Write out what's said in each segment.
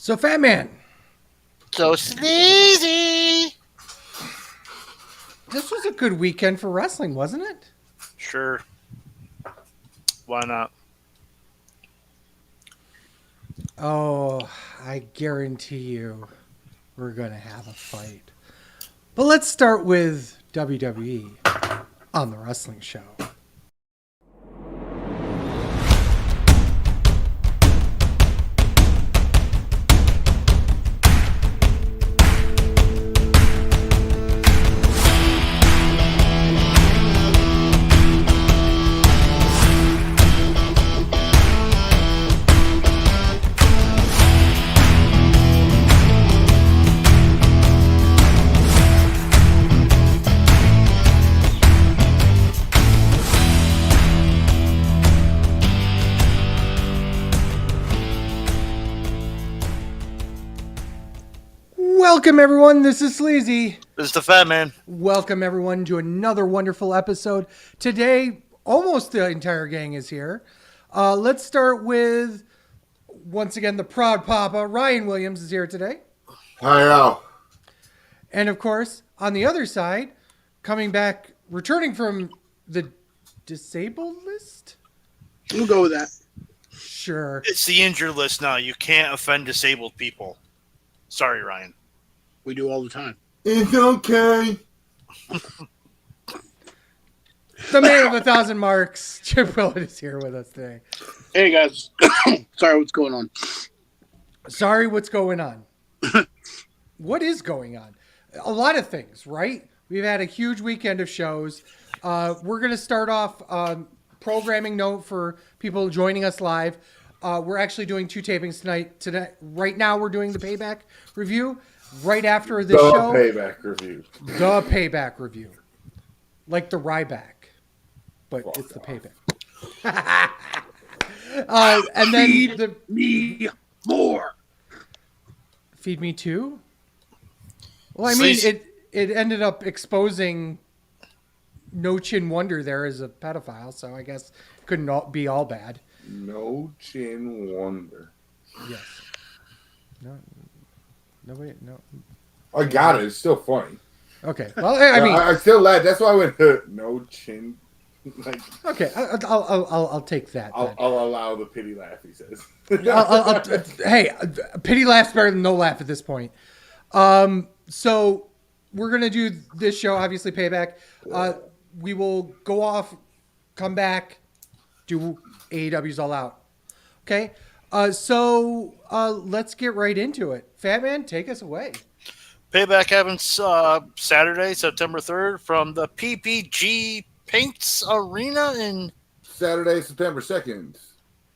So, Fat Man, So sleazy. this was a good weekend for wrestling, wasn't it? Sure. Why not? Oh, I guarantee you we're going to have a fight. But let's start with WWE on the wrestling show. Welcome, everyone. This is Sleazy. This is the Fat Man. Welcome, everyone, to another wonderful episode. Today, almost the entire gang is here. Let's start with, once again, the proud papa. Ryan Williams is here today. Hi, Al. And, of course, on the other side, coming back, returning from the disabled list? We'll go with that. Sure. It's the injured list now. You can't offend disabled people. Sorry, Ryan. We do all the time. It's okay. The man of 1,000 marks, Chip Willett, is here with us today. Hey, guys. Sorry, what's going on? Sorry, what's going on? What is going on? A lot of things, right? We've had a huge weekend of shows. We're going to start off programming note for people joining us live. We're actually doing 2 tapings tonight. Right now, we're doing the Payback review. Right after the show, Payback review. The Payback review, like the Ryback, but it's the Payback. And then Feed me more. Feed me too. Well, I mean, it ended up exposing No Chin Wonder there as a pedophile, so I guess it couldn't be all bad. No Chin Wonder. Yes. No. Nobody. No. I got it. It's still funny. Okay. Well, I mean, I still laugh. That's why I went no chin. Like, okay. I'll take that. I'll allow the pity laugh. He says. Hey, pity laugh's better than no laugh at this point. So we're gonna do this show, obviously Payback. We will go off, come back, do AEW's All Out. Okay. So let's get right into it. Fat Man, take us away. Payback happens Saturday, September 3rd from the PPG Paints Arena in Saturday, September 2nd.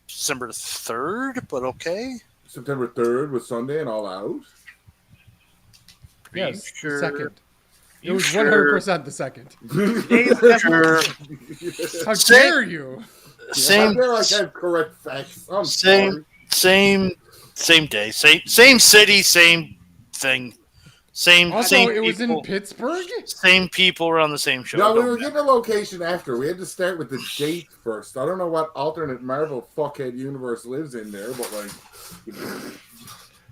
December 3rd, but okay. September 3rd was Sunday and All Out. Yes, sure? the second. It You was sure? 100% the second. Sure. How dare you? I Same, feel like I have correct facts. I'm same day, same city, same thing, same Also, same it was people, in Pittsburgh? same people were on the same show. No, we Don't were matter. getting a location after. We had to start with the date first. I don't know what alternate Marvel fuckhead universe lives in there, but like,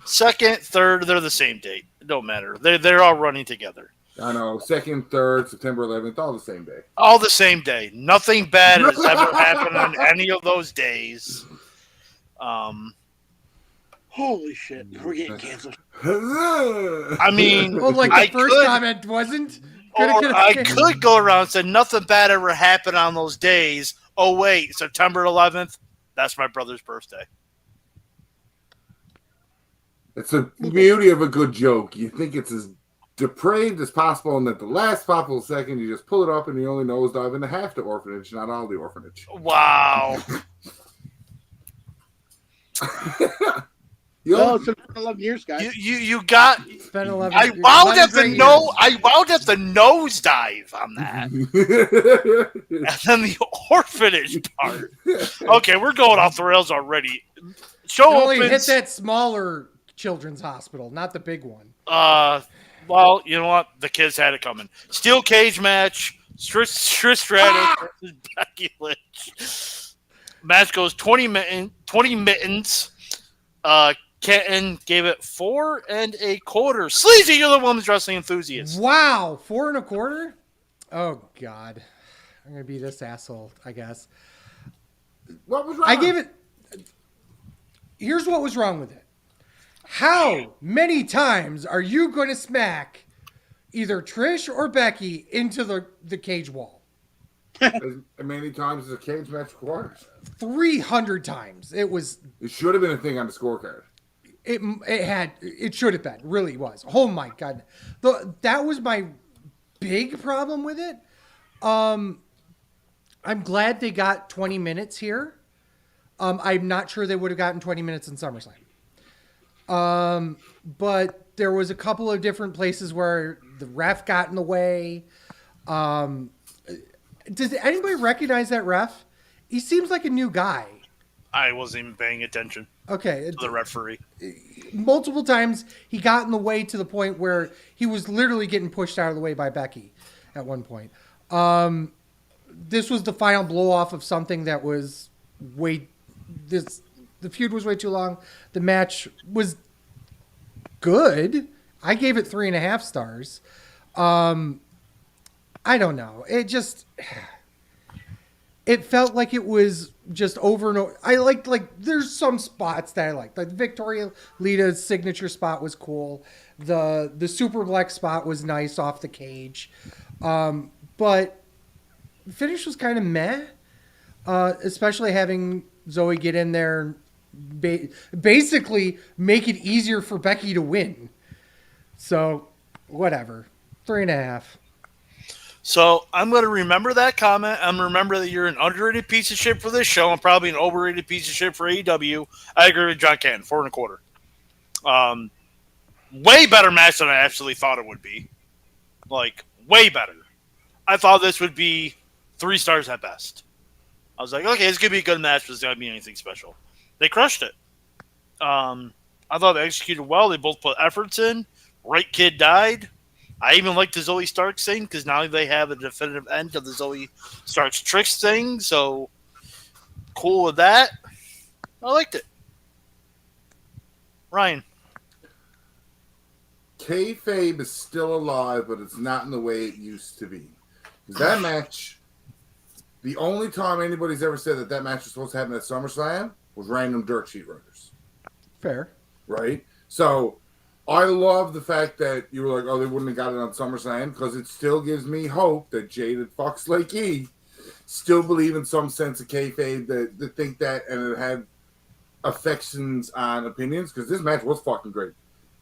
Second, third, they're the same date. It don't matter. They're all running together. I know, 2nd, 3rd, September 11th, all the same day. All the same day. Nothing bad has ever happened on any of those days. Holy shit. We're getting canceled. I mean, Well, like I the first could- comment wasn't. I could go around and say nothing bad ever happened on those days. Oh, wait, September 11th, that's my brother's birthday. It's the beauty of a good joke. You think it's as depraved as possible, and at the last possible second, you just pull it up and you only nosedive into half the orphanage, not all the orphanage. Wow. No, it's been 11 years, guys. You got... It's been 11 I years. wowed 11 at the great no. years. I wowed at the nosedive on that, and then the orphanage part. Okay, we're going off the rails already. Show You only hit opens. that smaller children's hospital, not the big one. Well, you know what? The kids had it coming. Steel cage match. Trish Stratus versus Becky Lynch. Match goes 20 mittens. Kenton gave it 4 1/4. Sleazy, you're the women's wrestling enthusiast. Wow, 4 1/4. Oh God, I'm gonna be this asshole, I guess. What was wrong? I gave it. Here's what was wrong with it. How many times are you going to smack either Trish or Becky into the cage wall? As many times as a cage match requires. 300 times. It was. It should have been a thing on the scorecard. It should have been. Really was. Oh my God. That was my big problem with it. I'm glad they got 20 minutes here. I'm not sure they would have gotten 20 minutes in SummerSlam. But there was a couple of different places where the ref got in the way. Does anybody recognize that ref? He seems like a new guy. I wasn't even paying attention Okay. to the referee. Multiple times he got in the way to the point where he was literally getting pushed out of the way by Becky at one point. This was the final blow off of something that was the feud was way too long. The match was good. I gave it 3.5 stars. I don't know. It felt like it was just over and over. I liked, there's some spots that I liked. Like Victoria Lita's signature spot was cool. The Super Black spot was nice off the cage. But the finish was kind of meh. Especially having Zoe get in there and basically make it easier for Becky to win. So, whatever. 3.5. So I'm going to remember that comment. I'm going to remember that you're an underrated piece of shit for this show and probably an overrated piece of shit for AEW. I agree with John Canton, 4 1/4. Way better match than I actually thought it would be. Like, way better. I thought this would be 3 stars at best. I was like, okay, it's going to be a good match, but it's not going to be anything special. They crushed it. I thought they executed well. They both put efforts in. Right kid died. I even like the Zoe Starks thing because now they have a definitive end of the Zoe Starks Tricks thing. So, cool with that. I liked it. Ryan. Kayfabe is still alive, but it's not in the way it used to be. That match, the only time anybody's ever said that match was supposed to happen at SummerSlam was random dirt sheet writers. Fair. Right? So, I love the fact that you were like, oh, they wouldn't have got it on SummerSlam because it still gives me hope that jaded fucks like E still believe in some sense of kayfabe that think that and it had affections on opinions because this match was fucking great.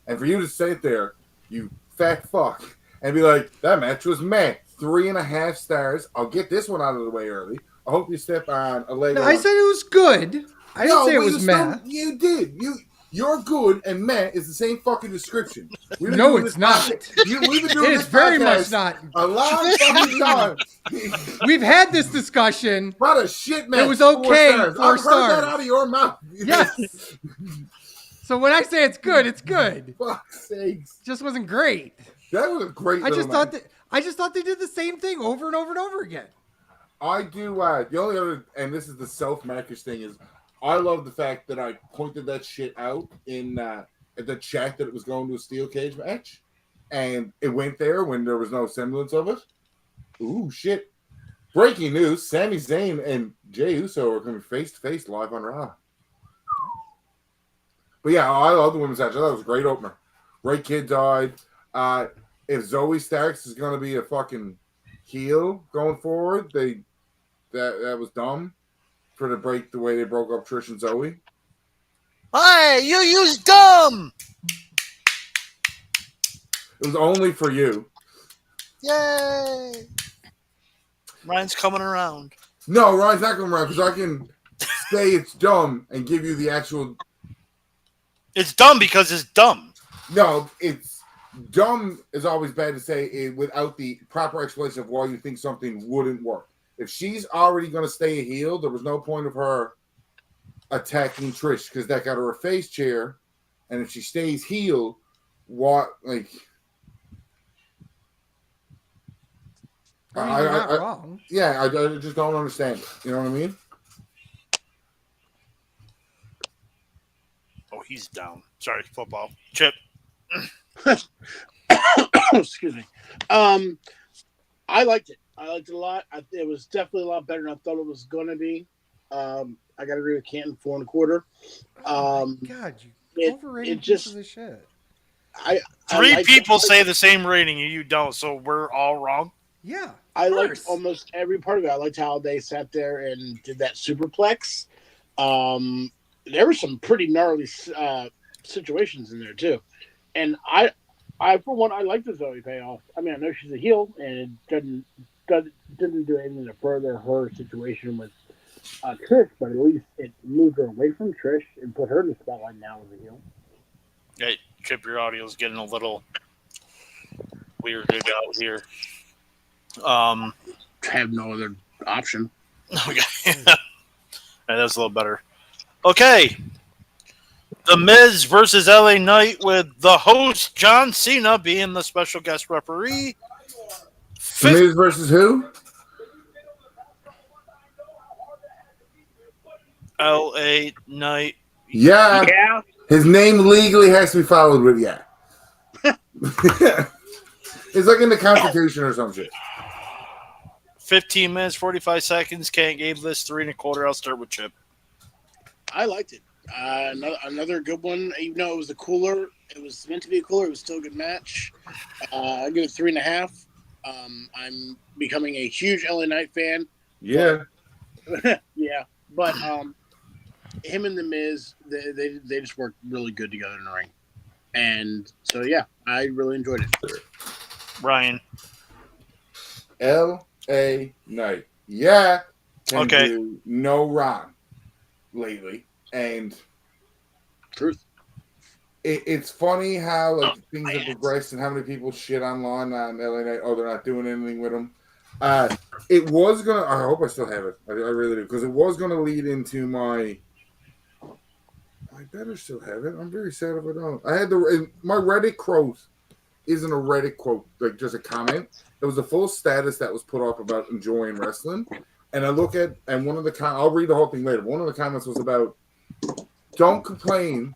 And for you to sit there, you fat fuck, and be like, that match was meh. 3.5 stars. I'll get this one out of the way early. I hope you step on a leg. No, I said it was good. I didn't say it was meh. You did. You're good and meh is the same fucking description. No, it's not. We've been doing It is very much not. A lot of fucking times. We've had this discussion. What a shit match. It was okay. 4 stars. 4 I've stars. heard that out of your mouth. Yes. So when I say it's good, it's good. Fuck's sakes. Just wasn't great. That was a great. I just thought they did the same thing over and over and over again. I do. The only other, and this is the self-markish thing, is I love the fact that I pointed that shit out in the chat that it was going to a steel cage match, and it went there when there was no semblance of it. Ooh, shit. Breaking news, Sami Zayn and Jey Uso are coming face-to-face live on Raw. But yeah, I love the women's match. I thought it was a great opener. Right kid died. If Zoe Starks is going to be a fucking heel going forward, that was dumb for the way they broke up Trish and Zoe. Hey, you use dumb! It was only for you. Yay! Ryan's coming around. No, Ryan's not coming around because I can say it's dumb and give you the actual. It's dumb because it's dumb. No, it's dumb is always bad to say it without the proper explanation of why you think something wouldn't work. If she's already going to stay a heel, there was no point of her attacking Trish because that got her a face chair. And if she stays heel, what, like... I mean, you're not wrong. Yeah, I just don't understand it. You know what I mean? Oh, he's down. Sorry, football. Chip. Excuse me. I liked it. I liked it a lot. It was definitely a lot better than I thought it was going to be. I got to agree with Canton, 4.25. God, you overrated piece of shit. Three people say the same rating and you don't, so we're all wrong. Yeah. I liked almost every part of it. I liked how they sat there and did that superplex. There were some pretty gnarly situations in there too, and I for one, I like the Zoe payoff. I mean, I know she's a heel, and it didn't do anything to further her situation with Trish, but at least it moved her away from Trish and put her in the spotlight now as a heel. Hey, Chip, your audio's getting a little weird out here. I have no other option. Okay. That's a little better. Okay. The Miz versus LA Knight with the host John Cena being the special guest referee. The Miz versus who? LA Knight. Yeah. His name legally has to be followed with yeah. It's like in the Constitution or some shit. 15 minutes, 45 seconds. Can't gave this 3.25. I'll start with Chip. I liked it. Another good one. Even though it was it was meant to be a cooler. It was still a good match. I give it 3.5. I'm becoming a huge LA Knight fan. Yeah. Yeah, but him and the Miz, they just worked really good together in the ring, and so yeah, I really enjoyed it. Ryan. L.A. Knight. Yeah. Can Okay. do no Ron lately. And Truth. It's funny how like things have progressed and how many people shit online on LA Knight. Oh, they're not doing anything with him. It was gonna. I hope I still have it. I really do, because it was gonna lead into my. I better still have it. I'm very sad if I don't. I had my Reddit quote isn't a Reddit quote, like just a comment. It was a full status that was put up about enjoying wrestling, and I look at one of the I'll read the whole thing later. One of the comments was about, don't complain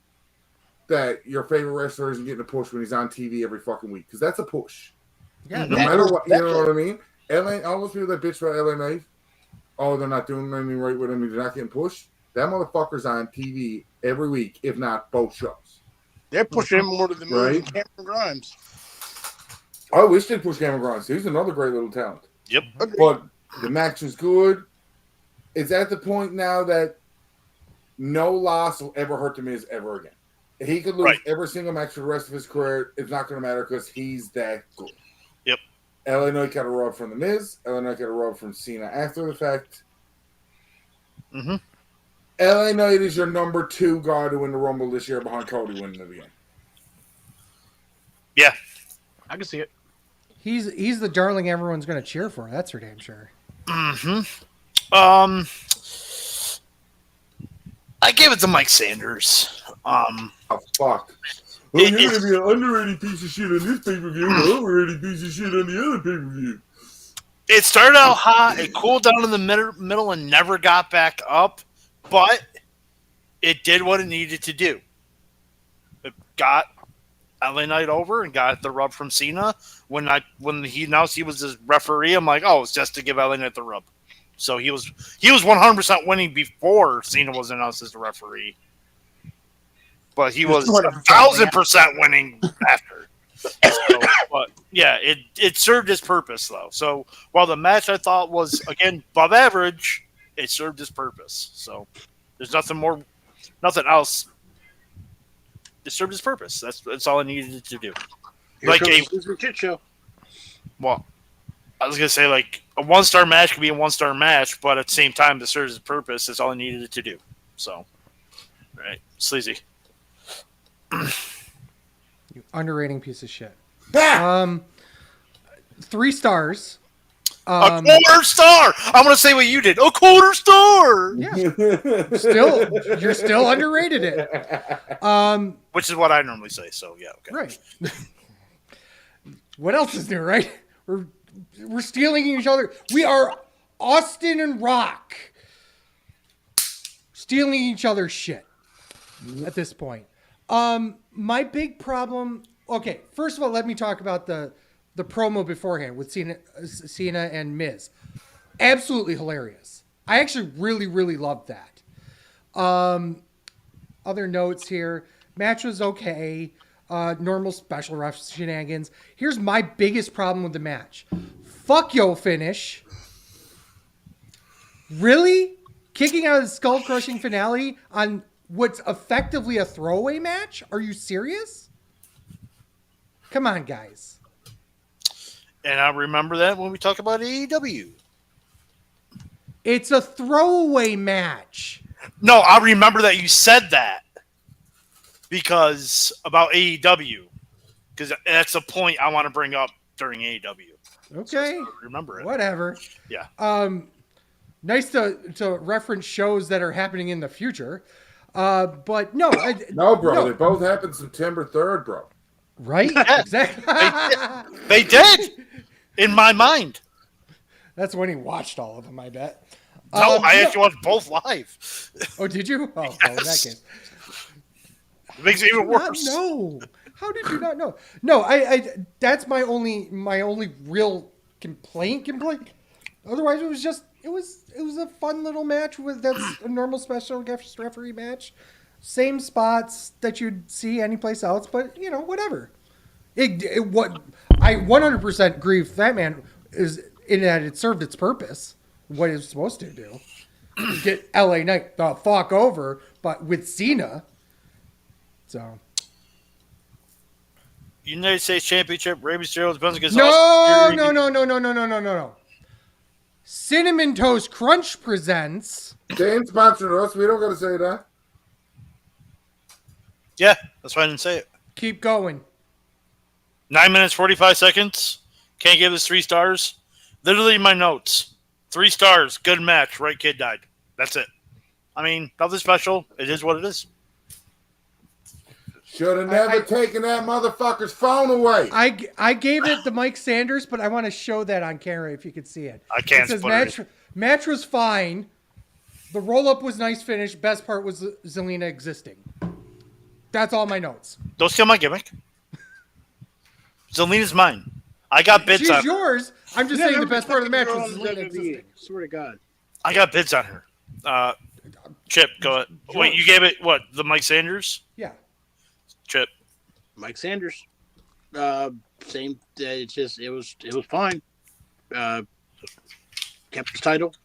that your favorite wrestler isn't getting a push when he's on TV every fucking week, because that's a push. Yeah. No matter what, you know what I mean? All those people that bitch about LA Knight, oh, they're not doing anything right with him, they're not getting pushed. That motherfucker's on TV every week, if not both shows. They're pushing him more to the moon than Right? Cameron Grimes. I wish they'd push Cameron Grimes. He's another great little talent. Yep. Okay. But the match was good. It's at the point now that no loss will ever hurt the Miz ever again. If he could lose every single match for the rest of his career, it's not going to matter because he's that good. Yep. LA Knight got a rub from the Miz. LA Knight got a rub from Cena after the fact. Mm-hmm. LA Knight is your number 2 guy to win the Rumble this year behind Cody winning it again. Yeah. I can see it. He's the darling everyone's going to cheer for. That's for damn sure. Mm-hmm. I gave it to Mike Sanders. Oh, fuck. Well, you're going to be an underrated piece of shit on this pay-per-view and an overrated piece of shit on the other pay-per-view. It started out hot. It cooled down in the middle and never got back up, but it did what it needed to do. It got LA Knight over and got the rub from Cena. When he announced he was his referee, I'm like, oh, it's just to give LA Knight the rub. So he was 100% winning before Cena was announced as the referee, but he was 1,000% winning after. So, but yeah, it served its purpose though. So while the match I thought was again above average, it served its purpose. So there's nothing else. It served its purpose. That's all I needed it to do. Here comes the shit show. Well, I was gonna say like a 1-star match could be a 1-star match, but at the same time, it serves its purpose. That's all I needed it to do. So, right, sleazy. You underrating piece of shit. 3 stars. A 1/4 star. I'm gonna say what you did. A 1/4 star. Yeah. You're still underrated it. Which is what I normally say. So yeah, okay. Right. What else is there? Right. We're stealing each other. We are Austin and Rock stealing each other's shit at this point. My big problem. Okay, first of all, let me talk about the promo beforehand with Cena and Miz. Absolutely hilarious. I actually really, really loved that. Other notes here. Match was okay. Normal special ref shenanigans. Here's my biggest problem with the match. Fuck yo finish. Really? Kicking out of the skull crushing finale on what's effectively a throwaway match? Are you serious? Come on, guys. And I remember that when we talk about AEW. It's a throwaway match. No, I remember that you said that because about AEW, because that's a point I want to bring up during AEW. Okay. So remember it. Whatever. Yeah. Nice to reference shows that are happening in the future. But no. No, bro. They both happened September 3rd, bro. Right? Yeah. Exactly. They did. In my mind. That's when he watched all of them, I bet. No, I actually watched both live. Oh, did you? Oh, Yes. in that case. It makes it even worse. No. How did you not know? No, I that's my only real complaint. Otherwise, it was a fun little match that's a normal special guest referee match. Same spots that you'd see anyplace else, but whatever. What I 100% agree with that man is in that it served its purpose. What it's supposed to do is get LA Knight the fuck over, but with Cena. So. United States Championship, Rey Mysterio defends against No. Austin. Cinnamon Toast Crunch presents. They ain't sponsoring us. We don't got to say that. Yeah, that's why I didn't say it. Keep going. 9 minutes, 45 seconds. Can't give this 3 stars. Literally my notes. 3 stars. Good match. Right kid died. That's it. I mean, nothing special. It is what it is. Should have never taken that motherfucker's phone away. I gave it the Mike Sanders, but I want to show that on camera if you could see it. I can't. It says match was fine. The roll up was nice finish. Best part was Zelina existing. That's all my notes. Don't steal my gimmick. Zelina's mine. I got bids on her. She's yours. I'm just saying the best part of the match Girl was on Zelina WWE. existing. Swear to God. I got bids on her. Chip, go ahead. Wait, you gave it what? The Mike Sanders? Yeah. Chip. Mike Sanders. Same. It was fine. Kept his title,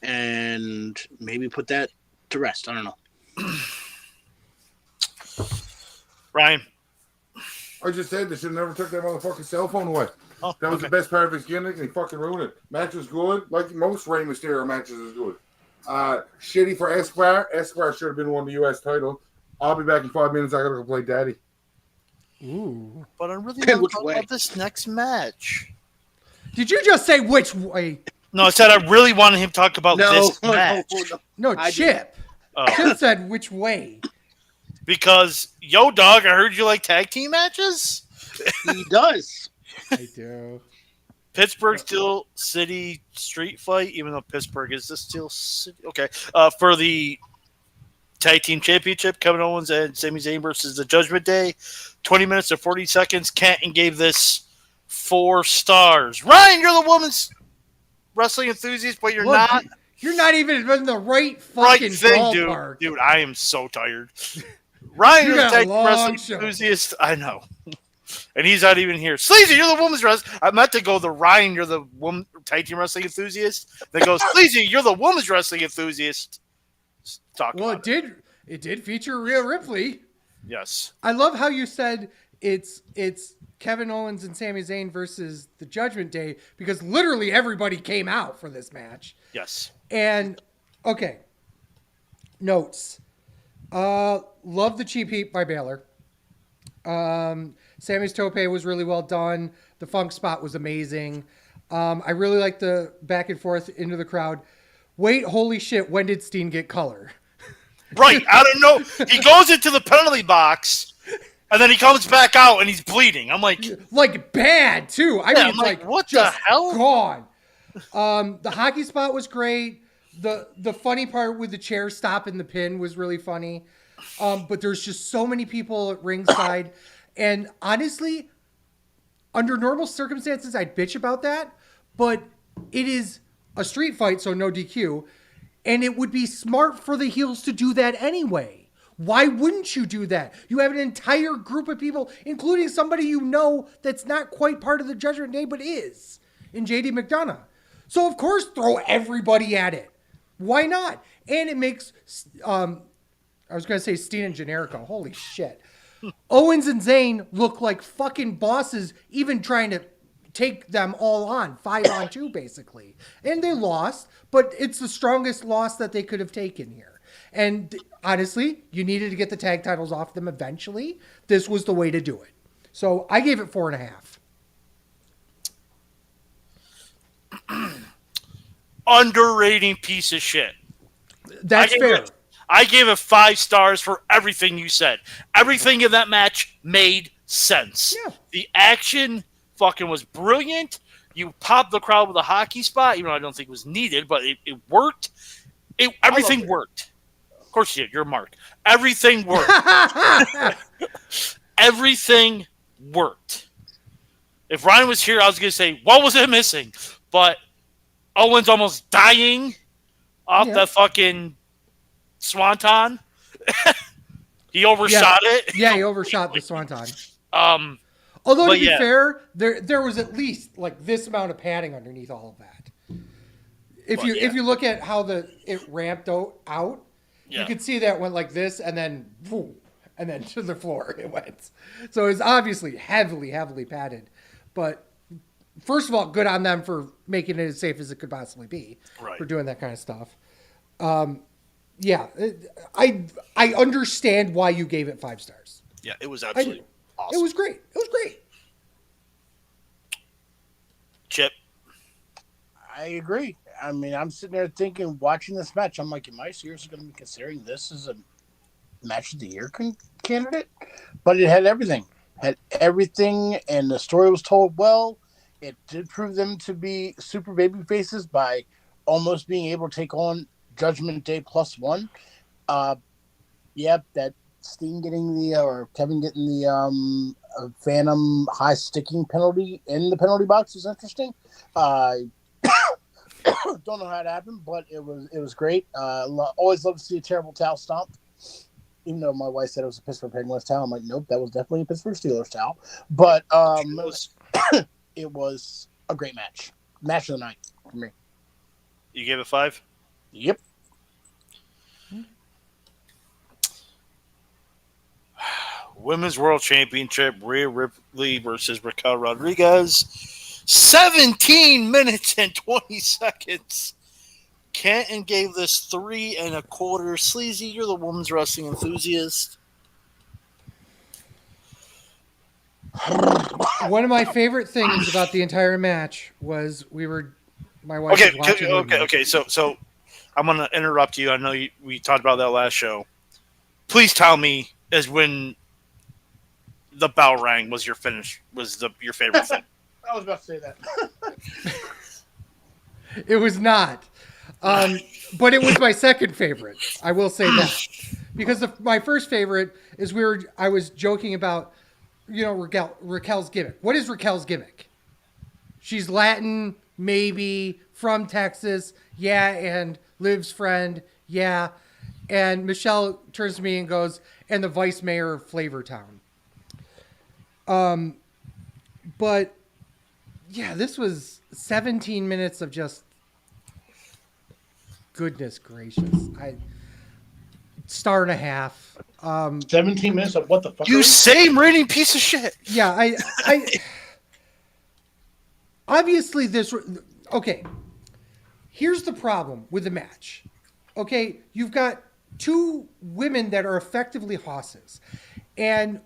and maybe put that to rest. I don't know. Ryan. I just said they should have never took that motherfucking cell phone away. Oh, That was the best part of his gimmick, and he fucking ruined it. Match was good. Like most Rey Mysterio matches is good. Shitty for Esquire. Esquire should have been won the U.S. title. I'll be back in 5 minutes. I gotta go play daddy. Ooh. But I really Which want to talk way? about this next match. Did you just say which way? No, I said I really wanted him to talk about this match. No, I Chip. Oh. Chip said which way. Because, yo, dog, I heard you like tag team matches? He does. I do. Pittsburgh Steel City Street Fight, even though Pittsburgh is the Steel City. Okay. For the Tag Team Championship, Kevin Owens and Sami Zayn versus the Judgment Day. 20 minutes and 40 seconds. Canton gave this 4 stars. Ryan, you're the woman's wrestling enthusiast, but you're Look, not. You're not even in the right Right fucking thing, ballpark. dude. I am so tired. Ryan, You you're the got a tag long wrestling show. enthusiast. I know. And he's not even here. Sleazy, you're the woman's wrestling. I meant to go the Ryan, you're the woman tag team wrestling enthusiast. Then goes, Sleazy, you're the woman's wrestling enthusiast. Talk Well, about it did feature Rhea Ripley. Yes. I love how you said it's Kevin Owens and Sami Zayn versus the Judgment Day because literally everybody came out for this match. Yes. And okay, notes. Love the cheap heat by Baylor. Sammy's tope was really well done. The funk spot was amazing. I really like the back and forth into the crowd. Wait, holy shit! When did Steen get color? Right. I don't know. He goes into the penalty box, and then he comes back out, and he's bleeding. I'm like, Like bad too. I mean, I'm it's like, what the just hell? gone. The hockey spot was great. The funny part with the chair stopping the pin was really funny. But there's just so many people at ringside. And honestly, under normal circumstances, I'd bitch about that. But it is a street fight, so no DQ. And it would be smart for the heels to do that anyway. Why wouldn't you do that? You have an entire group of people, including somebody you know that's not quite part of the Judgment Day, but is, in JD McDonough. So, of course, throw everybody at it. Why not? And it makes, I was going to say Steen and Generico. Holy shit. Owens and Zayn look like fucking bosses, even trying to take them all on, 5-on-2 basically. And they lost, but it's the strongest loss that they could have taken here. And honestly, you needed to get the tag titles off them eventually. This was the way to do it. So I gave it 4.5. Underrating piece of shit. That's fair. I gave it 5 stars for everything you said. Everything in that match made sense. Yeah. The action fucking was brilliant. You popped the crowd with a hockey spot, even though I don't think it was needed, but it worked. Everything worked. Of course you did. You're Mark. Everything worked. Everything worked. If Ryan was here, I was going to say, what was it missing? But Owens almost dying off that fucking swanton. He overshot it. Yeah, he overshot the swanton. Although to be fair, there was at least like this amount of padding underneath all of that. If you look at how it ramped out, you could see that it went like this and then boom, and then to the floor it went. So it's obviously heavily padded. But first of all, good on them for making it as safe as it could possibly be for doing that kind of stuff. Yeah, I understand why you gave it 5 stars. Yeah, it was absolutely awesome. It was great. Chip. I agree. I mean, I'm sitting there thinking, watching this match, I'm like, am I seriously going to be considering this as a match of the year candidate? But it had everything. And the story was told well. It did prove them to be super baby faces by almost being able to take on Judgment Day +1. That Steen getting or Kevin getting the Phantom high sticking penalty in the penalty box was interesting. Don't know how it happened, but it was great. Always love to see a terrible towel stomp. Even though my wife said it was a Pittsburgh Penguins towel, I'm like, nope, that was definitely a Pittsburgh Steelers towel. But it was a great match. Match of the night for me. You gave it 5? Yep. Women's World Championship, Rhea Ripley versus Raquel Rodriguez. 17 minutes and 20 seconds. Canton gave this 3 1/4. Sleazy, you're the women's wrestling enthusiast. One of my favorite things about the entire match was my wife was watching. Okay. So I'm gonna interrupt you. I know we talked about that last show. Please tell me is when the bell rang was your your favorite thing. I was about to say that. It was not. But it was my second favorite. I will say that. Because my first favorite is I was joking about, Raquel's gimmick. What is Raquel's gimmick? She's Latin, maybe, from Texas, and Liv's friend, And Michelle turns to me and goes, and the vice mayor of Flavortown. But, this was 17 minutes of just goodness gracious. 1.5 stars. 17 minutes of what the fuck? You same rating piece of shit. Yeah, I obviously okay. Here's the problem with the match. Okay, you've got 2 women that are effectively hosses. And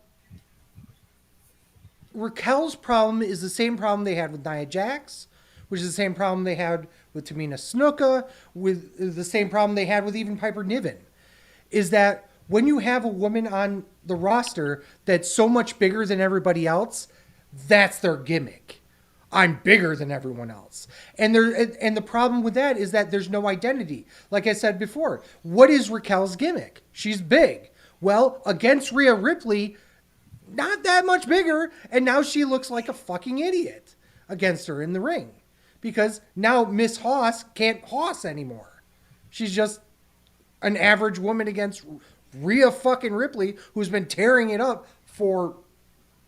Raquel's problem is the same problem they had with Nia Jax, which is the same problem they had with Tamina Snuka, with the same problem they had with even Piper Niven, is that when you have a woman on the roster that's so much bigger than everybody else, that's their gimmick. I'm bigger than everyone else. And the problem with that is that there's no identity. Like I said before, what is Raquel's gimmick? She's big. Well, against Rhea Ripley, not that much bigger, and now she looks like a fucking idiot against her in the ring. Because now Miss Hoss can't Hoss anymore. She's just an average woman against Rhea fucking Ripley, who's been tearing it up for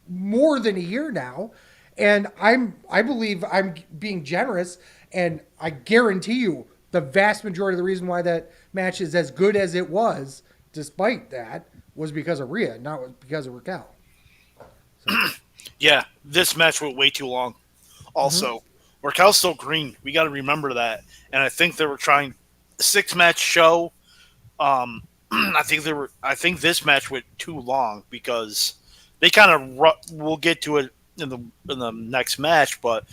more than a year now. And I believe I'm being generous, and I guarantee you the vast majority of the reason why that match is as good as it was, despite that, was because of Rhea, not because of Raquel. So. Yeah, this match went way too long. Also, Raquel's still green. We got to remember that. And I think they were trying a 6-match show. I think this match went too long because they kind of. We'll get to it in the next match, but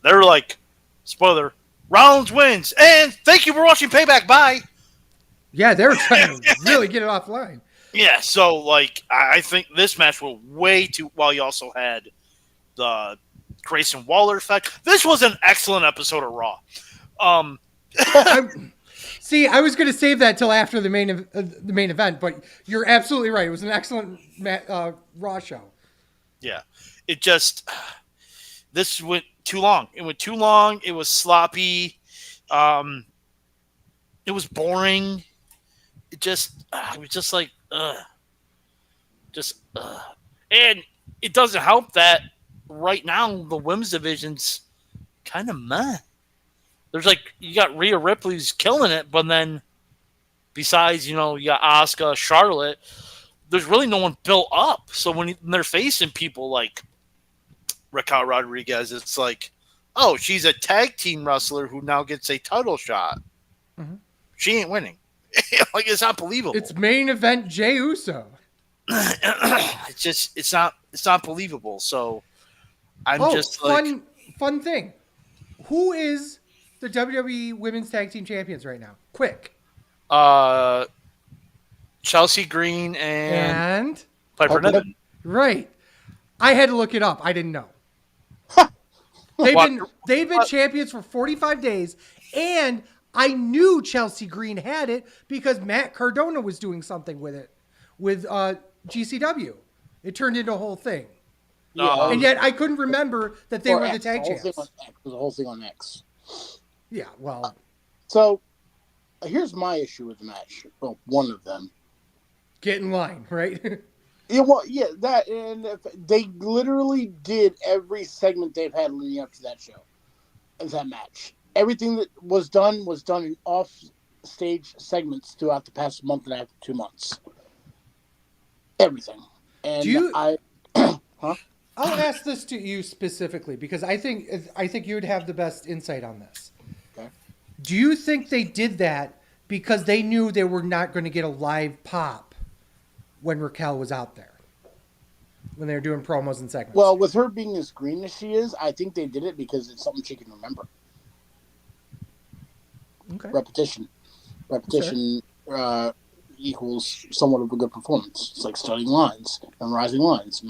they're like, spoiler, Rollins wins, and thank you for watching Payback. Bye. Yeah, they were trying to really get it offline. Yeah, so like I think this match went way too. Well, you also had the Grayson Waller effect. This was an excellent episode of Raw. I was going to save that till after the main event, but you're absolutely right. It was an excellent Raw show. Yeah, it just this went too long. It went too long. It was sloppy. It was boring. It was just like, and it doesn't help that right now the women's division's kind of meh. There's like you got Rhea Ripley's killing it, but then besides you got Asuka, Charlotte, there's really no one built up. So when they're facing people like Raquel Rodriguez, it's like, oh, she's a tag team wrestler who now gets a title shot. Mm-hmm. She ain't winning. Like it's not believable. It's main event Jey Uso. It's not believable. So I'm just like fun thing. Who is the WWE Women's Tag Team Champions right now? Quick. Chelsea Green and Piper Niven. Right. I had to look it up. I didn't know. They've been champions for 45 days, and I knew Chelsea Green had it because Matt Cardona was doing something with it with GCW. It turned into a whole thing. And yet I couldn't remember that they were the tag champs. It was a whole thing on X. Yeah, well. So here's my issue with the match. Well, one of them. Get in line, right? Yeah, well, yeah, that, and they literally did every segment they've had leading up to that show, that match. Everything that was done in off-stage segments throughout the past month and a half, 2 months. Everything. And I'll ask this to you specifically because I think you would have the best insight on this. Okay. Do you think they did that because they knew they were not going to get a live pop when Raquel was out there, when they were doing promos and segments? Well, with her being as green as she is, I think they did it because it's something she can remember. Okay. Repetition equals somewhat of a good performance. It's like studying lines, memorizing moves,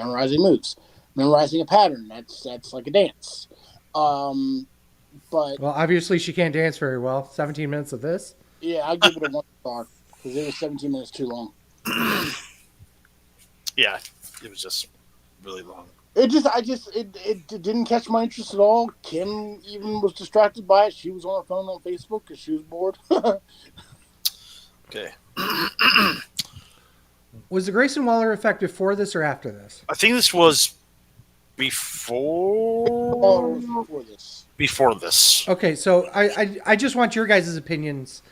memorizing a pattern. That's like a dance. But obviously she can't dance very well. 17 minutes of this. Yeah, I'd give it a 1 star because it was 17 minutes too long. Yeah, it was just really long. It didn't catch my interest at all. Kim even was distracted by it. She was on her phone on Facebook because she was bored. Okay. Was the Grayson Waller effect before this or after this? I think this was before this. Before this. Okay, so I just want your guys' opinions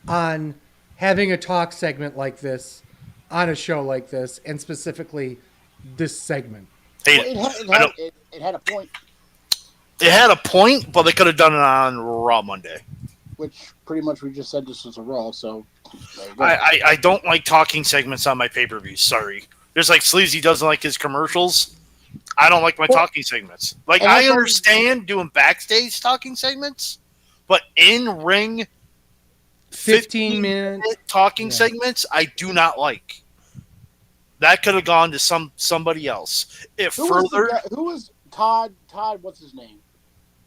on having a talk segment like this on a show like this, and specifically this segment. It had a point. It had a point, but they could have done it on Raw Monday. Which pretty much we just said this was a Raw, so I don't like talking segments on my pay-per-views, sorry. Just like Sleazy doesn't like his commercials. I don't like my talking segments. Like, I understand doing backstage talking segments, but in-ring 15-minute talking segments, I do not like. That could have gone to somebody else. Who was Todd? What's his name?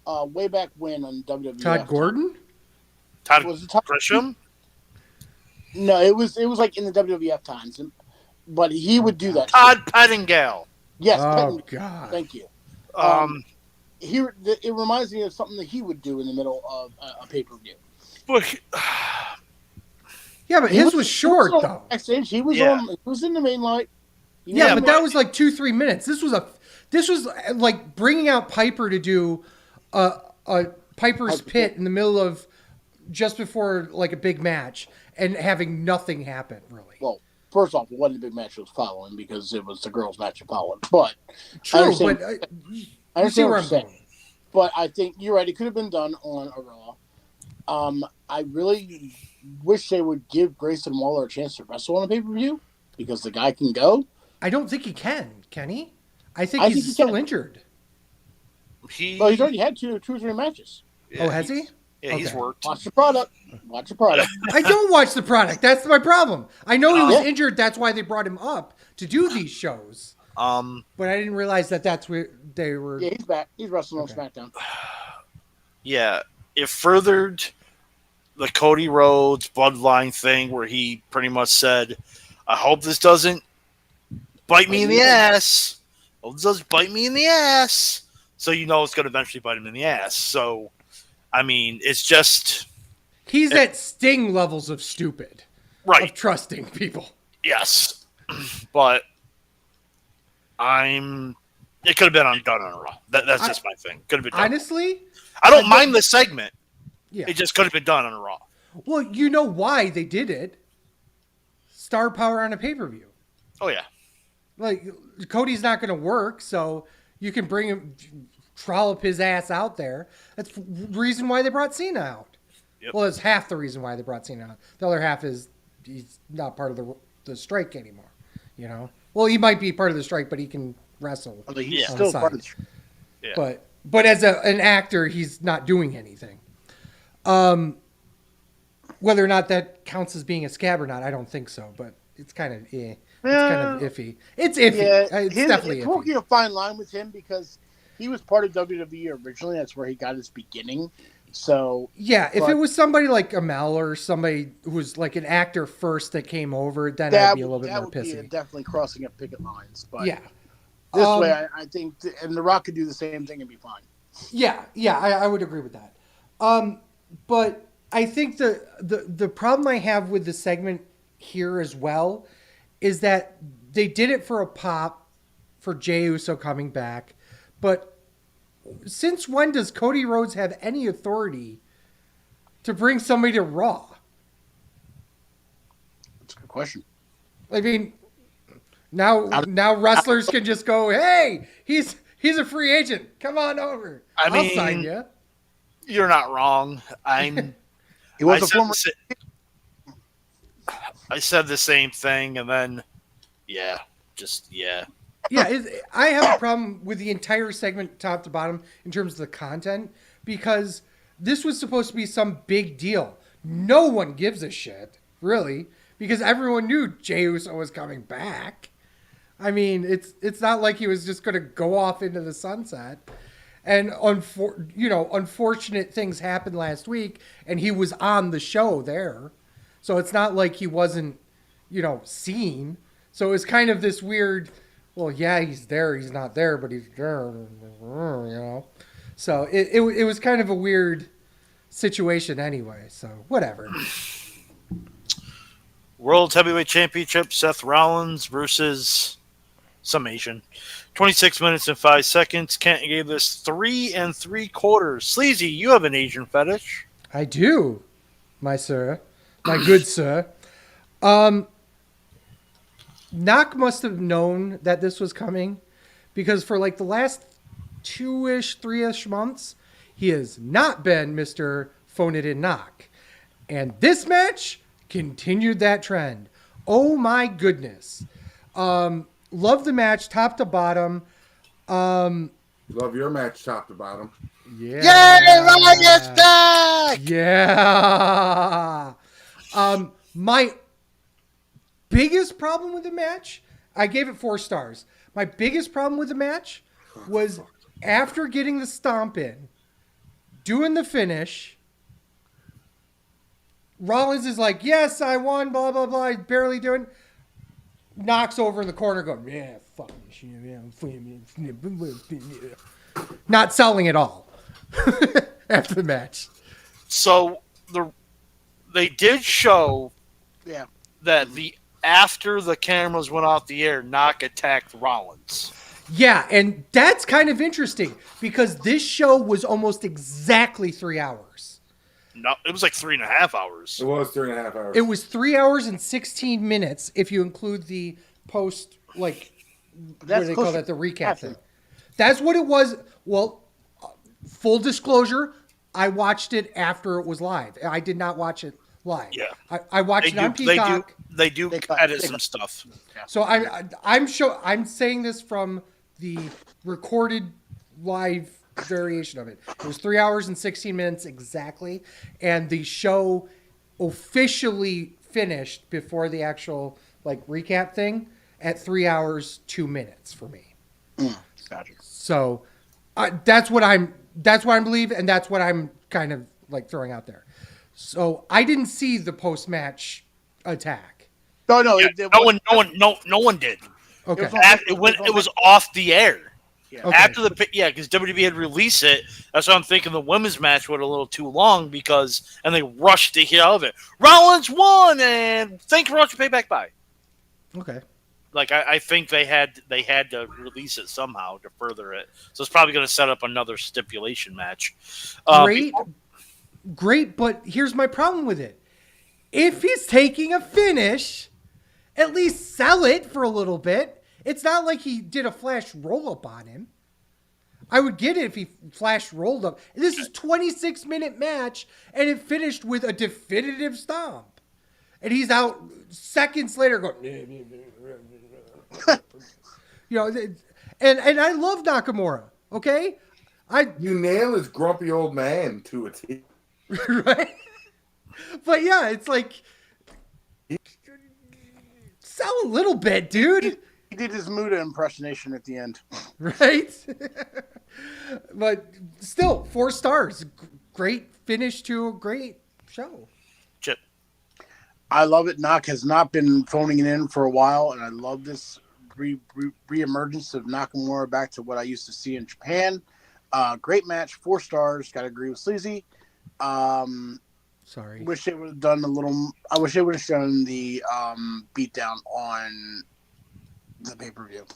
Way back when on WWE. Todd Gordon? Todd Grisham? No, it was like in the WWF times, but he would do that. Todd Pettingill. Yes, Oh, Pettingill. God. Thank you. Um, It reminds me of something that he would do in the middle of a pay-per-view. but Yeah, but his was short, on though. Backstage, he was Yeah. on. He was in the main light. Yeah, but that was like 2-3 minutes. This was like bringing out Piper to do a Piper's Pit in the middle of just before like a big match and having nothing happen really. Well, first off, it wasn't a big match it was following because it was the girls' match it followed. But True, but I understand what I'm you're saying. saying. But I think you're right. It could have been done on a Raw. I really wish they would give Grayson Waller a chance to wrestle on a pay-per-view because the guy can go. I don't think he can he? I think he's still injured. Well, he's already had two or three matches. Yeah, has he? Yeah, he's Okay. worked. Watch the product. Watch the product. I don't watch the product. That's my problem. I know he was injured. That's why they brought him up to do these shows. But I didn't realize that's where they were. Yeah, he's back. He's wrestling on SmackDown. Yeah, it furthered the Cody Rhodes bloodline thing where he pretty much said, I hope this doesn't bite me in the ass. I hope this doesn't bite me in the ass. So you know it's going to eventually bite him in the ass. So, I mean, it's just... He's at Sting levels of stupid. Right. Of trusting people. Yes. But it could have been undone on a Raw. That's just my thing. Could have been done. Honestly? I don't mind the segment. Yeah. It just could have been done on a Raw. Well, you know why they did it. Star power on a pay-per-view. Oh, yeah. Like, Cody's not going to work, so you can bring him, trollop his ass out there. That's the reason why they brought Cena out. Yep. Well, it's half the reason why they brought Cena out. The other half is he's not part of the strike anymore. You know? Well, he might be part of the strike, but he can wrestle. I mean, he's on still the part of side. the Yeah. But as an actor, he's not doing anything. Whether or not that counts as being a scab or not, I don't think so. But it's kind of It's kind of iffy. It's iffy. Yeah, It's definitely it's iffy. walking a fine line with him because he was part of WWE originally. That's where he got his beginning. So Yeah, if it was somebody like Amel or somebody who was like an actor first that came over, then I'd be a little bit more that would pissy. be definitely crossing up picket lines. But Yeah. this way, I think, and The Rock could do the same thing and be fine. Yeah, I would agree with that. But I think the problem I have with the segment here as well is that they did it for a pop for Jey Uso coming back, but since when does Cody Rhodes have any authority to bring somebody to Raw? That's a good question. I mean, now wrestlers can just go, hey, he's a free agent. Come on over. I'll sign you. You're not wrong. He was a former. I said the same thing, and then, yeah. I have a problem with the entire segment, top to bottom, in terms of the content, because this was supposed to be some big deal. No one gives a shit, really, because everyone knew Jey Uso was coming back. I mean, it's not like he was just going to go off into the sunset. And unfortunate things happened last week, and he was on the show there, so it's not like he wasn't, seen. So it was kind of this weird. Well, yeah, he's there. He's not there, but he's there. So it was kind of a weird situation anyway. So whatever. World Heavyweight Championship: Seth Rollins versus some Asian. 26 minutes and 5 seconds. Kent gave this 3 3/4. Sleazy, you have an Asian fetish. I do, my good sir. Knock must have known that this was coming because for like the last 3-ish months, he has not been Mr. Phone It In Knock. And this match continued that trend. Oh my goodness. Love the match top to bottom. Love your match top to bottom. Yeah. Yay, Ryan's back! Yeah. My biggest problem with the match, I gave it 4 stars. My biggest problem with the match was after getting the stomp in, doing the finish, Rollins is like, yes, I won, blah, blah, blah. He's barely doing. Knocks over in the corner going, yeah, fuck this shit. Yeah. Not selling at all after the match. So they did show Yeah. that after the cameras went off the air, Knock attacked Rollins. Yeah, and that's kind of interesting because this show was almost exactly 3 hours. No, it was like 3.5 hours. It was 3.5 hours. It was 3 hours and 16 minutes if you include the post, like, what do they call that? The recap thing. That's what it was. Well, full disclosure, I watched it after it was live. I did not watch it live. Yeah. I watched it on Peacock. They do edit some stuff. So I'm saying this from the recorded live variation of it. It was 3 hours and 16 minutes exactly, and the show officially finished before the actual like recap thing at 3 hours 2 minutes for me. Gotcha. So that's what I believe, and that's what I'm kind of like throwing out there. So I didn't see the post match attack. No, Yeah, no one did. Okay. It was off the air. Yeah. Okay. After because WWE had released it. That's why I'm thinking the women's match went a little too long and they rushed to get out of it. Rollins won, and thank you for watching Payback. Bye. Okay. Like I think they had to release it somehow to further it. So it's probably going to set up another stipulation match. Great, but here's my problem with it. If he's taking a finish, at least sell it for a little bit. It's not like he did a flash roll-up on him. I would get it if he flash rolled up. This is a 26-minute match, and it finished with a definitive stomp. And he's out seconds later going... you know, and I love Nakamura, okay? You nail his grumpy old man to a T. Right? But yeah, it's like... Sell a little bit, dude. He did his Muda impersonation at the end. Right? But still, 4 stars. Great finish to a great show. Chip. I love it. Knock has not been phoning it in for a while, and I love this re-emergence of Nakamura back to what I used to see in Japan. Great match, 4 stars. Got to agree with Sleazy. Sorry. Wish they would have done a little. I wish they would have shown the beatdown on the pay-per-view.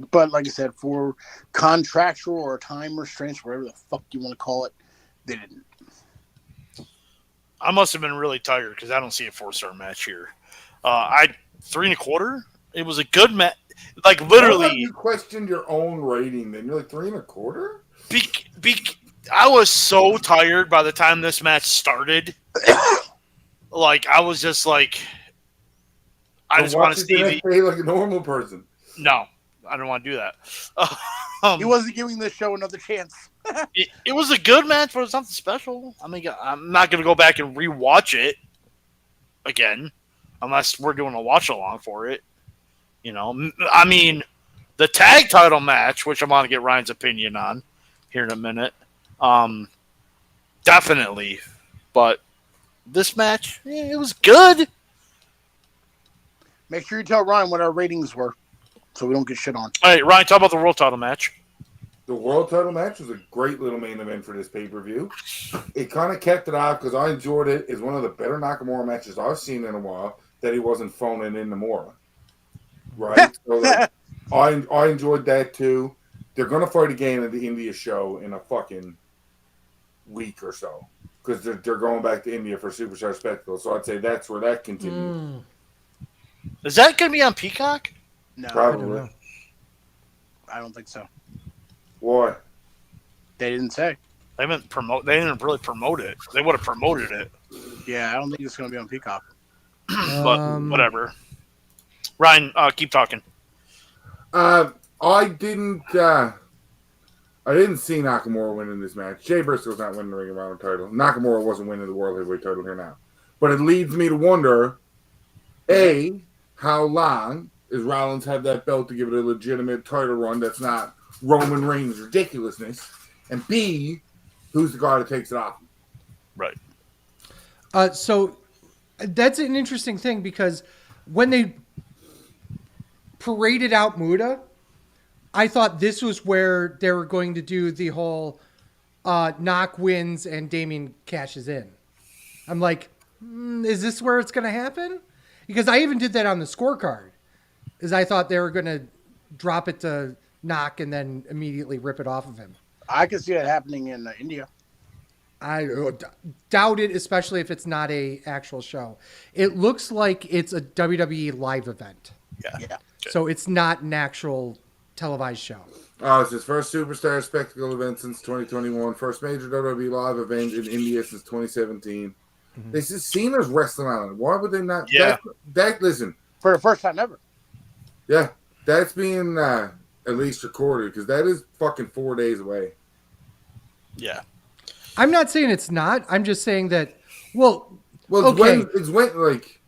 But like I said, for contractual or time restraints, whatever the fuck you want to call it, they didn't. I must have been really tired because I don't see a 4-star match here. 3.25. It was a good match. Like literally, you questioned your own rating. Then you're like 3.25. I was so tired by the time this match started. Like I was just like, I just want to see like a normal person. No, I don't want to do that. He wasn't giving this show another chance. It was a good match, but it's nothing special. I mean, I'm not going to go back and rewatch it again unless we're doing a watch along for it. You know, I mean, the tag title match, which I'm going to get Ryan's opinion on here in a minute, definitely. But this match, it was good. Make sure you tell Ryan what our ratings were so we don't get shit on. All right, Ryan, talk about the world title match. The world title match was a great little main event for this pay-per-view. It kind of kept it off because I enjoyed it. It's one of the better Nakamura matches I've seen in a while that he wasn't phoning in Namora. Right? So I enjoyed that too. They're going to fight again at the India show in a fucking week or so because they're going back to India for Superstar Spectacle. So I'd say that's where that continues. Is that going to be on Peacock? No, Probably. I don't think so. Why? They didn't say. They didn't really promote it. They would have promoted it. Yeah, I don't think it's going to be on Peacock. But whatever. Ryan, keep talking. I didn't see Nakamura winning this match. Jay Briscoe's not winning the Ring of Honor title. Nakamura wasn't winning the World Heavyweight title here now. But it leads me to wonder, A, how long is Rollins have that belt to give it a legitimate title run that's not Roman Reigns ridiculousness? And B, who's the guy that takes it off? Right. So That's an interesting thing because when they paraded out Muda, I thought this was where they were going to do the whole Knock wins and Damien cashes in. I'm like, is this where it's going to happen? Because I even did that on the scorecard, is I thought they were going to drop it to Knock and then immediately rip it off of him. I can see that happening in India. I doubt it, especially if it's not a actual show. It looks like it's a WWE live event. Yeah. So it's not an actual televised show. It's his first Superstar Spectacle event since 2021. First major WWE live event in India since 2017. Mm-hmm. This is Cena's wrestling on it. Why would they not? Yeah. Listen. For the first time ever. Yeah. That's being at least recorded because that is fucking 4 days away. Yeah. I'm not saying it's not. I'm just saying that, well, It's okay. like.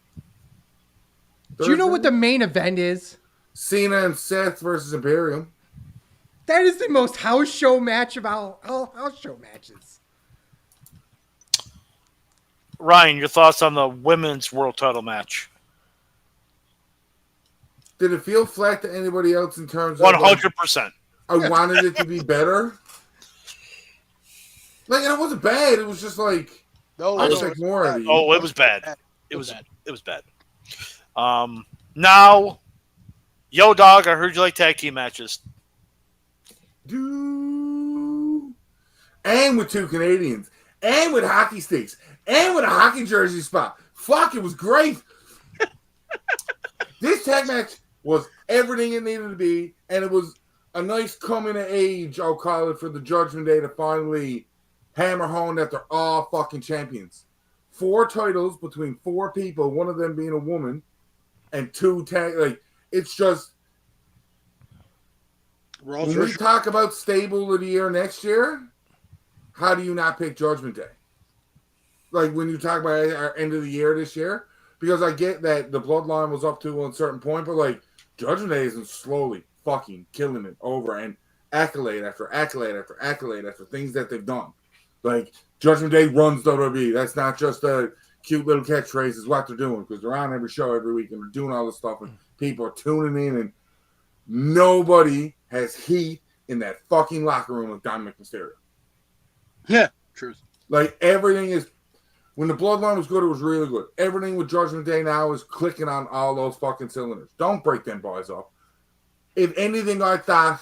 Do you know what the main event is? Cena and Seth versus Imperium. That is the most house show match of all house show matches. Ryan, your thoughts on the women's world title match? Did it feel flat to anybody else in terms of 100%. I wanted it to be better? Like, and it wasn't bad. It was just like I expect more of it. Oh, it was bad. It was bad. Now, Yo Dog, I heard you like tag team matches. And with two Canadians. And with hockey sticks. And with a hockey jersey spot. Fuck, it was great. This tag match was everything it needed to be. And it was a nice coming of age, I'll call it, for the Judgment Day to finally hammer home that they're all fucking champions. 4 titles between 4 people, one of them being a woman, and 2 tag. Like, it's just. When we talk about stable of the year next year, how do you not pick Judgment Day? Like, when you talk about our end of the year this year, because I get that the Bloodline was up to a certain point, but like, Judgment Day isn't slowly fucking killing it over and accolade after accolade after accolade after things that they've done. Like, Judgment Day runs WWE. That's not just a cute little catchphrase, is what they're doing, because they're on every show every week and they're doing all this stuff and people are tuning in, and nobody has heat in that fucking locker room of Dominic Mysterio. Yeah, truth. Like, everything is. When the Bloodline was good, it was really good. Everything with Judgment Day now is clicking on all those fucking cylinders. Don't break them boys up. If anything, I thought,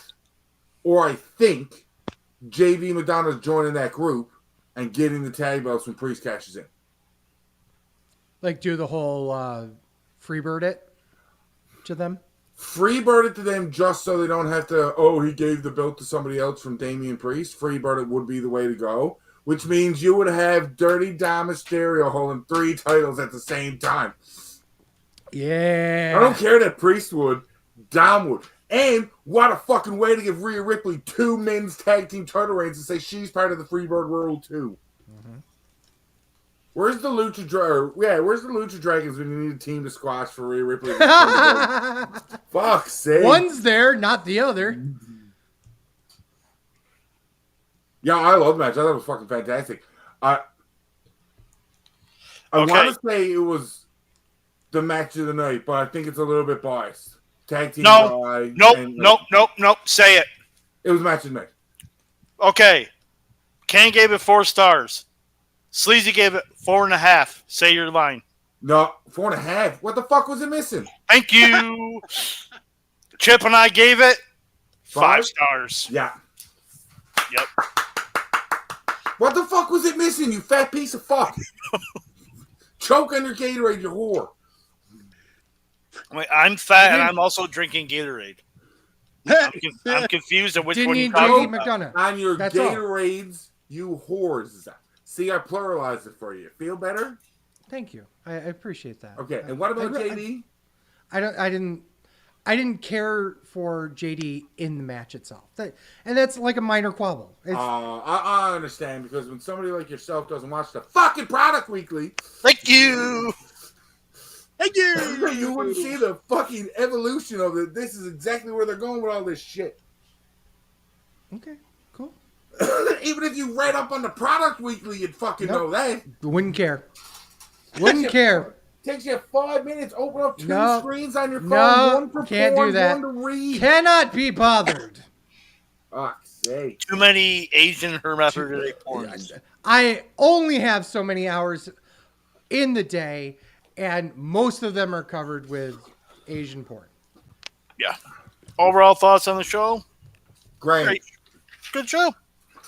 or I think, JV Madonna's joining that group and getting the tag belts when Priest cashes in. Like, do the whole freebird it to them? Freebird it to them just so they don't have to, he gave the belt to somebody else from Damian Priest. Freebird it would be the way to go. Which means you would have Dirty Dom Mysterio holding 3 titles at the same time. Yeah. I don't care that Priest would. Dom would. And what a fucking way to give Rhea Ripley 2 men's tag team title reigns and say she's part of the Freebird world too. Mm-hmm. Where's the Lucha Dragons when you need a team to squash for Rhea Ripley? Fuck's sake. One's there, not the other. Yeah, I love the match. I thought it was fucking fantastic. I want to say it was the match of the night, but I think it's a little bit biased. Tag team guy. Nope. Say it. It was match of the night. Okay. Kane gave it 4 stars. Sleazy gave it 4.5. Say your line. No, 4.5. What the fuck was it missing? Thank you. Chip and I gave it 5 stars. Yeah. Yep. What the fuck was it missing, you fat piece of fuck? Choke on your Gatorade, you whore. Wait, I'm fat and I'm also drinking Gatorade. I'm confused at which one you're talking about. On your Gatorades, you whores. See, I pluralized it for you. Feel better? Thank you. I appreciate that. Okay, and what about JD? I didn't care for JD in the match itself. And that's like a minor quibble. I understand, because when somebody like yourself doesn't watch the fucking product weekly, thank you. You wouldn't see the fucking evolution of it. This is exactly where they're going with all this shit. Okay, cool. Even if you read up on the product weekly, you'd fucking know that. Wouldn't care. Wouldn't care. Takes you 5 minutes. Open up 2 No. screens on your phone. No, One for can't porn, do that. one to read. Cannot be bothered. Fuck's sake. Too many Asian hermaphrodite porns. I only have so many hours in the day, and most of them are covered with Asian porn. Yeah. Overall thoughts on the show? Great. Good show.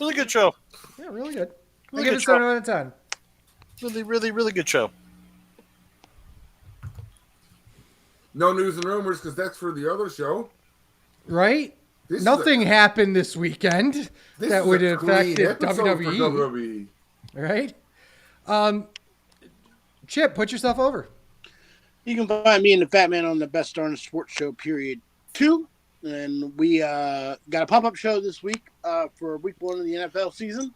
Really good show. Yeah, really good. Really I give good it show. 7 out of 10. Really, really, really good show. No news and rumors because that's for the other show. Right? This Nothing happened this weekend that would have affected WWE. Right? Chip, put yourself over. You can find me and the Fat Man on the Best Darn Sports Show, period 2. And we got a pop-up show this week for week 1 of the NFL season.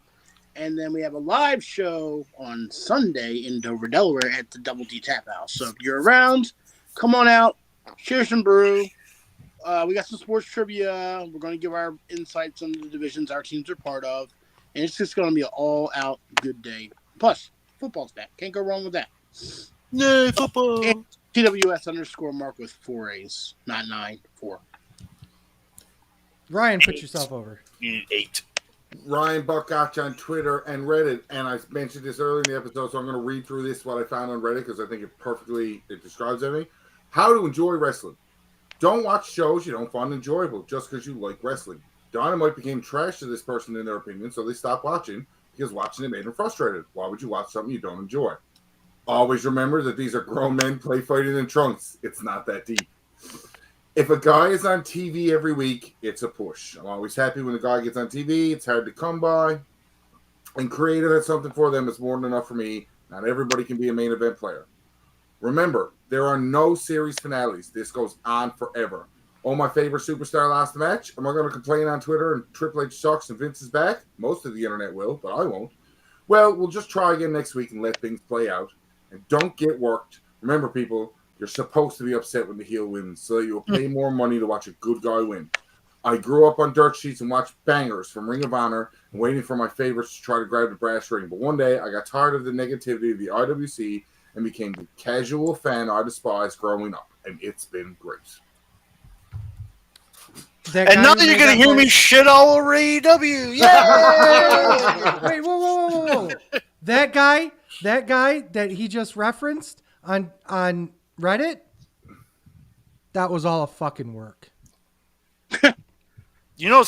And then we have a live show on Sunday in Dover, Delaware at the Double D Tap House. So if you're around, come on out, share some brew. We got some sports trivia. We're going to give our insights on the divisions our teams are part of. And it's just going to be an all-out good day. Plus, football's back. Can't go wrong with that. Yay, football. And TWS_Mark with 4 A's, not 9, 4. Ryan, put yourself over. You need 8. Ryan Buck got you on Twitter and Reddit, and I mentioned this earlier in the episode, so I'm going to read through this, what I found on Reddit, because I think it describes everything. How to enjoy wrestling. Don't watch shows you don't find enjoyable just because you like wrestling. Dynamite became trash to this person in their opinion, so they stopped watching because watching it made them frustrated. Why would you watch something you don't enjoy? Always remember that these are grown men play fighting in trunks. It's not that deep. If a guy is on TV every week, it's a push. I'm always happy when a guy gets on TV. It's hard to come by. And creative has something for them. It's more than enough for me. Not everybody can be a main event player. Remember, there are no series finales. This goes on forever. Oh, my favorite superstar lost the match. Am I going to complain on Twitter and Triple H sucks and Vince is back? Most of the internet will, but I won't. Well, we'll just try again next week and let things play out. And don't get worked. Remember, people, you're supposed to be upset when the heel wins, so that you'll pay more money to watch a good guy win. I grew up on dirt sheets and watched bangers from Ring of Honor and waiting for my favorites to try to grab the brass ring. But one day, I got tired of the negativity of the IWC and became the casual fan I despised growing up. And it's been great. And now you're going to hear me shit all over AEW. Yeah! Wait, whoa. That guy that he just referenced on Reddit, that was all a fucking work. You know,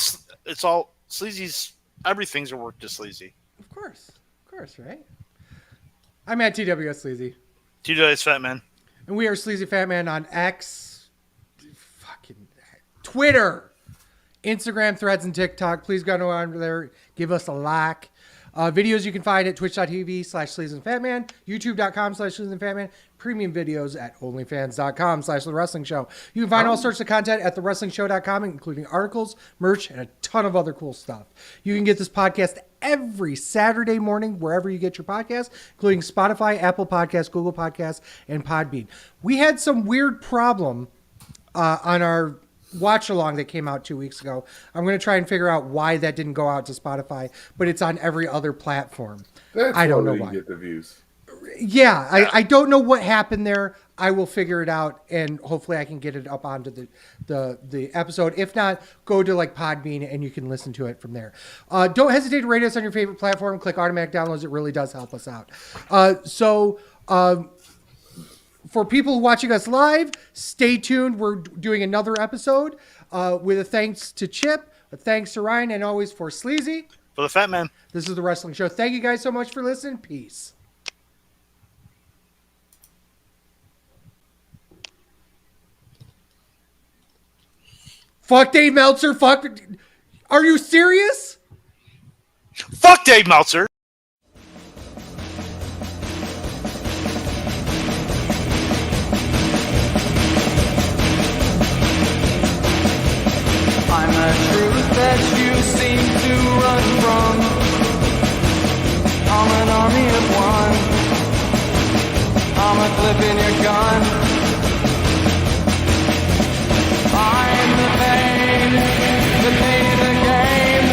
it's all sleazy's. Everything's a work to sleazy. Of course, right? I'm at TWS Sleazy. TWS Fat Man. And we are Sleazy Fat Man on X, fucking Twitter, Instagram, Threads, and TikTok. Please go on there. Give us a like. Videos you can find at twitch.tv/sleazyfatman, youtube.com/sleazyfatman, premium videos at onlyfans.com/The Wrestling Show. You can find all sorts of content at thewrestlingshow.com, including articles, merch, and a ton of other cool stuff. You can get this podcast every Saturday morning wherever you get your podcasts, including Spotify, Apple Podcasts, Google Podcasts, and Podbean. We had some weird problem on our watch along that came out 2 weeks ago. I'm going to try and figure out why that didn't go out to Spotify, but it's on every other platform. I don't know why. Get the views. Yeah, I don't know what happened there. I will figure it out, and hopefully I can get it up onto the episode. If not, go to like Podbean and you can listen to it from there. Don't hesitate to rate us on your favorite platform. Click automatic downloads. It really does help us out. For people watching us live, stay tuned. We're doing another episode with a thanks to Chip, a thanks to Ryan, and always for Sleazy. For the Fat Man. This is The Wrestling Show. Thank you guys so much for listening. Peace. Fuck Dave Meltzer. Fuck. Are you serious? Fuck Dave Meltzer. I'm a truth that you seem to run from. I'm an army of one. I'm a clip in your gun. I'm the pain in the game.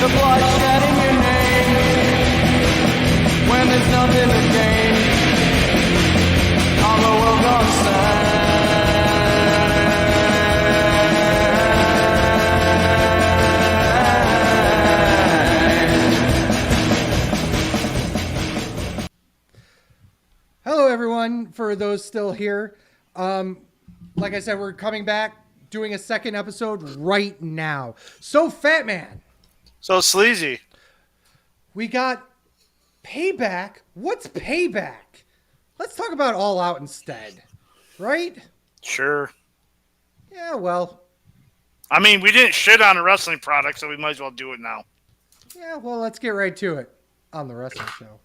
The bloodshed in your name. When there's nothing to gain. Joe's still here. Like I said, we're coming back, doing a second episode right now. So, Fat Man, So sleazy. we got Payback. What's Payback? Let's talk about All Out instead, right? Sure. Yeah, well, I mean, we didn't shit on a wrestling product, so we might as well do it now. let's get right to it on the wrestling show.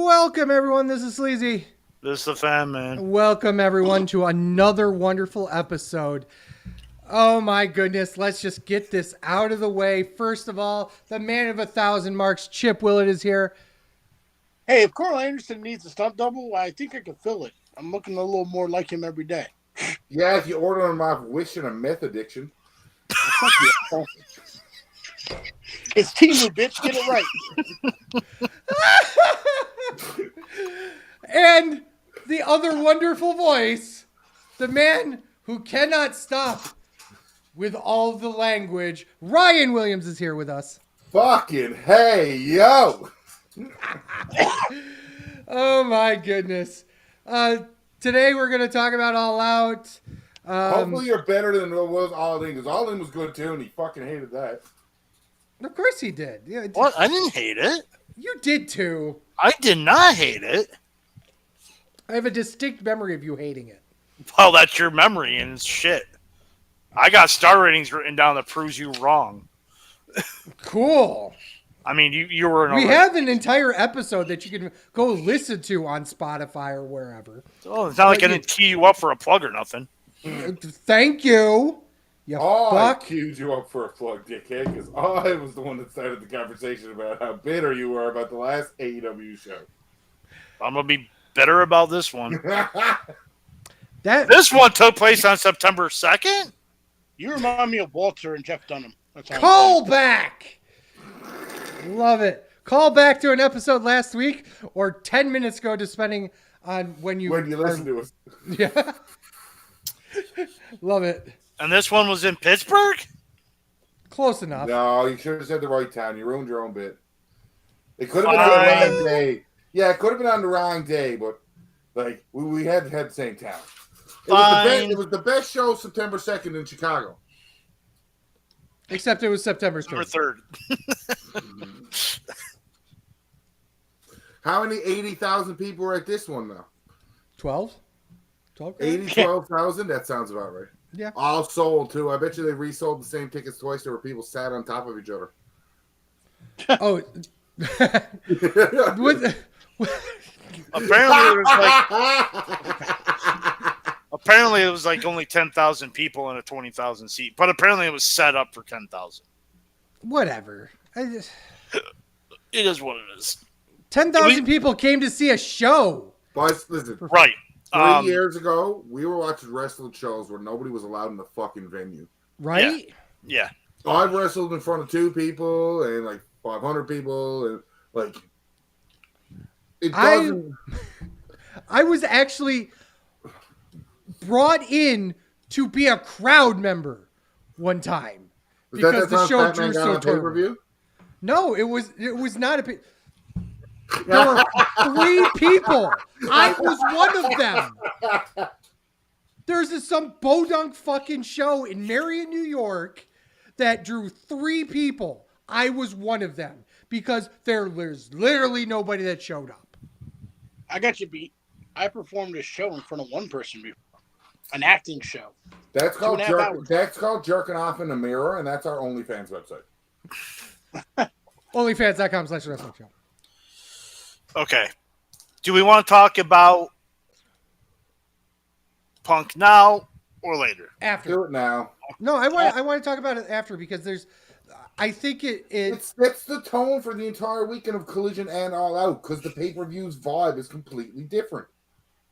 Welcome, everyone. This is Sleazy. This is the fan, man. Welcome, everyone, to another wonderful episode. Oh, my goodness. Let's just get this out of the way. First of all, the man of 1,000 marks, Chip Willett, is here. Hey, if Carl Anderson needs a stunt double, I think I can fill it. I'm looking a little more like him every day. Yeah, if you order him off Wish and a meth addiction. It's Timu, bitch. Get it right. And the other wonderful voice, the man who cannot stop with all the language, Ryan Williams is here with us. Fucking hey, yo! Oh my goodness. Today we're going to talk about All Out. Hopefully you're better than what was All In, because All In was good too, and he fucking hated that. Of course he did. Yeah, What? I didn't hate it. You did too. I did not hate it. I have a distinct memory of you hating it. Well, that's your memory, and it's shit. I got star ratings written down that proves you wrong. Cool. I mean, you were an We have an entire episode that you can go listen to on Spotify or wherever. Oh, it's not like I didn't tee you up for a plug or nothing. Thank you. You I fuck. queued you up for a plug, dickhead, because I was the one that started the conversation about how bitter you were about the last AEW show. I'm going to be bitter about this one. That This one took place on September 2nd? You remind me of Walter and Jeff Dunham. That's all I'm call back. Love it. Call back to an episode last week or 10 minutes ago, depending on when you listen to us. Yeah. Love it. And this one was in Pittsburgh? Close enough. No, you should have said the right town. You ruined your own bit. It could have been on the wrong day. Yeah, it could have been on the wrong day, but like we had the same town. It was the best show September 2nd in Chicago. Except it was September 3rd. 3rd. How many 80,000 people were at this one, though? 12? 12? 12,000? That sounds about right. Yeah. All sold, too. I bet you they resold the same tickets twice. There were people sat on top of each other. Oh. Apparently it was like only 10,000 people in a 20,000 seat, but apparently it was set up for 10,000. Whatever. It is what it is. 10,000 people came to see a show. But listen, Right. 3 years ago, we were watching wrestling shows where nobody was allowed in the fucking venue. Right? Yeah. I've wrestled in front of 2 people and like 500 people, and like it doesn't. I was actually brought in to be a crowd member one time because the show drew so terrible. No, it was not a. There were 3 people. I was one of them. There's some bodunk fucking show in Marion, New York that drew 3 people. I was one of them because there's literally nobody that showed up. I got you beat. I performed a show in front of 1 person before. An acting show. That's called jerking off in the mirror, and that's our OnlyFans website. OnlyFans.com/wrestling show. Okay. Do we want to talk about Punk now or later? After. Do it now. No, I want to talk about it after because I think it That's the tone for the entire weekend of Collision and All Out, because the pay-per-view's vibe is completely different.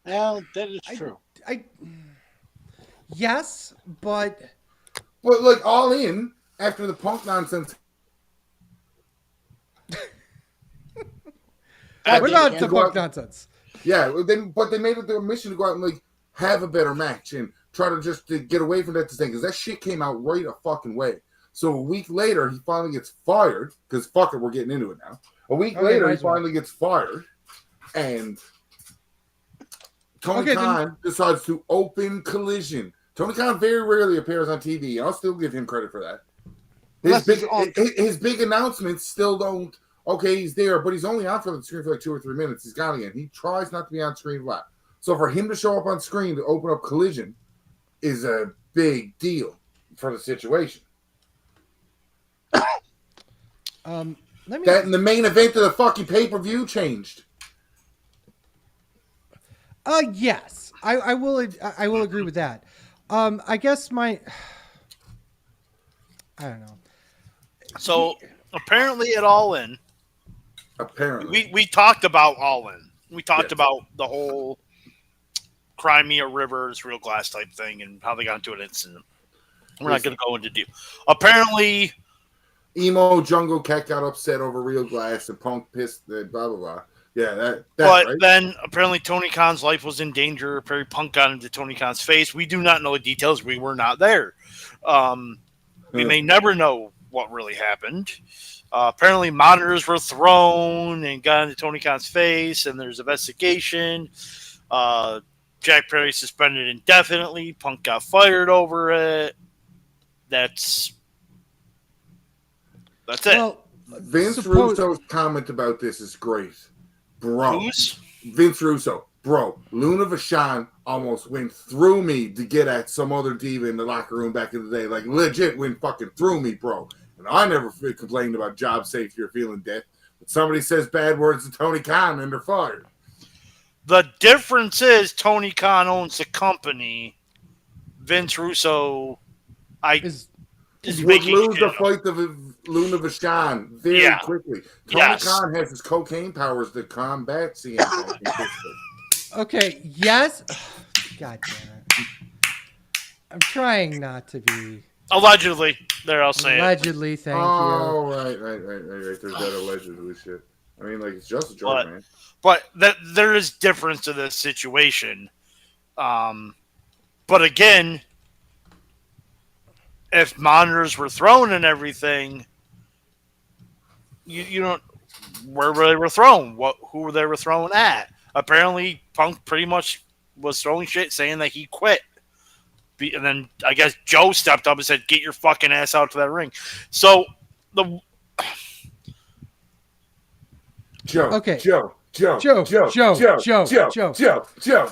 Well, that is true. I yes, but Like All In after the Punk nonsense. what about can't the go Punk out- nonsense? Yeah, but they made it their mission to go out and like have a better match and try to get away from that thing, because that shit came out right a fucking way. So a week later, he finally gets fired, because fuck it, we're getting into it now. A week Okay, later, might he as well. finally gets fired, and Tony Okay, Khan decides to open Collision. Tony Khan very rarely appears on TV. I'll still give him credit for that. His big announcements still don't. Okay, he's there, but he's only on for the screen for like 2 or 3 minutes. He's gone again. He tries not to be on screen a lot. So for him to show up on screen to open up Collision is a big deal for the situation. Let me. That and the main event of the fucking pay-per-view changed. Yes, I will. I will agree with that. I guess I don't know. So apparently, at All In, Apparently. we talked about All In. We talked Yes. about the whole Crimea Rivers real glass type thing and how they got into an incident. We're not going to go into deep. Apparently, Emo Jungle Cat got upset over real glass and Punk pissed the blah blah blah. Yeah, that but right? then apparently Tony Khan's life was in danger. Apparently Punk got into Tony Khan's face. We do not know the details. We were not there. We may never know what really happened. Apparently monitors were thrown and got into Tony Khan's face, and there's investigation. Jack Perry suspended indefinitely. Punk got fired over it. That's it. Well, Vince Russo's comment about this is great. Bro. Who's? Vince Russo. Bro, Luna Vachon almost went through me to get at some other diva in the locker room back in the day. Like, legit went fucking through me, bro. And I never complained about job safety or feeling death. But somebody says bad words to Tony Khan and they're fired. The difference is Tony Khan owns the company. Vince Russo, is is Would making lose shit the up. fight to Luna Vachon very Yeah. quickly. Tony Yes. Khan has his cocaine powers to combat CM Punk in Pittsburgh. okay. Yes. God damn it. I'm trying not to be Allegedly, there I'll say it. allegedly. Thank you. Oh, right. There's that allegedly shit. I mean, like, it's just a joke, But- man. But there is difference to this situation. But again, if monitors were thrown and everything, you don't where they were thrown, who they were thrown at. Apparently, Punk pretty much was throwing shit, saying that he quit. And then I guess Joe stepped up and said, "Get your fucking ass out to that ring." So Joe. Okay. Joe.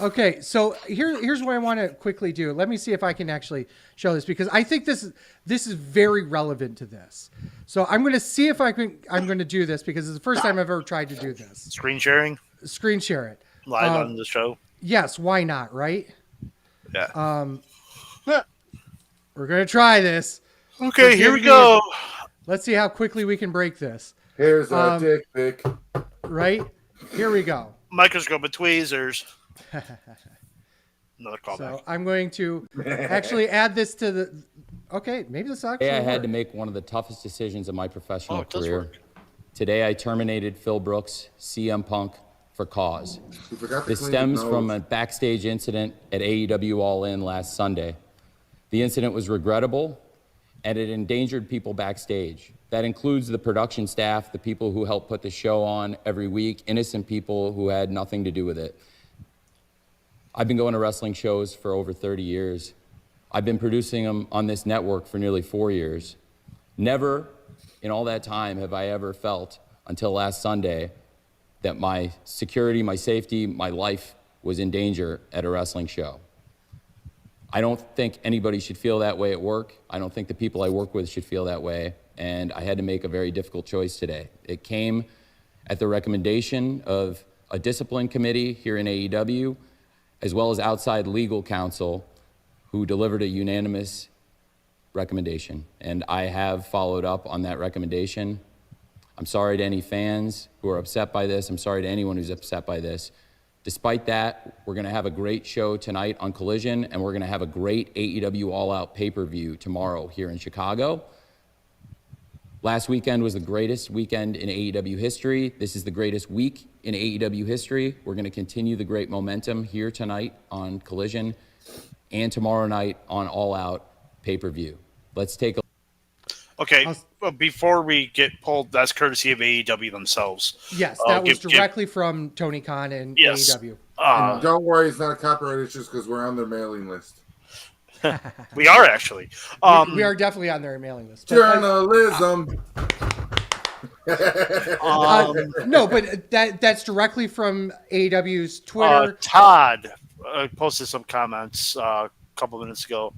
Okay, so here's what I want to quickly do. Let me see if I can actually show this, because I think this is very relevant to this. So I'm going to see if I'm going to do this, because it's the first time I've ever tried to do this. screen sharing Screen share it. live on the show. Yes, why not, right? Yeah. We're going to try this. Okay, here we go. Let's see how quickly we can break this. Here's a dick pic. Right? Here we go. Microscope and tweezers. Another callback. So I'm going to actually add this to the. Okay, maybe this actually. Today I had work. to make one of the toughest decisions of my professional Oh, it does career. work. Today I terminated Phil Brooks, CM Punk, for cause. You forgot to This clean stems his from nose. a backstage incident at AEW All In last Sunday. The incident was regrettable, and it endangered people backstage. That includes the production staff, the people who help put the show on every week, innocent people who had nothing to do with it. I've been going to wrestling shows for over 30 years. I've been producing them on this network for nearly 4 years. Never in all that time have I ever felt, until last Sunday, that my security, my safety, my life was in danger at a wrestling show. I don't think anybody should feel that way at work. I don't think the people I work with should feel that way. And I had to make a very difficult choice today. It came at the recommendation of a discipline committee here in AEW, as well as outside legal counsel, who delivered a unanimous recommendation, and I have followed up on that recommendation. I'm sorry to any fans who are upset by this. I'm sorry to anyone who's upset by this. Despite that, we're going to have a great show tonight on Collision, and we're going to have a great AEW All Out pay-per-view tomorrow here in Chicago. Last weekend was the greatest weekend in AEW history. This is the greatest week in AEW history. We're going to continue the great momentum here tonight on Collision and tomorrow night on All Out pay-per-view. Let's take a Okay, well, before we get pulled, that's courtesy of AEW themselves. Yes, that was directly from Tony Khan and AEW. And don't worry, it's not a copyright issue because we're on their mailing list. We are actually. We are definitely on their mailing list. Journalism. No, but that's directly from AEW's Twitter. Todd posted some comments a couple minutes ago.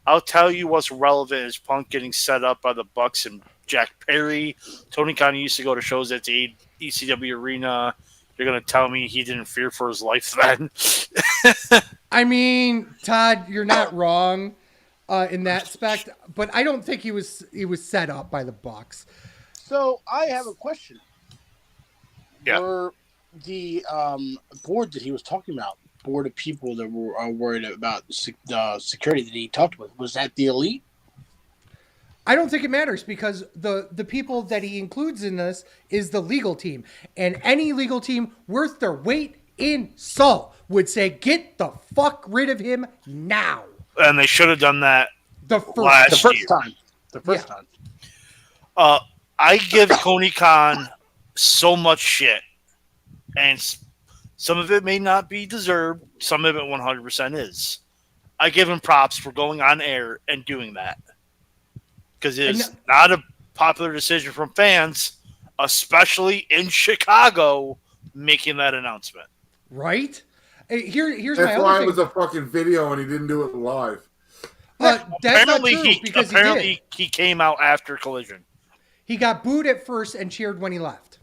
I'll tell you what's relevant is Punk getting set up by the Bucks and Jack Perry. Tony Khan used to go to shows at the ECW arena. You're going to tell me he didn't fear for his life then? I mean, Todd, you're not wrong in that aspect, but I don't think he was set up by the Bucks. So I have a question. Yeah. Were the board that he was talking about, board of people that were worried about security that he talked with, was that the elite? I don't think it matters because the people that he includes in this is the legal team. And any legal team worth their weight in salt would say, get the fuck rid of him now. And they should have done that the first time. The first time. I give Tony Khan so much shit. And some of it may not be deserved. Some of it 100% is. I give him props for going on air and doing that. Because it's not a popular decision from fans, especially in Chicago, making that announcement. Right? Here's That's my other why thing. It was a fucking video and he didn't do it live. That's apparently not true because he came out after Collision. He got booed at first and cheered when he left.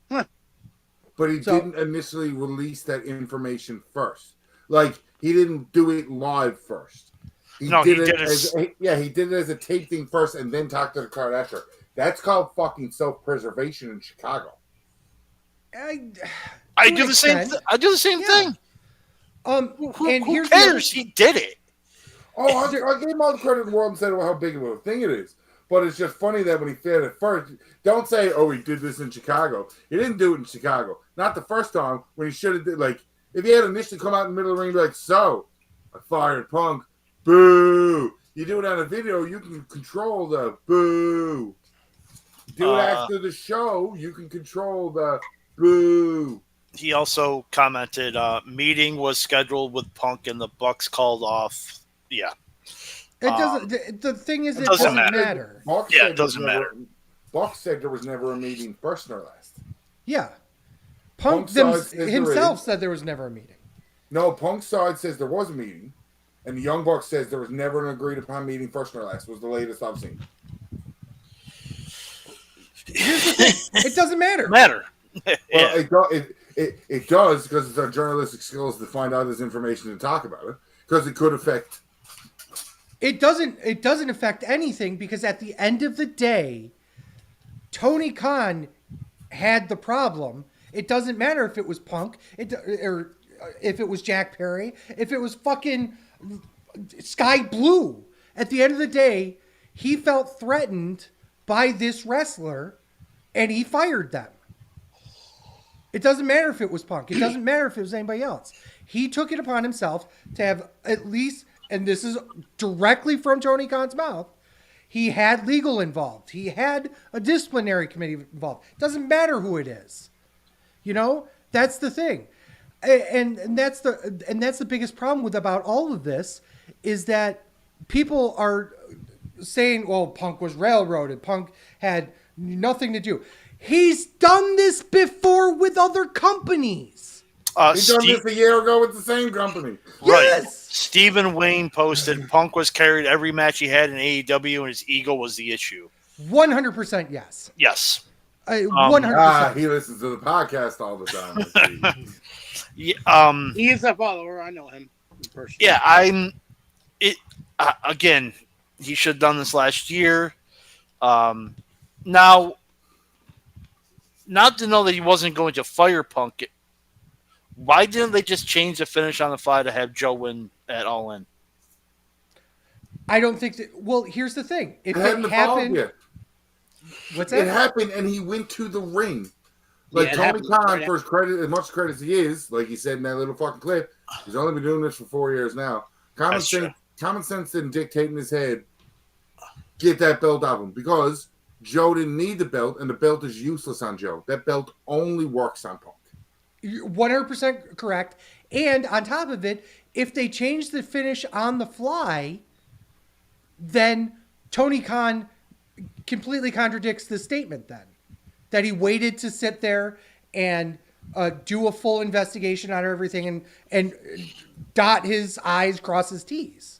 But he didn't initially release that information first. Like, he didn't do it live first. He did it as a tape thing first and then talked to the crowd after. That's called fucking self-preservation in Chicago. I do the same thing. Who cares? He did it. Oh, I gave him all the credit in the world and said how big of a thing it is. But it's just funny that when he said it first, don't say, oh, he did this in Chicago. He didn't do it in Chicago. Not the first time when he should have did. Like, if he had initially come out in the middle of the ring and be like, so, I fired Punk. Boo. You do it on a video, you can control the boo. Do it after the show, you can control the boo. He also commented, meeting was scheduled with Punk and the Bucks called off. Yeah. It doesn't. The thing is, it doesn't matter. It doesn't matter. Buck said there was never a meeting first nor last. Yeah. Punk himself said there was never a meeting. No, Punk's side says there was a meeting, and the Young Bucks says there was never an agreed upon meeting first nor last. Was the latest I've seen. Here's the thing. It doesn't matter. Well, it does because it's our journalistic skills to find out this information and talk about it because it could affect. It doesn't affect anything because at the end of the day, Tony Khan had the problem. It doesn't matter if it was Punk, or if it was Jack Perry, if it was fucking Sky Blue. At the end of the day, he felt threatened by this wrestler, and he fired them. It doesn't matter if it was Punk. It doesn't matter if it was anybody else. He took it upon himself to have at least. And this is directly from Tony Khan's mouth, he had legal involved. He had a disciplinary committee involved. Doesn't matter who it is. You know, that's the thing. And that's the biggest problem with about all of this is that people are saying, well, Punk was railroaded. Punk had nothing to do. He's done this before with other companies. He done this a year ago with the same company. Right. Yes. Stephen Wayne posted Punk was carried every match he had in AEW and his ego was the issue. 100% yes. Yes. 100%. He listens to the podcast all the time. He is a follower. I know him personally. Yeah, again, He should have done this last year. Now, not to know that he wasn't going to fire Punk, why didn't they just change the finish on the fly to have Joe win at All In? I don't think that. Well, here's the thing: if It hadn't it evolved happened, yet. what's It that? happened, and he went to the ring. Like Yeah, it Tony happened Khan, right for his credit, as much credit as he is, like he said in that little fucking clip, he's only been doing this for 4 years now. That's true. Common sense didn't dictate in his head, get that belt out of him, because Joe didn't need the belt, and the belt is useless on Joe. That belt only works on Punk. You're 100% correct. And on top of it, if they change the finish on the fly, then Tony Khan completely contradicts the statement then. That he waited to sit there and do a full investigation on everything and dot his I's, cross his T's.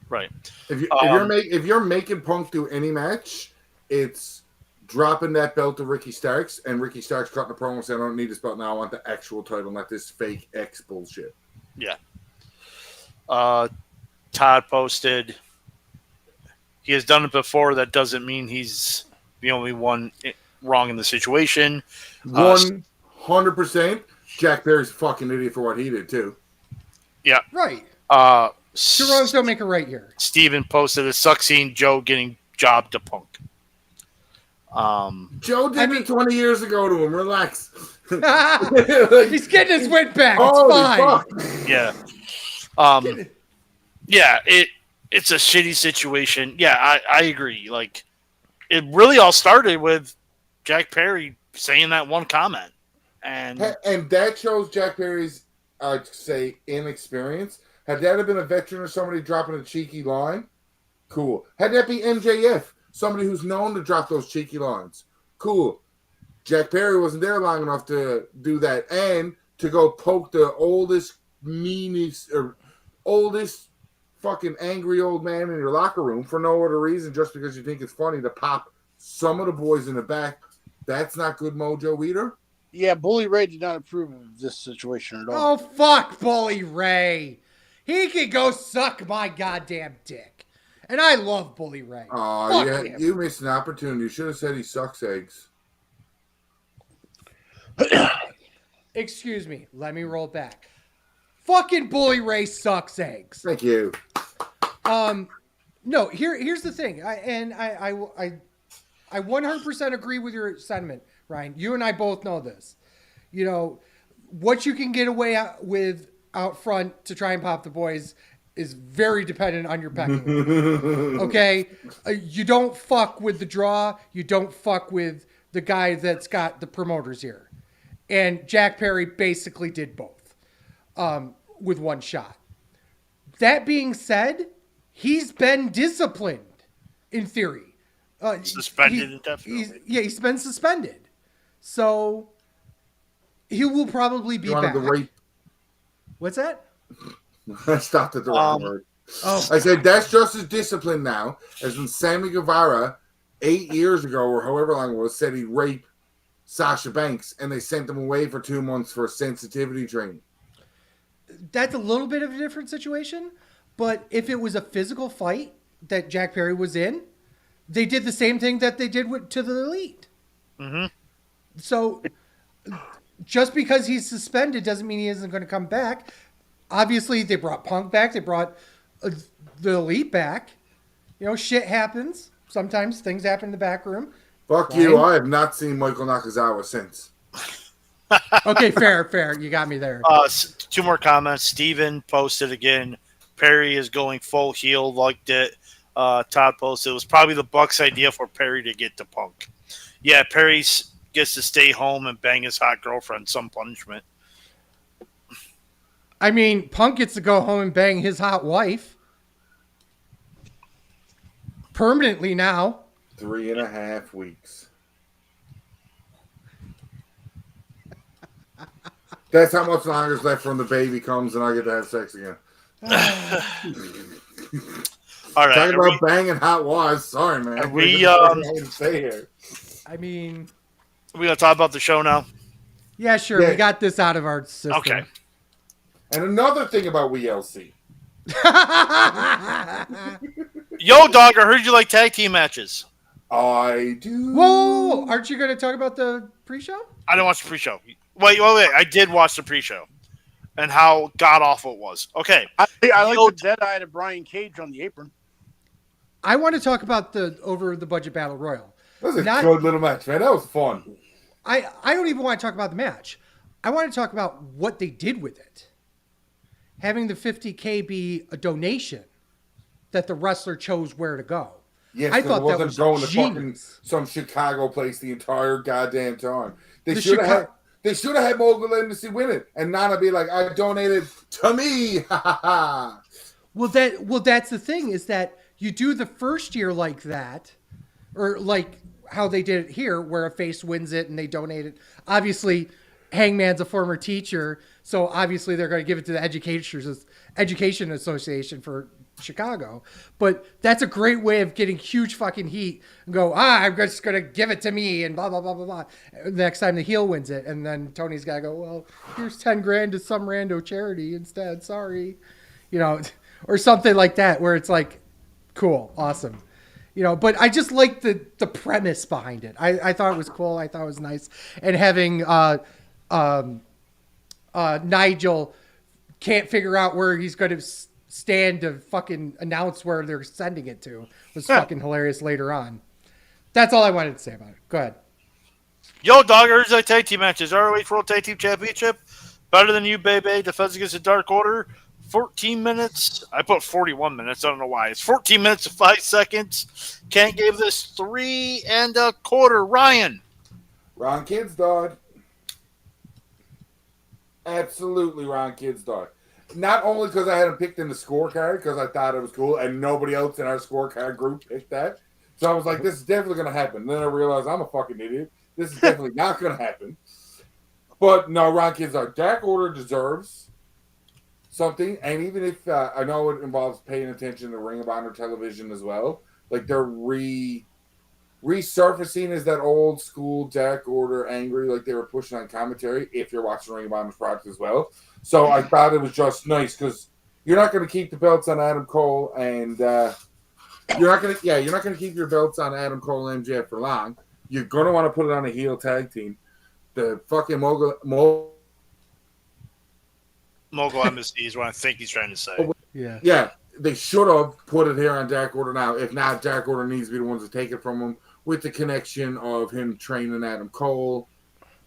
Right. If you're making Punk do any match, it's dropping that belt to Ricky Starks, and Ricky Starks cutting a promo saying, "I don't need this belt now. I want the actual title, not this fake X bullshit." Yeah. Todd posted, he has done it before. That doesn't mean he's the only one wrong in the situation. 100%. Jack Perry's a fucking idiot for what he did too. Yeah. Right. Two Two wrongs don't make a right here. Steven posted, it sucks seeing Joe getting jobbed to Punk. Joe did it 20 years ago to him. Relax. He's getting his win back. It's Holy fine. fuck. Yeah. Yeah, it's a shitty situation. Yeah, I agree. Like, it really all started with Jack Perry saying that one comment. And that shows Jack Perry's, I'd say, inexperience. Had that have been a veteran or somebody dropping a cheeky line, cool. Had that be MJF, somebody who's known to drop those cheeky lines, cool. Jack Perry wasn't there long enough to do that, and to go poke the oldest, meanest, or oldest fucking angry old man in your locker room for no other reason, just because you think it's funny to pop some of the boys in the back. That's not good mojo either. Yeah, Bully Ray did not approve of this situation at all. Oh, fuck Bully Ray. He can go suck my goddamn dick. And I love Bully Ray. Oh, Fuck yeah, him. you missed an opportunity. You should have said he sucks eggs. Excuse me. Let me roll back. Fucking Bully Ray sucks eggs. Thank you. No, here's the thing. I 100% agree with your sentiment, Ryan. You and I both know this. You know, what you can get away with out front to try and pop the boys is very dependent on your pecking order. Okay? You don't fuck with the draw. You don't fuck with the guy that's got the promoters here. And Jack Perry basically did both with one shot. That being said, he's been disciplined in theory. Suspended indefinitely. He's been suspended. So he will probably be You wanted back. the rape. What's that? I stopped at the wrong word. Oh, I said that's just as disciplined now as when Sammy Guevara 8 years ago or however long it was said he'd rape Sasha Banks and they sent him away for 2 months for sensitivity training. that's a little bit of a different situation. But if it was a physical fight that Jack Perry was in, they did the same thing that they did to the Elite. Mm-hmm. So just because he's suspended doesn't mean he isn't going to come back. Obviously, they brought Punk back. They brought the Elite back. You know, shit happens. Sometimes things happen in the back room. Fuck Ryan? you. I have not seen Michael Nakazawa since. Okay, fair. You got me there. Two more comments. Steven posted again, Perry is going full heel, liked it. Todd posted, it was probably the Bucks' idea for Perry to get to Punk. Yeah, Perry gets to stay home and bang his hot girlfriend, some punishment. I mean, Punk gets to go home and bang his hot wife. Permanently now. 3.5 weeks. That's how much longer is left when the baby comes and I get to have sex again. All right. Talking about banging hot wives. Sorry, man. Are we, stay here. I mean, we going to talk about the show now? yeah, sure. Yeah. We got this out of our system. Okay. And another thing about WLC. Yo, dog, I heard you like tag team matches. I do. Whoa! Aren't you going to talk about the pre-show? I didn't watch the pre-show. Wait. I did watch the pre-show and how god awful it was. Okay. I like Yo, the dead-eye to Brian Cage on the apron. I want to talk about the over the budget battle royal. That was a good little match, man. That was fun. I don't even want to talk about the match. I want to talk about what they did with it. Having the $50K be a donation that the wrestler chose where to go. Yes, I thought it that wasn't was going to genius. fucking some Chicago place the entire goddamn time. They should have had Mogul Embassy win it, and Nana be like, "I donated to me." Ha ha ha. Well, that's the thing is that you do the first year like that, or like how they did it here, where a face wins it and they donate it. Obviously, Hangman's a former teacher, so obviously they're going to give it to the Education Association for Chicago. But that's a great way of getting huge fucking heat and go, I'm just going to give it to me and blah, blah, blah, blah, blah. Next time the heel wins it. And then Tony's got to go, well, here's 10 grand to some rando charity instead. Sorry. Or something like that where it's like, cool, awesome. But I just like the premise behind it. I thought it was cool. I thought it was nice. And having Nigel can't figure out where he's going to stand to fucking announce where they're sending it to was fucking hilarious later on. That's all I wanted to say about it. Go ahed. Yo, dog, I heard you like tag team matches. ROH World Tag Team Championship. Better than you, baby. Defense against the Dark Order. 14 minutes. I put 41 minutes. I don't know why. It's 14 minutes and 5 seconds. Can't give this 3 1/4. Ryan. Ron Kidd's dog. Absolutely Ron Kidd's dog. Not only because I had him picked in the scorecard because I thought it was cool and nobody else in our scorecard group picked that. So I was like, this is definitely going to happen. Then I realized I'm a fucking idiot. This is definitely not going to happen. But no, Ron Kidd's dog. Dark Order deserves something. And even if I know it involves paying attention to Ring of Honor television as well, like they're resurfacing as that old school Dark Order angry like they were pushing on commentary if you're watching Ring of Honor's product as well. So I thought it was just nice because you're not going to keep the belts on Adam Cole and you're not going to keep your belts on Adam Cole and MJF for long. You're going to want to put it on a heel tag team. The fucking Mogul Embassy is what I think he's trying to say. Yeah. They should have put it here on Dark Order now. If not, Dark Order needs to be the ones to take it from him with the connection of him training Adam Cole.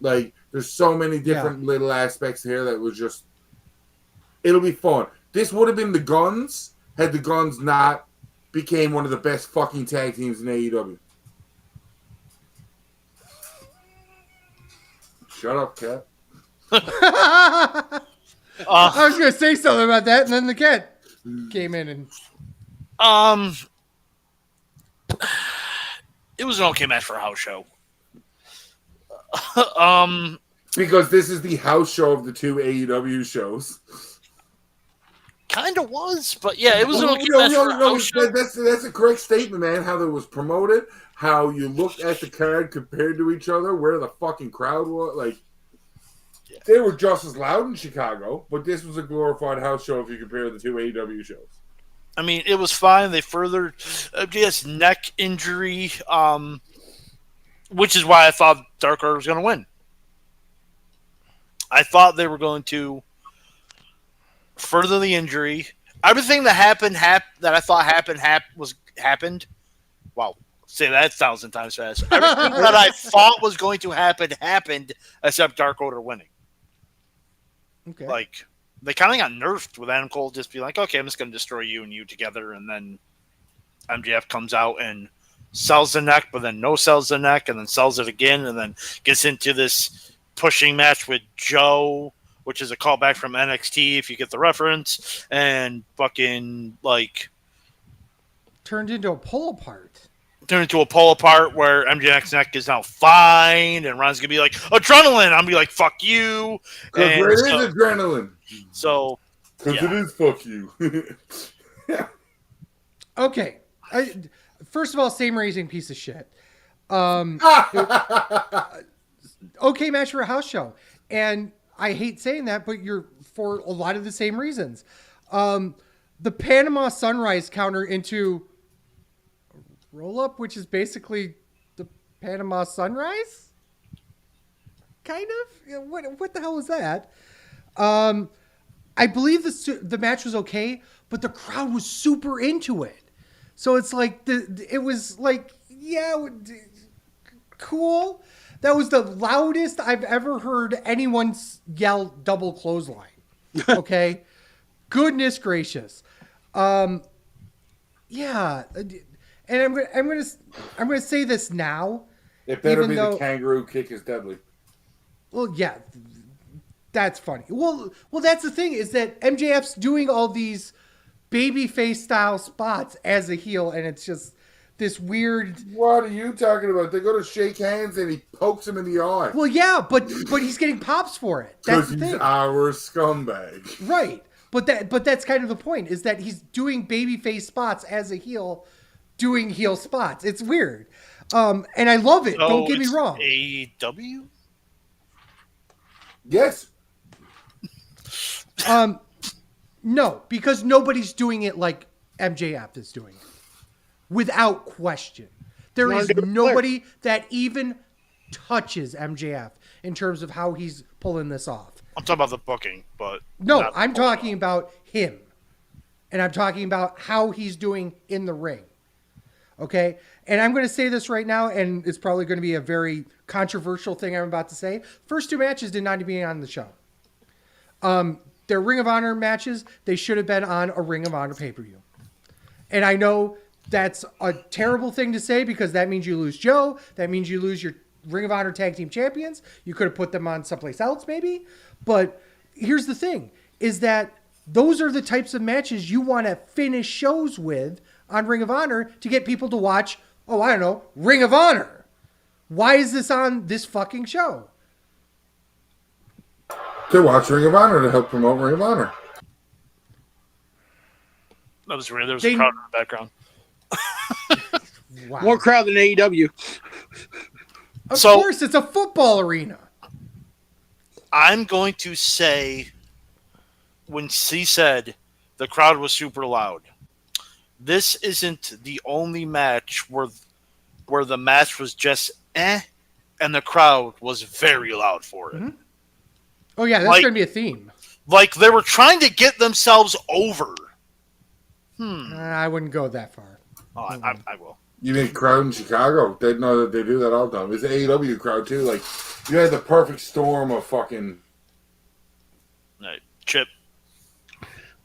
Like, there's so many different little aspects here that was just, it'll be fun. This would have been the Guns had the Guns not became one of the best fucking tag teams in AEW. Shut up, Cat. I was going to say something about that, and then the cat came in and... It was an okay match for a house show. Because this is the house show of the two AEW shows. Kind of was, but yeah, it was an okay match for a house show. That's a correct statement, man. How it was promoted, how you looked at the card compared to each other, where the fucking crowd was. Like, they were just as loud in Chicago, but this was a glorified house show if you compare the two AEW shows. I mean, it was fine. They furthered MJF's neck injury, which is why I thought Dark Order was going to win. I thought they were going to further the injury. Everything that happened, that I thought happened. Wow, say that 1,000 times fast. Everything that I thought was going to happen happened, except Dark Order winning. Okay. Like, they kind of got nerfed with Adam Cole just be like, okay, I'm just going to destroy you and you together. And then MJF comes out and sells the neck, but then no sells the neck and then sells it again. And then gets into this pushing match with Joe, which is a callback from NXT, if you get the reference. And fucking, like... Turned into a pull apart. Turned into a pull apart where MJF's neck is now fine. And Ron's going to be like, adrenaline. I'm going to be like, fuck you. Because where is adrenaline? So, because it is fuck you. Okay. First of all, same raising piece of shit. Okay match for a house show. And I hate saying that, but you're for a lot of the same reasons. The Panama Sunrise counter into roll up, which is basically the Panama Sunrise, kind of. Yeah, what the hell was that? I believe the match was okay, but the crowd was super into it. So it's like it was like, yeah, cool. That was the loudest I've ever heard anyone yell double clothesline. Okay, goodness gracious. Yeah, and I'm gonna say this now. It better even be though, the kangaroo kick is deadly. Well, yeah, that's funny. Well, that's the thing is that MJF's doing all these babyface style spots as a heel, and it's just this weird. What are you talking about? They go to shake hands and he pokes him in the eye. Well, yeah, but he's getting pops for it. That's the Because he's thing. our scumbag. Right. But that's kind of the point, is that he's doing babyface spots as a heel, doing heel spots. It's weird. And I love it. So Don't get me it's wrong. AEW? Yes. No, because nobody's doing it like MJF is doing it. Without question. There is nobody that even touches MJF in terms of how he's pulling this off. I'm talking about the booking, but No, I'm talking about him. And I'm talking about how he's doing in the ring. Okay? And I'm going to say this right now, and it's probably going to be a very controversial thing I'm about to say. First two matches did not need to be on the show. They're Ring of Honor matches. They should have been on a Ring of Honor pay-per-view. And I know that's a terrible thing to say because that means you lose Joe. That means you lose your Ring of Honor Tag Team Champions. You could have put them on someplace else maybe. But here's the thing, is that those are the types of matches you want to finish shows with on Ring of Honor to get people to watch, I don't know, Ring of Honor. Why is this on this fucking show? To watch Ring of Honor, to help promote Ring of Honor. that was weird. There was a crowd in the background. Wow. More crowd than AEW. Of course, it's a football arena. I'm going to say, when C said the crowd was super loud, this isn't the only match where the match was just and the crowd was very loud for it. Mm-hmm. Oh, yeah, that's going to be a theme. Like they were trying to get themselves over. I wouldn't go that far. Oh, I will. You mean crowd in Chicago? They know that they do that all the time. It's the AEW crowd, too. Like, you had the perfect storm of fucking... Right. Chip.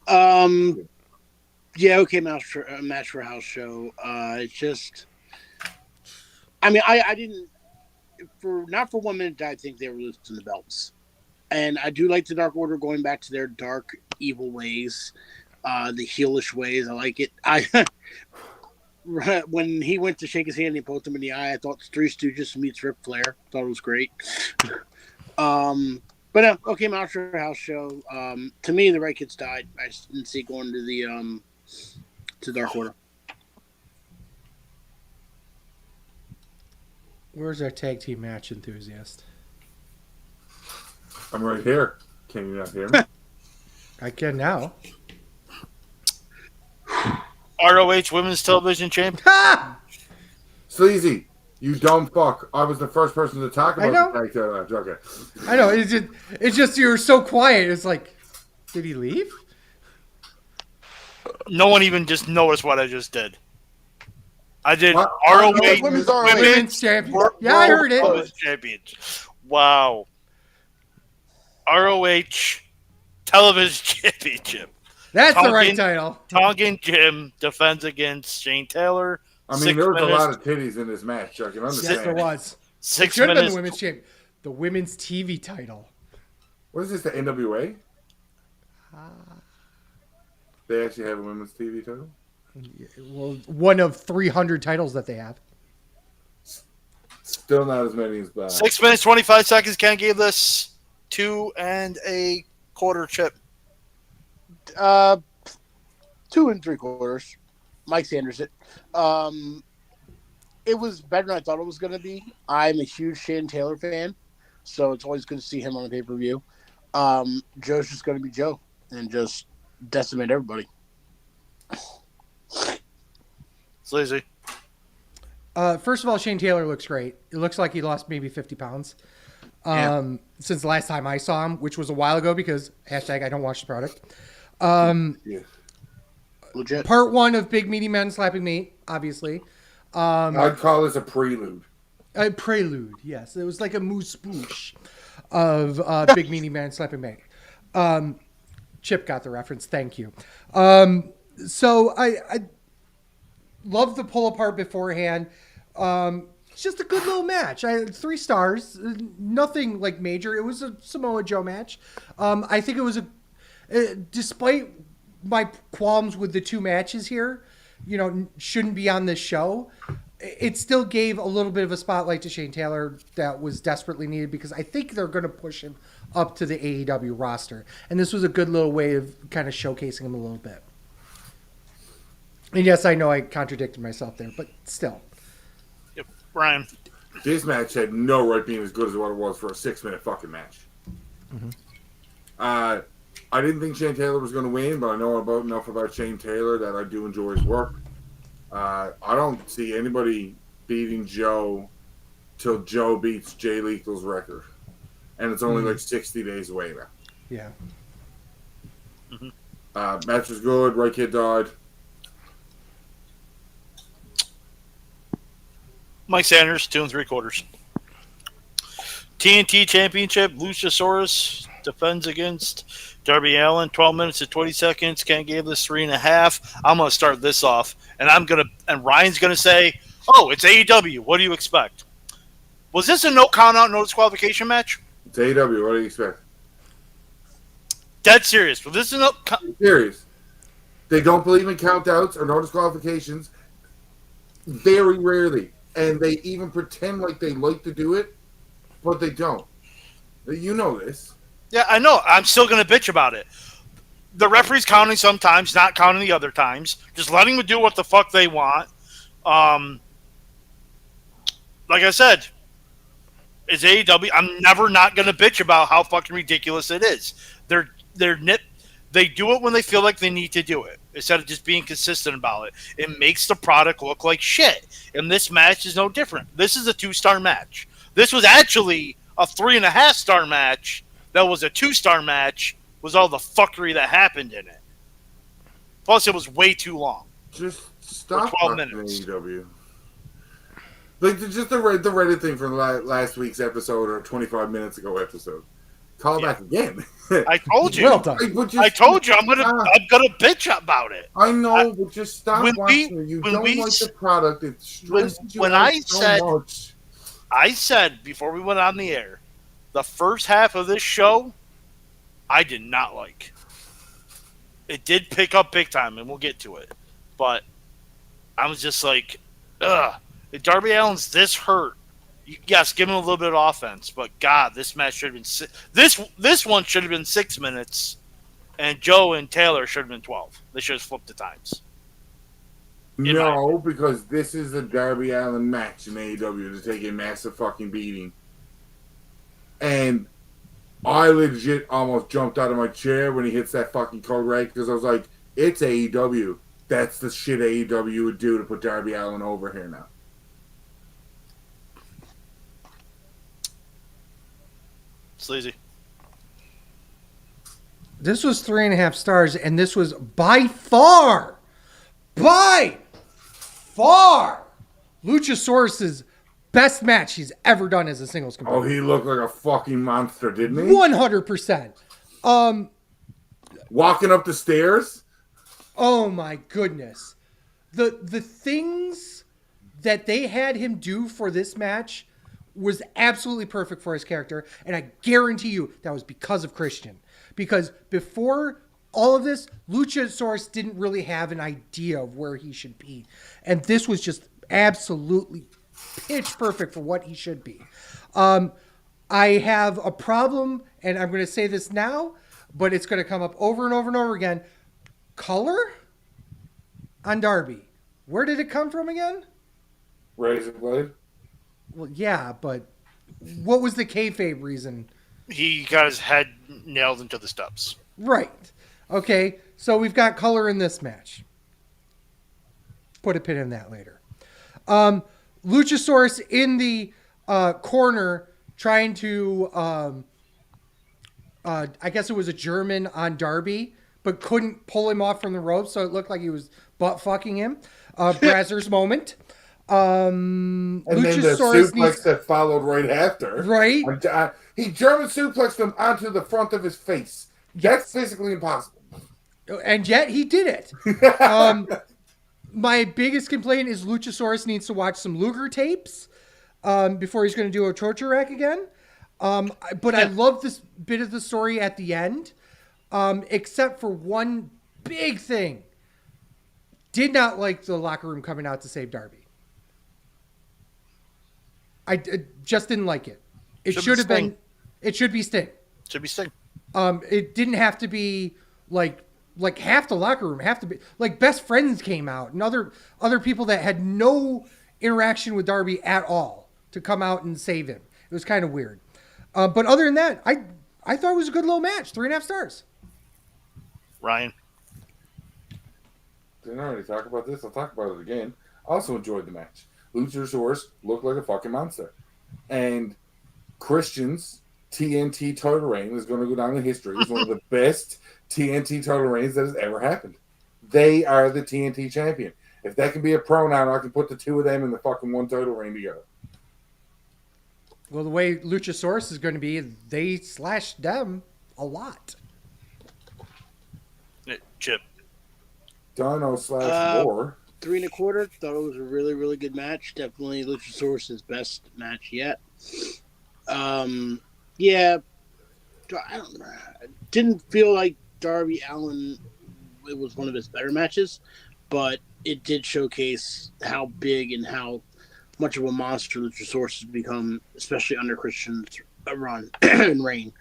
Yeah, okay, match for a house show. It's just, I mean, I didn't not for 1 minute I think they were losing the belts, and I do like the Dark Order going back to their dark, evil ways, the heelish ways. I like it. When he went to shake his hand and he poked him in the eye, I thought the Three Stooges meets Ric Flair. Thought it was great. But okay, match for a house show. To me, the Right Kids died. I just didn't see it going to the to Dark Order. Where's our tag team match enthusiast? I'm right here. Can you not hear me? I can now. ROH Women's Television Champion. Ha! Sleazy, you dumb fuck. I was the first person to talk I about know. the tag team match. Okay. I know. It's just you were so quiet. It's like, did he leave? No one even just noticed what I just did. I did What? ROH Women's Women's champion. Yeah, I heard it. Women's Championship. Wow. ROH Television Championship. That's the right Tongan- title. Tongan Jim defends against Shane Taylor. I mean, 6 there was minutes, a lot of titties in this match. I can understand. Yes, there was. It 6 should have been minutes. the women's champion. The women's TV title. What is this, the NWA? They actually have a women's TV title? Well, one of 300 titles that they have. Still not as many as bad. 6 minutes, 25 seconds. Ken gave this 2 1/4 chip. 2 3/4. Mike Sanders it. It was better than I thought it was going to be. I'm a huge Shane Taylor fan, so it's always good to see him on the pay-per-view. Joe's just going to be Joe and just decimate everybody. Sleazy. First of all, Shane Taylor looks great. It looks like he lost maybe 50 pounds since the last time I saw him, which was a while ago because hashtag I don't watch the product. Yeah. Legit. Part 1 of Big Meaty Men Slapping Meat, obviously. I'd call this a prelude. A prelude, yes. It was like a moose spoosh of Big Meaty Man Slapping Meat. Chip got the reference. Thank you. So I love the pull apart beforehand. It's just a good little match. 3 stars, nothing like major. It was a Samoa Joe match. I think it was despite my qualms with the 2 matches here, shouldn't be on this show. It still gave a little bit of a spotlight to Shane Taylor that was desperately needed because I think they're going to push him up to the AEW roster. And this was a good little way of kind of showcasing him a little bit. And yes, I know I contradicted myself there, but still. Yep. Brian. This match had no right being as good as what it was for a 6-minute fucking match. Mm-hmm. I didn't think Shane Taylor was going to win, but I know enough about Shane Taylor that I do enjoy his work. I don't see anybody beating Joe till Joe beats Jay Lethal's record. And it's only like 60 days away now. Yeah. Match was good. Right Kid died. Mike Sanders, 2 3/4. TNT Championship, Luchasaurus defends against Darby Allin, 12 minutes and 20 seconds. Ken gave this 3.5. I'm going to start this off, and Ryan's going to say, "Oh, it's AEW. What do you expect?" Was this a no count out, no disqualification match? It's AEW. What do you expect? Dead serious. Was this a no? Serious. They don't believe in countouts or no disqualifications. Very rarely. And they even pretend like they like to do it, but they don't. You know this. Yeah, I know. I'm still going to bitch about it. The referee's counting sometimes, not counting the other times. Just letting them do what the fuck they want. Like I said, it's AEW. I'm never not going to bitch about how fucking ridiculous it is. They do it when they feel like they need to do it instead of just being consistent about it. It makes the product look like shit. And this match is no different. This is a 2-star match. This was actually a 3.5-star match. That was a 2-star match. Was all the fuckery that happened in it. Plus, it was way too long. Just stop. 12 minutes. AEW. Like just the Reddit thing from last week's episode or 25 minutes ago episode. Call back again. I told you. Well done. I told you I'm gonna bitch about it. I know, but just stop watching it. You don't like the product. It stresses you out so much. I said before we went on the air, the first half of this show, I did not like. It did pick up big time, and we'll get to it. But I was just like, ugh. If Darby Allin's this hurt, yes, give him a little bit of offense. But God, this match should have been this one should have been 6 minutes, and Joe and Taylor should have been 12. They should have flipped the times. No, because this is a Darby Allin match in AEW to take a massive fucking beating. And I legit almost jumped out of my chair when he hits that fucking code red because I was like, it's AEW. That's the shit AEW would do to put Darby Allin over here now. Sleazy. This was 3.5 stars, and this was by far Luchasaurus's best match he's ever done as a singles competitor. Oh, he looked like a fucking monster, didn't he? 100%. Walking up the stairs? Oh my goodness. The things that they had him do for this match was absolutely perfect for his character, and I guarantee you that was because of Christian. Because before all of this, Luchasaurus didn't really have an idea of where he should be. And this was just absolutely pitch perfect for what he should be. I have a problem, and I'm going to say this now, but it's going to come up over and over and over again. Color on Darby. Where did it come from again? Razor blade? Well, yeah, but what was the kayfabe reason? He got his head nailed into the steps. Right. Okay, so we've got color in this match. Put a pin in that later. Luchasaurus in the corner trying to, I guess it was a German on Darby, but couldn't pull him off from the rope, so it looked like he was butt fucking him. Brazzers moment. And then the suplex that followed right after. Right. He German suplexed him onto the front of his face. That's physically impossible. And yet he did it. My biggest complaint is Luchasaurus needs to watch some Luger tapes before he's going to do a torture rack again. But I love this bit of the story at the end, except for one big thing. Did not like the locker room coming out to save Darby. I just didn't like it. It should have been. It should be Sting. Should be Sting. It didn't have to be like half the locker room have to be like best friends came out and other people that had no interaction with Darby at all to come out and save him. It was kind of weird. But other than that, I thought it was a good little match. 3.5 stars. Ryan. Didn't already talk about this. I'll talk about it again. I also enjoyed the match. Luchasaurus looked like a fucking monster. And Christian's TNT title reign is going to go down in history as one of the best TNT title reigns that has ever happened. They are the TNT champion. If that can be a pronoun, I can put the two of them in the fucking one title reign together. Well, the way Luchasaurus is going to be, they slashed them a lot. Chip. Dino / War. 3.25. Thought it was a really, really good match. Definitely Luchasaurus' best match yet. Yeah, I didn't feel like Darby Allin. It was one of his better matches, but it did showcase how big and how much of a monster Luchasaurus has become, especially under Christian's run and reign.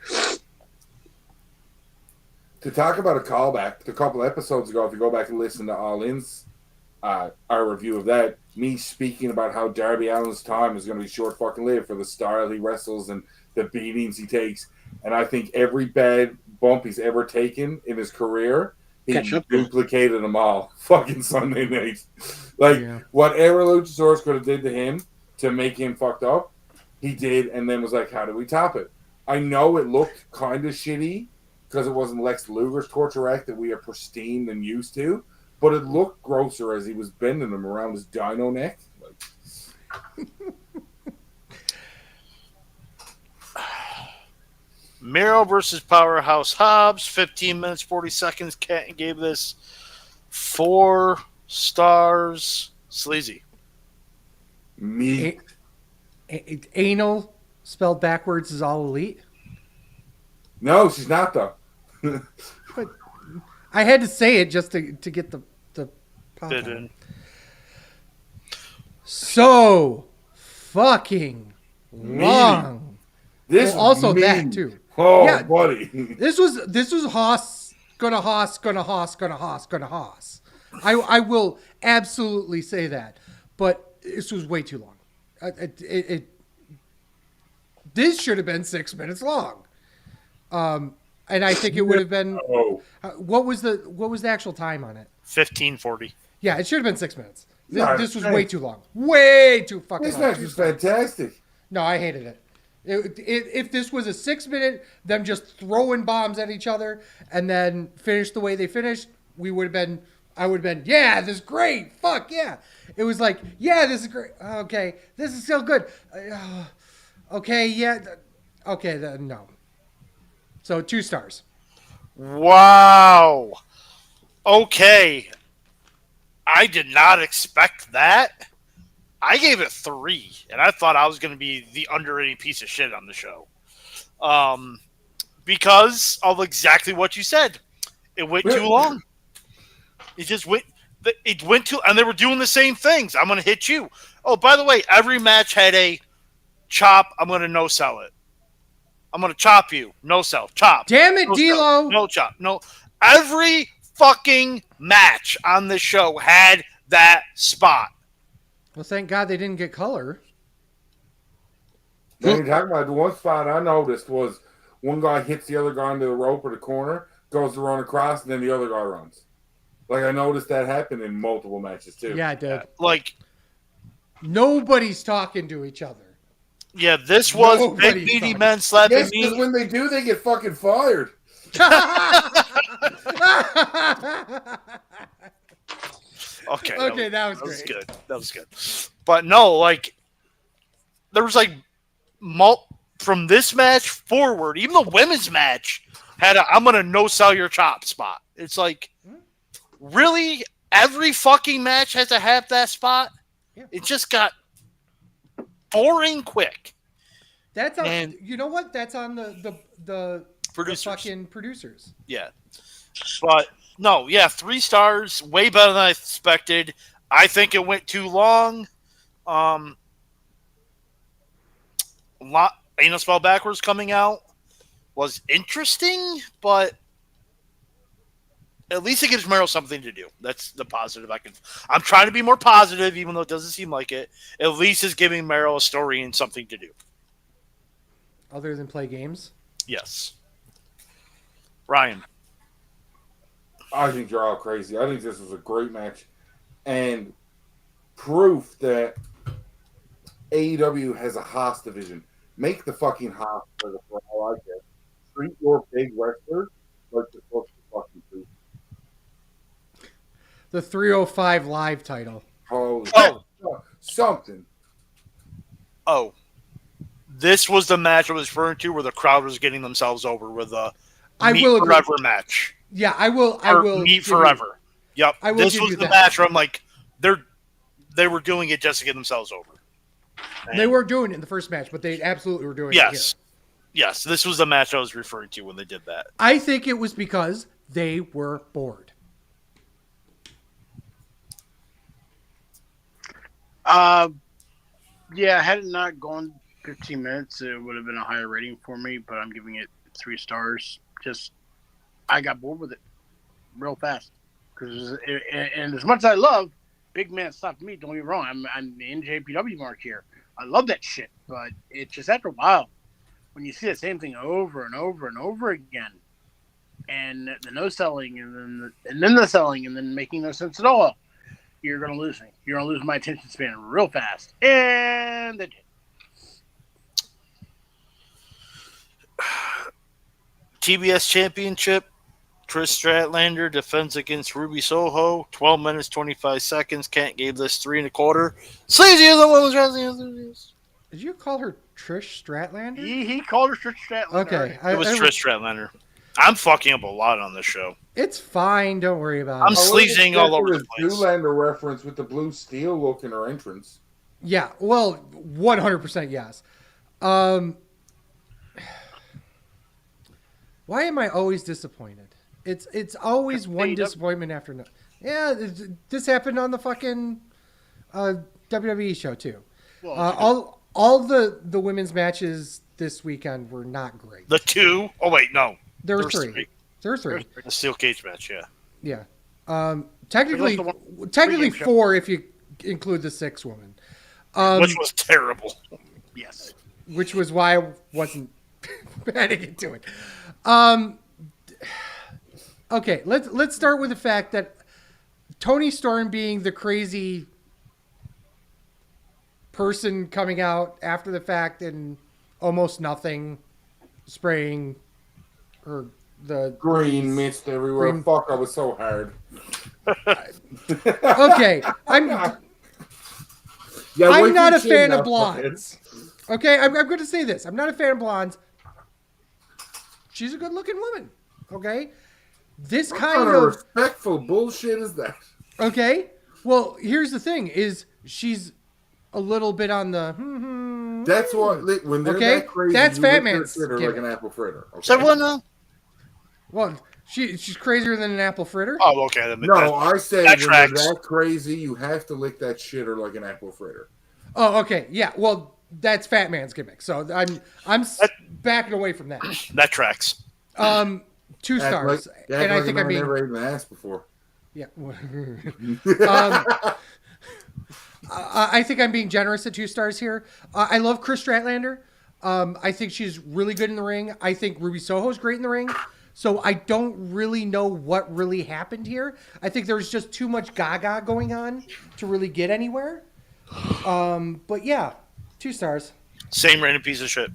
To talk about a callback, a couple episodes ago, if you go back and listen to All In's our review of that, me speaking about how Darby Allin's time is going to be short fucking lived for the style he wrestles and the beatings he takes. And I think every bad bump he's ever taken in his career, he duplicated them all fucking Sunday night. Whatever Luchasaurus could have did to him to make him fucked up, he did, and then was like, how do we top it? I know it looked kind of shitty because it wasn't Lex Luger's torture rack that we are pristine and used to, but it looked grosser as he was bending them around his dino neck. Miro versus Powerhouse Hobbs, 15 minutes, 40 seconds. Cat gave this 4 stars. Sleazy. Me. Anal spelled backwards is all elite. No, she's not though. But I had to say it just to get the pop in. So fucking long. This also mean. That too. Oh, yeah, buddy. This was Haas gonna Haas. I will absolutely say that, but this was way too long. This should have been 6 minutes long. And I think it would have been. What was the actual time on it? 15:40. Yeah, it should have been 6 minutes. This was way too long. Way too fucking long. This match was fantastic. No, I hated it. If this was a 6 minute, them just throwing bombs at each other and then finish the way they finished, I would have been, yeah, this is great. Fuck yeah. It was like, yeah, this is great. Okay, this is still good. Okay, yeah. Okay, no. So 2 stars. Wow. Okay. I did not expect that. I gave it 3, and I thought I was going to be the underrated piece of shit on the show. Because of exactly what you said. It went too long. It just went. It went too, and they were doing the same things. I'm going to hit you. Oh, by the way, every match had a chop. I'm going to no sell it. I'm going to chop you. No sell. Chop. Damn it, no D'Lo. Sell. No chop. No. Every fucking match on the show had that spot. Well, thank God they didn't get color. When you're talking about the one spot I noticed was one guy hits the other guy into the rope or the corner, goes to run across, and then the other guy runs. Like, I noticed that happen in multiple matches, too. Yeah, I did. Like, Nobody's talking to each other. Yeah, this was Nobody's big meaty talking. men slapping Yes, because me. when they do, they get fucking fired. Okay, that was great. good. That was good. But no, like there was like from this match forward, even the women's match had a I'm gonna no sell your chop spot. It's like really every fucking match has to have that spot. Yeah. It just got boring quick. That's on. And- You know what? That's on the Producers. fucking producers. Yeah. But no, yeah, 3 stars, way better than I expected. I think it went too long. Anal Spell Backwards coming out was interesting, but at least it gives Meryl something to do. That's the positive I'm trying to be more positive, even though it doesn't seem like it. At least it's giving Meryl a story and something to do. Other than play games? Yes. Ryan. I think you're all crazy. I think this was a great match and proof that AEW has a Haas division. Make the fucking Haas for all I get. Treat your big wrestlers like you're supposed to fucking treat. The 305 Live title. Holy something. Oh. This was the match I was referring to where the crowd was getting themselves over with a Meet Forever match. Yeah, I will Meet Forever. Yep. This was the match where I'm like, they were doing it just to get themselves over. And they were doing it in the first match, but they absolutely were doing it here. Yes, this was the match I was referring to when they did that. I think it was because they were bored. Yeah, had it not gone 15 minutes, it would have been a higher rating for me, but I'm giving it 3 stars. Just, I got bored with it real fast. And as much as I love Big Man Stop Me, don't get me wrong, I'm in JPW mark here. I love that shit, but it's just after a while, when you see the same thing over and over and over again, and the no selling, and then the selling, and then making no sense at all, you're going to lose me. You're going to lose my attention span real fast. And they did. TBS Championship, Trish Stratlander defends against Ruby Soho. 12 minutes, 25 seconds. Kent gave this 3 1/4. Sleazy is the women's wrestling. Did you call her Trish Stratlander? He called her Trish Stratlander. Okay. It was Trish Stratlander. I'm fucking up a lot on this show. It's fine. Don't worry about I'm it. sleazing all over the place. Zoolander reference with the blue steel look in her entrance. Yeah, well, 100% yes. Why am I always disappointed? It's always one disappointment after another. Yeah, this happened on the fucking WWE show too. Well, all the women's matches this weekend were not great. The 2? Oh, wait, no. There were 3. There were 3. The steel cage match, yeah. Yeah. Technically 4 if you include the 6th woman. Which was terrible. Yes. Which was why I wasn't adding into it. Okay, let's start with the fact that Tony Storm being the crazy person coming out after the fact and almost nothing, spraying her the green mist everywhere. Green. Fuck, I was so hard. Okay, I'm not a fan of blondes. Okay, I'm going to say this. I'm not a fan of blondes. She's a good-looking woman. Okay, this What kind kind of respectful bullshit is that? Okay, well, here's the thing: is she's a little bit on the. That's what when they're that crazy. That's you Fat lick their Man's fritter gimmick. like an apple fritter. Okay? So what now? Well, she's crazier than an apple fritter. Oh, okay. No, I say that when tracks. they're that crazy, you have to lick that shitter like an apple fritter. Oh, okay, yeah. Well, that's Fat Man's gimmick. So I'm backing away from that. That tracks. 2 stars, and I think I'm being never ate an ass before. Yeah. I think I'm being generous at 2 stars here. I love Chris Stratlander. I think she's really good in the ring. I think Ruby Soho's great in the ring. So I don't really know what really happened here. I think there was just too much gaga going on to really get anywhere. But yeah, 2 stars. Same random piece of shit.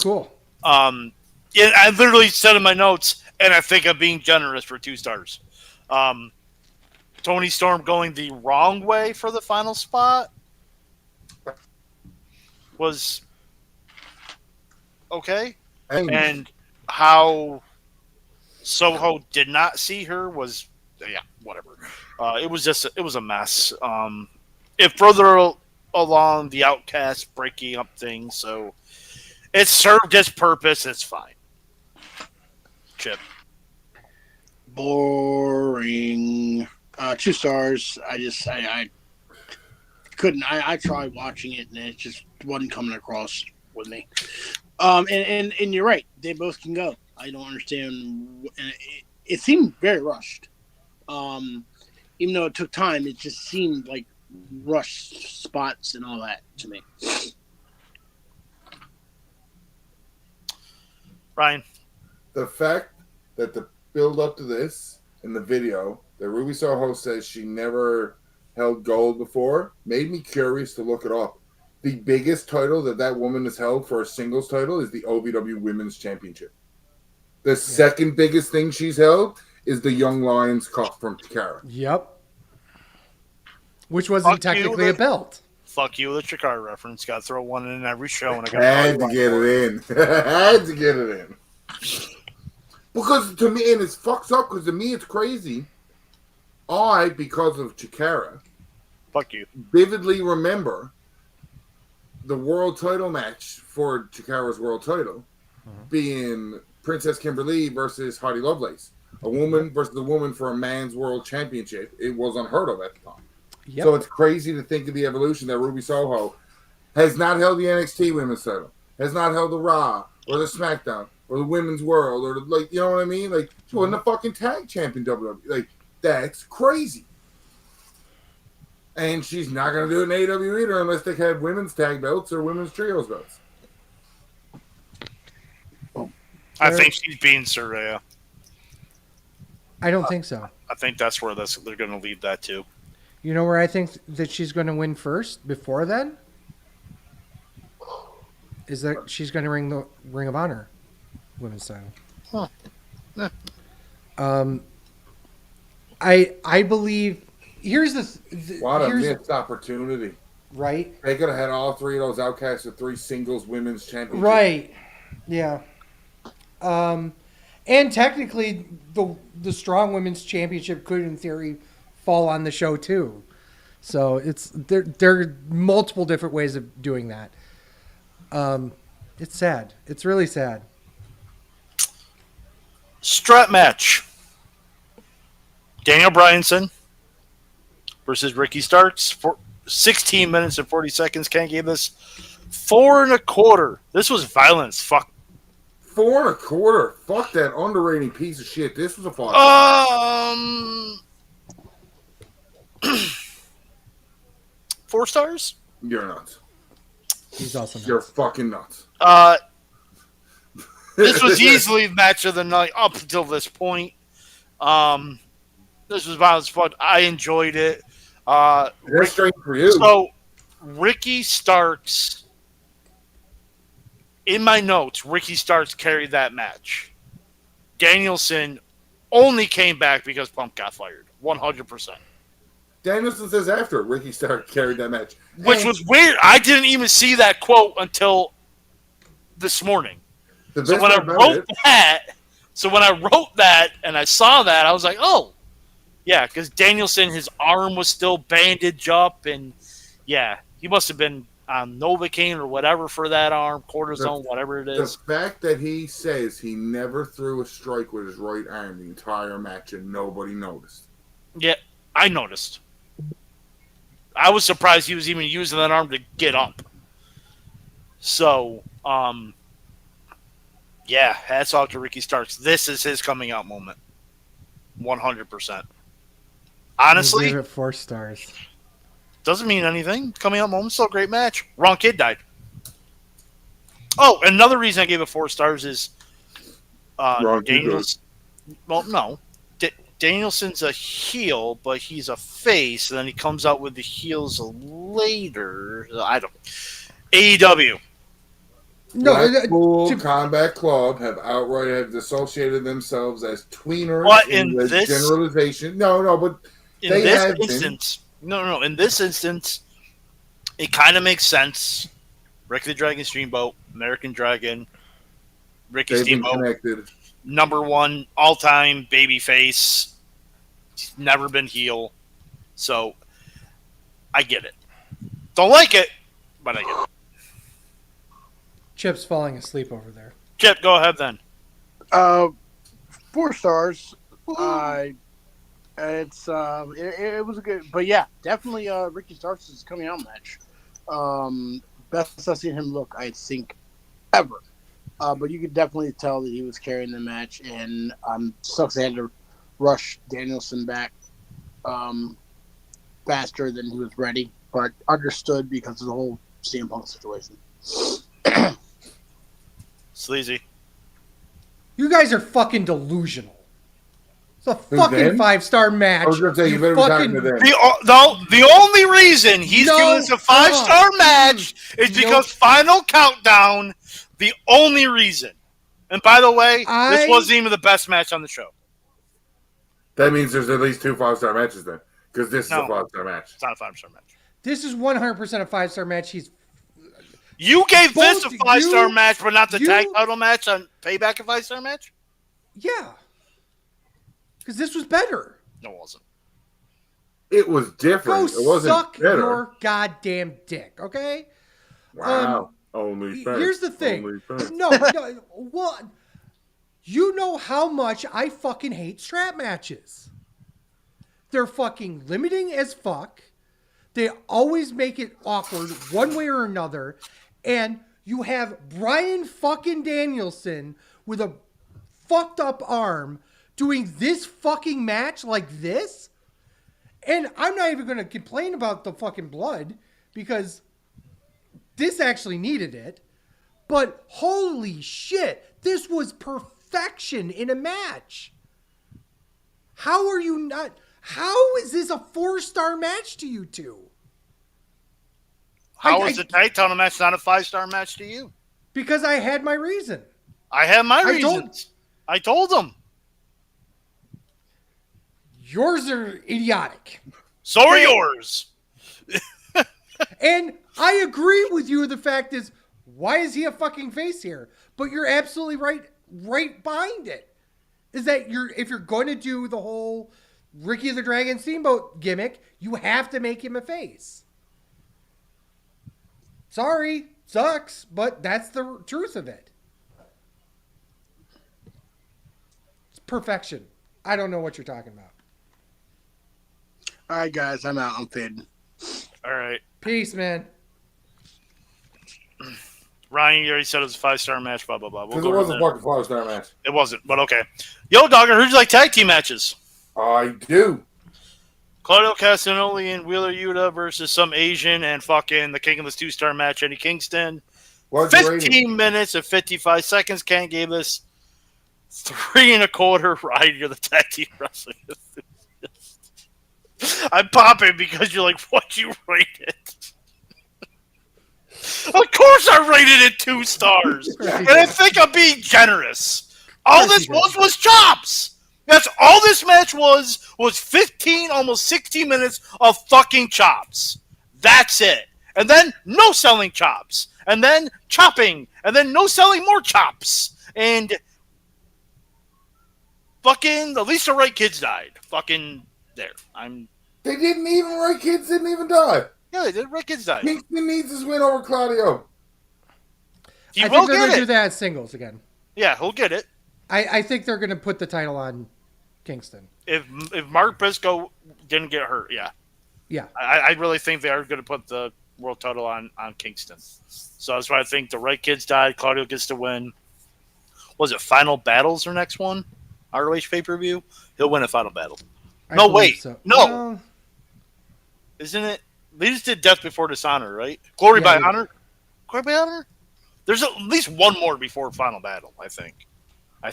Cool. Yeah, I literally said in my notes, and I think I'm being generous for 2 stars. Tony Storm going the wrong way for the final spot was okay, and how Soho did not see her was whatever. It was a mess. It further along the Outcast breaking up things, so it served its purpose. It's fine. Chip. Boring. 2 stars. I couldn't. I tried watching it and it just wasn't coming across with me. And you're right. They both can go. I don't understand. And it seemed very rushed. Even though it took time, it just seemed like rushed spots and all that to me. Ryan. The fact that the build up to this in the video that Ruby Soho says she never held gold before made me curious to look it up. The biggest title that woman has held for a singles title is the OVW Women's Championship. The second biggest thing she's held is the Young Lions Cup from Takara. Yep. Which wasn't technically a belt. Fuck you, the Chikara reference. Got to throw one in every show, and I got had to get it in. Had to get it in. Because to me, and it's fucked up. Because to me, it's crazy. Because of Chikara, fuck you, vividly remember the world title match for Chikara's world title being Princess Kimberly versus Hardy Lovelace. A woman versus a woman for a man's world championship. It was unheard of at the time. Yep. So it's crazy to think of the evolution that Ruby Soho has not held the NXT women's title, has not held the Raw or the SmackDown or the Women's World or you know what I mean? Like she wasn't a fucking tag champion WWE. Like that's crazy. And she's not going to do it in AEW either unless they have women's tag belts or women's trios belts. I think she's being Saraya. I don't think so. I think that's where they're going to lead that to. You know where I think that she's going to win first before then? Is that she's going to ring the Ring of Honor women's title. Huh. Yeah. I believe here's what a missed opportunity. Right? They could have had all 3 of those outcasts with 3 singles women's championships. Right. Yeah. And technically the strong women's championship could in theory fall on the show too. So there are multiple different ways of doing that. It's sad. It's really sad. Strap match. Daniel Bryanson versus Ricky Starks for 16 minutes and 40 seconds. Ken gave this 4 1/4. This was violence. Fuck. 4 1/4. Fuck that underrated piece of shit. This was a fuck. 4 stars? You're nuts. He's also nuts. You're fucking nuts. This was easily the match of the night up until this point. This was violence fun. I enjoyed it. That's strange for you. So, Ricky Starks, in my notes, Ricky Starks carried that match. Danielson only came back because Punk got fired. 100%. Danielson says after Ricky Starks carried that match. Which was weird. I didn't even see that quote until this morning. So when I wrote that and I saw that, I was like, oh, yeah, because Danielson, his arm was still bandaged up, and yeah, he must have been on Novocaine or whatever for that arm, cortisone, whatever it is. The fact that he says he never threw a strike with his right arm the entire match and nobody noticed. Yeah, I noticed. I was surprised he was even using that arm to get up. So, yeah, hats off to Ricky Starks. This is his coming out moment. 100%. Honestly, give it 4 stars. Doesn't mean anything. Coming out moment, still a great match. Wrong kid died. Oh, another reason I gave it 4 stars is Daniels. Well, no, Danielson's a heel, but he's a face, and then he comes out with the heels later. I don't. AEW. No, Blackpool Combat Club have dissociated themselves as tweeners But in the generalization. No, but in this instance, no. In this instance, it kind of makes sense. Ricky the Dragon Steamboat, American Dragon, Ricky Steamboat, number one all-time babyface. He's never been heel, so I get it. Don't like it, but I get it. Chip's falling asleep over there. Chip, go ahead then. 4 stars. It was a good, but yeah, definitely Ricky Starks' coming out match. Best I've seen him look, I think, ever. But you could definitely tell that he was carrying the match, and sucks they had to rush Danielson back faster than he was ready, but understood because of the whole CM Punk situation. Sleazy. You guys are fucking delusional. It's a fucking 5-star match. I was going to say, you better be talking to them. The only reason he's giving us a 5-star match is because Final Countdown. The only reason. And by the way, this wasn't even the best match on the show. That means there's at least 2 5-star matches then, because this is a 5-star match. It's not a 5-star match. This is 100% a 5-star match. You gave this a 5-star match, but not the tag title match on Payback a 5-star match? Yeah. Because this was better. No, it wasn't. It was different. Go it wasn't suck better. your goddamn dick, okay? Wow. Only fans. Here's the thing. No. What? You know how much I fucking hate strap matches. They're fucking limiting as fuck. They always make it awkward one way or another. And you have Bryan fucking Danielson with a fucked up arm doing this fucking match like this. And I'm not even going to complain about the fucking blood because this actually needed it. But holy shit, this was perfection in a match. How are you not... How is this a 4-star match to you two? How is the tag title match not a 5-star match to you? Because I had my reason. I had my reasons. I told them. Yours are idiotic. So are yours. And I agree with you. The fact is, why is he a fucking face here? But you're absolutely right behind it. Is that if you're going to do the whole Ricky the Dragon Steamboat gimmick, you have to make him a face. Sorry, sucks, but that's the truth of it. It's perfection. I don't know what you're talking about. All right, guys, I'm out. I'm fading. All right. Peace, man. Ryan, you already said it was a 5-star match, blah, blah, blah. Because it was a fucking 5-star match. It wasn't, but okay. Yo, Dogger, who'd you like tag team matches? I do. Claudio Castagnoli and Wheeler Yuta versus some Asian and fucking the King of the 2-star match, Eddie Kingston. 15 minutes and 55 seconds. Ken gave us 3 1/4. Ryan, you're the tag team wrestling. I'm popping because you're like, what you rate it? Of course I rated it 2 stars. And I think I'm being generous. All this was chops. That's all this match was 15, almost 60 minutes of fucking chops. That's it. And then no selling chops. And then chopping. And then no selling more chops. And fucking at least the right kids died. Fucking there. They didn't even, right kids didn't even die. Yeah, they did. Right kids died. Kingston needs his win over Claudio. He I will think they're get going to it. do that as singles again. Yeah, he'll get it. I think they're going to put the title on Kingston. If Mark Briscoe didn't get hurt, yeah. Yeah. I really think they are going to put the world title on Kingston. So that's why I think the right kids died. Claudio gets to win. Was it Final Battles or next one? ROH pay-per-view? He'll win a Final Battle. No, wait. So. No. Isn't it? They just did Death Before Dishonor, right? Glory by Honor? Glory by Honor? There's at least one more before Final Battle, I think. I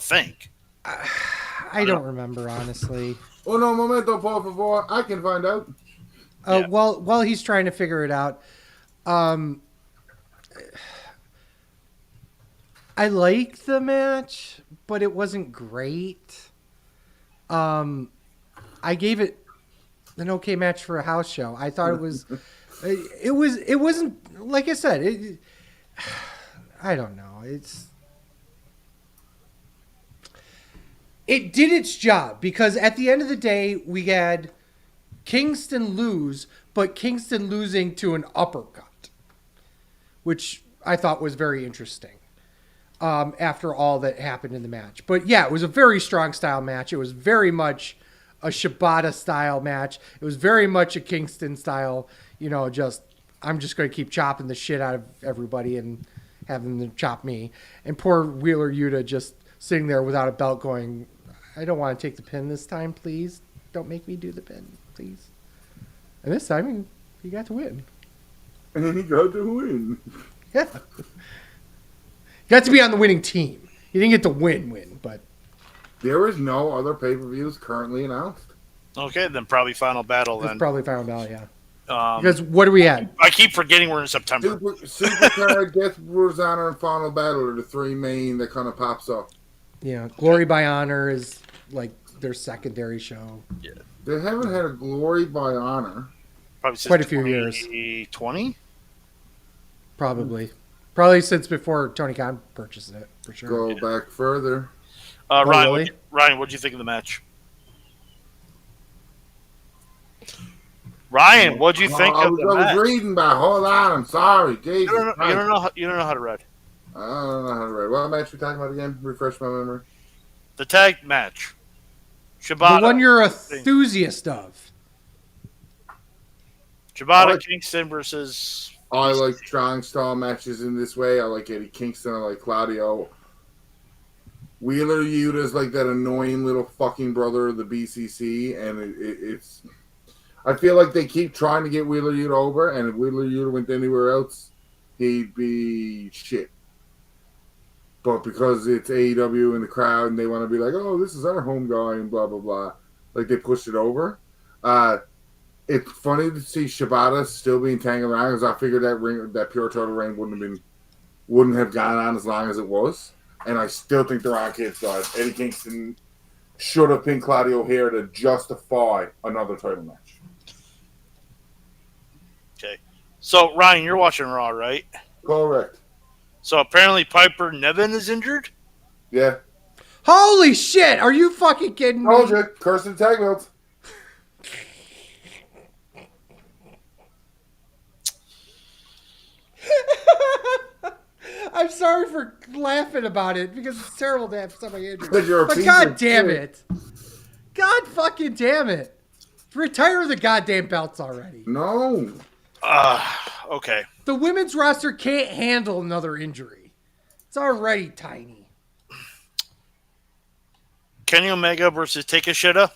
don't remember, honestly. Uno momento, por favor. I can find out. Yeah. While he's trying to figure it out, I liked the match, but it wasn't great. I gave it an okay match for a house show. I thought it was, it wasn't, like I said, I don't know. It did its job because at the end of the day, we had Kingston lose, but Kingston losing to an uppercut, which I thought was very interesting. After all that happened in the match. But yeah, it was a very strong style match. It was very much a Shibata style match. It was very much a Kingston style, I'm just going to keep chopping the shit out of everybody and having them chop me. And poor Wheeler Yuta just sitting there without a belt going, I don't want to take the pin this time, please. Don't make me do the pin, please. And this time he got to win. And he got to win. Yeah. Got to be on the winning team. He didn't get to win, but There is no other pay-per-views currently announced. Okay, then probably Final Battle it's then. probably found out, yeah. Um, Because what are we at? I keep forgetting we're in September. Supercard, Death Rules Honor, and Final Battle are the three main that kind of pops up. Yeah, Glory by Honor is like their secondary show. They haven't had a Glory by Honor. Probably since Quite a few years. 2020? Probably since before Tony Khan purchased it, for sure. Go back further. Ryan, really? Ryan, what'd you think of the match? Ryan, what'd you think I of was, the I match? was reading, but hold on. I'm sorry. Jesus You don't know Christ. you don't know how to read. I don't know how to read. What match we talking about again? Refresh my memory. The tag match. The Shibata. one you're a enthusiast of. Shibata Kingston versus. I like strong style matches in this way. I like Eddie Kingston. I like Claudio. Wheeler Yuta is like that annoying little fucking brother of the BCC, and it's. I feel like they keep trying to get Wheeler Yuta over, and if Wheeler Yuta went anywhere else, he'd be shit. But because it's AEW in the crowd, and they want to be like, "Oh, this is our home guy," and blah blah blah, like they pushed it over. It's funny to see Shibata still being tangled around because I figured that pure total reign wouldn't have gone on as long as it was, and I still think the Rock Kid side, Eddie Kingston should have pinned Claudio here to justify another title match. Okay. So, Ryan, you're watching Raw, right? Correct. So, apparently Piper Niven is injured? Yeah. Holy shit! Are you fucking kidding me? Told you. Curse of the tag belts. I'm sorry for laughing about it because it's terrible to have somebody injured. Because you're a But piece god of damn shit. it. God fucking damn it. Retire the goddamn belts already. No. Okay. The women's roster can't handle another injury. It's already tiny. Kenny Omega versus Takeshita.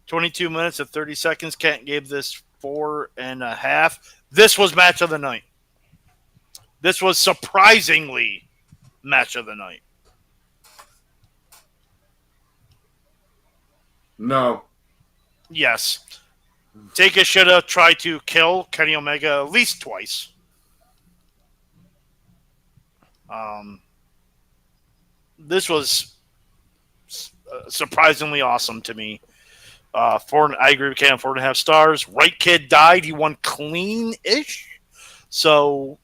22 minutes and 30 seconds. Kent gave this 4.5. This was match of the night. This was surprisingly match of the night. No. Yes. Takeshita tried to kill Kenny Omega at least twice. This was surprisingly awesome to me. I agree with Cam, 4.5 stars. Right Kid died. He won clean-ish. So,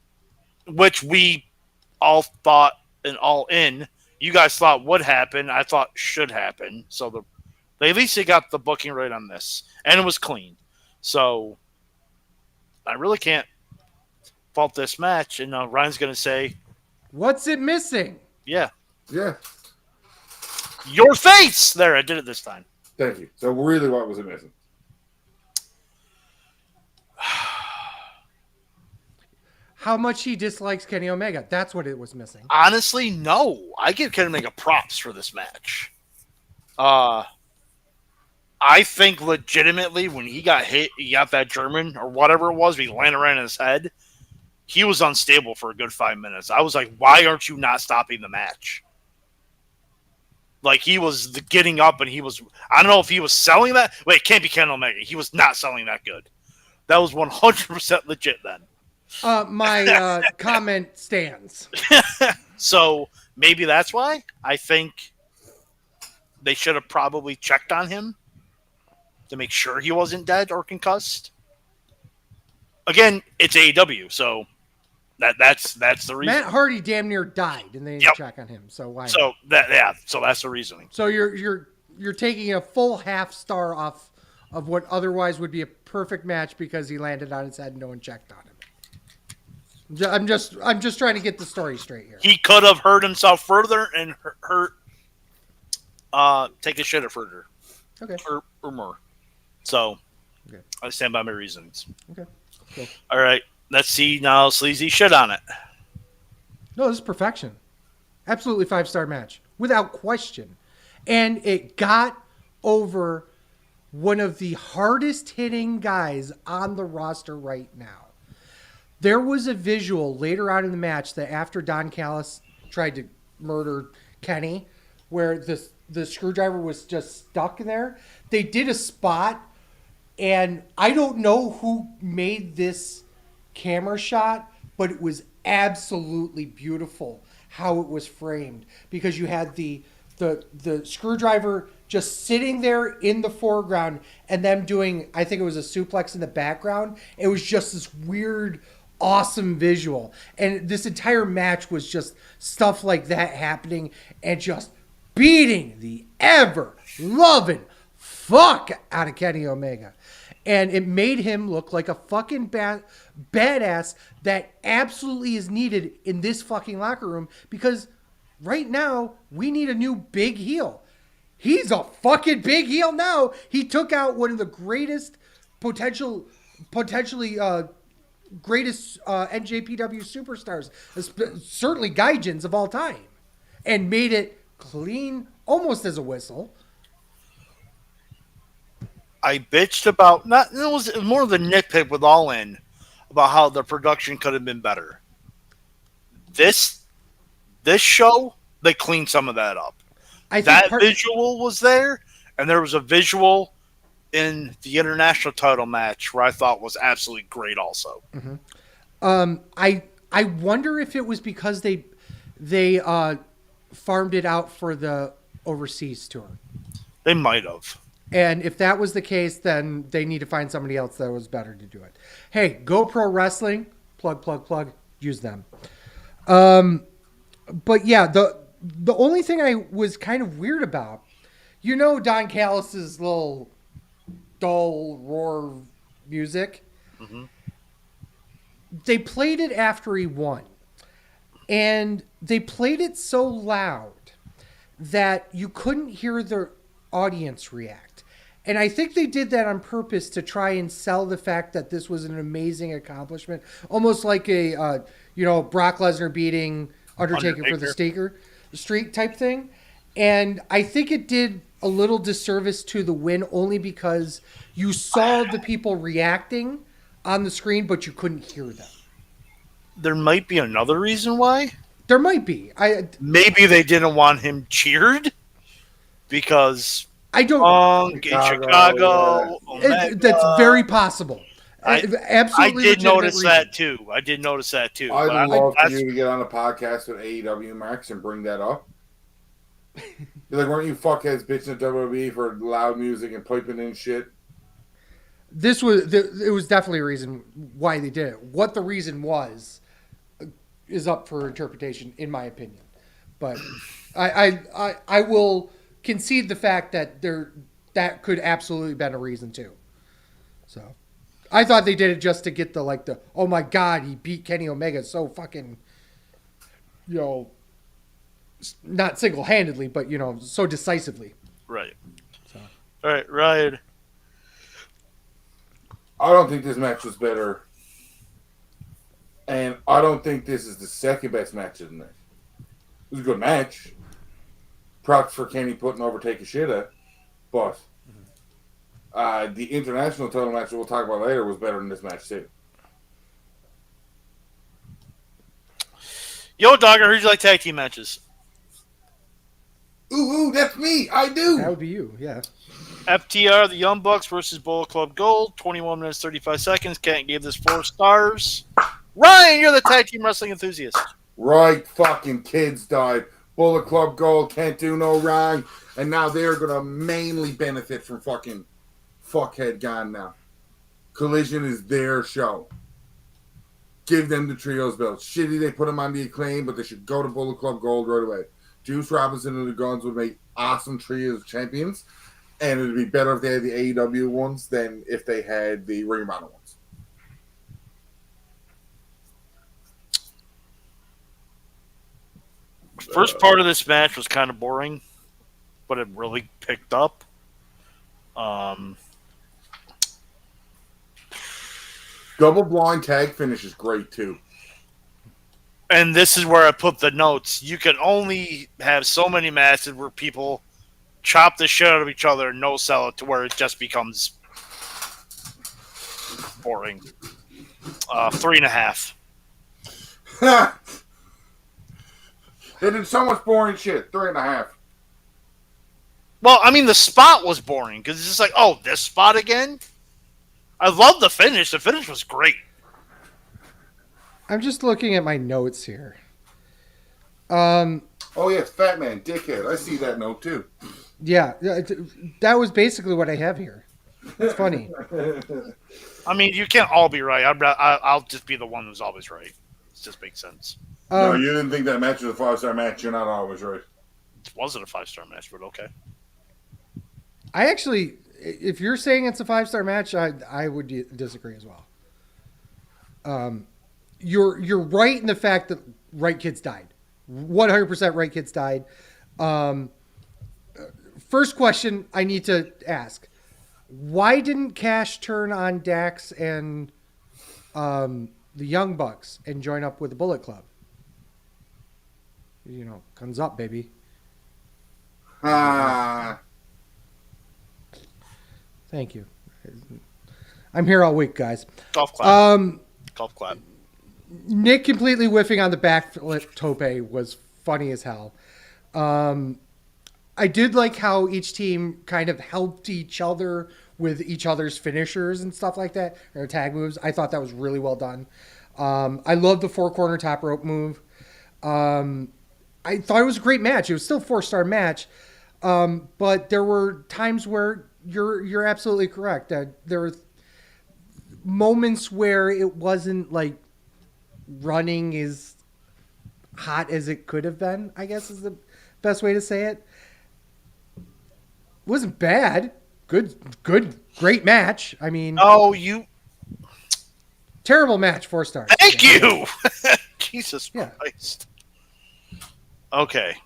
which we all thought and all in. You guys thought would happen. I thought should happen. So, they at least got the booking right on this. And it was clean. So, I really can't fault this match. And Ryan's going to say, What's it missing? yeah. Yeah. Your face! There, I did it this time. Thank you. So really, what was it missing? How much he dislikes Kenny Omega. That's what it was missing. Honestly, no. I give Kenny Omega props for this match. I think legitimately when he got hit, he got that German or whatever it was, he landed right in his head. He was unstable for a good 5 minutes. I was like, why aren't you not stopping the match? Like, he was getting up and he was, I don't know if he was selling that. Wait, it can't be Ken Omega. He was not selling that good. That was 100% legit then. My comment stands. So maybe that's why. I think they should have probably checked on him to make sure he wasn't dead or concussed. Again, it's AEW, so that's the reason. Matt Hardy damn near died, and they didn't check on him. So why? So so that's the reasoning. So you're taking a full half star off of what otherwise would be a perfect match because he landed on his head and no one checked on him. I'm just trying to get the story straight here. He could have hurt himself further and take a shitter further. Okay. Or more. So okay. I stand by my reasons. Okay. Cool. All right. Let's see now sleazy shit on it. No, this is perfection. Absolutely 5-star match. Without question. And it got over one of the hardest hitting guys on the roster right now. There was a visual later on in the match that after Don Callis tried to murder Kenny, where the screwdriver was just stuck there, they did a spot, and I don't know who made this camera shot, but it was absolutely beautiful how it was framed, because you had the screwdriver just sitting there in the foreground and them doing, I think it was a suplex in the background. It was just this weird, awesome visual. And this entire match was just stuff like that happening and just beating the ever loving fuck out of Kenny Omega. And it made him look like a fucking badass that absolutely is needed in this fucking locker room, because right now we need a new big heel. He's a fucking big heel now. He took out one of the greatest potentially greatest NJPW superstars, certainly Gaijins of all time, and made it clean almost as a whistle. I bitched about it was more of the nitpick with All In about how the production could have been better. This show, they cleaned some of that up. That visual was there, and there was a visual in the international title match where I thought was absolutely great also. Mm-hmm. I wonder if it was because they farmed it out for the overseas tour. They might have. And if that was the case, then they need to find somebody else that was better to do it. Hey, GoPro Wrestling, plug, use them. But yeah, the only thing I was kind of weird about, Don Callis's little dull roar music. Mm-hmm. They played it after he won, and they played it so loud that you couldn't hear the audience react. And I think they did that on purpose to try and sell the fact that this was an amazing accomplishment, almost like a Brock Lesnar beating Undertaker for the streak type thing. And I think it did a little disservice to the win, only because you saw the people reacting on the screen, but you couldn't hear them. There might be another reason why. There might be. Maybe they didn't want him cheered because I don't. Chicago. That's very possible. Absolutely. I did notice that too. I'd love for you to get on a podcast with AEW, Max, and bring that up. You're like, weren't you fuckheads bitching at WWE for loud music and piping in shit? It was definitely a reason why they did it. What the reason was is up for interpretation, in my opinion. But I will concede the fact that that could absolutely been a reason too. So I thought they did it just to get the oh my god, he beat Kenny Omega so fucking, not single-handedly, but so decisively. Right. So. All right, Ryan. I don't think this match was better, and I don't think this is the second best match of the night. It was a good match. Props for Kenny putting over Take a Shit at, but the international title match that we'll talk about later was better than this match too. Yo, Dog, I heard you like tag team matches. Ooh, that's me. I do. That would be you, yeah. FTR, the Young Bucks versus Bullet Club Gold. 21 minutes, 35 seconds. Kent gave this 4 stars. Ryan, you're the tag team wrestling enthusiast. Right, fucking kids died. Bullet Club Gold can't do no wrong, and now they're gonna mainly benefit from fucking fuckhead gone now. Collision is their show. Give them the trios belt. Shitty they put them on the Acclaim, but they should go to Bullet Club Gold right away. Juice Robinson and the Guns would make awesome trios champions, and it'd be better if they had the AEW ones than if they had the Ring of Honor ones. First part of this match was kind of boring, but it really picked up. Double blind tag finish is great too. And this is where I put the notes. You can only have so many matches where people chop the shit out of each other and no sell it to where it just becomes boring. 3.5. They did so much boring shit. 3.5. Well, I mean, the spot was boring because it's just like, oh, this spot again? I love the finish. The finish was great. I'm just looking at my notes here. Oh, yes, Fat Man, dickhead. I see that note, too. Yeah, that was basically what I have here. It's funny. I mean, you can't all be right. I'll just be the one who's always right. It just makes sense. No, you didn't think that match was a 5-star match. You're not always right. It wasn't a 5-star match, but okay. I actually, if you're saying it's a 5-star match, I would disagree as well. You're right in the fact that right kids died. 100% right kids died. First question I need to ask: why didn't Cash turn on Dax and the Young Bucks and join up with the Bullet Club? You know, comes up, baby. Thank you. I'm here all week, guys. Golf clap. Golf clap. Nick completely whiffing on the backflip tope was funny as hell. I did like how each team kind of helped each other with each other's finishers and stuff like that, or tag moves. I thought that was really well done. I love the 4-corner top rope move. I thought it was a great match. It was still a 4-star match, but there were times where you're absolutely correct that there were moments where it wasn't like running as hot as it could have been, I guess is the best way to say it. It wasn't bad. Good, great match. I mean, terrible match, 4 stars. Thank you. Jesus Christ. Okay.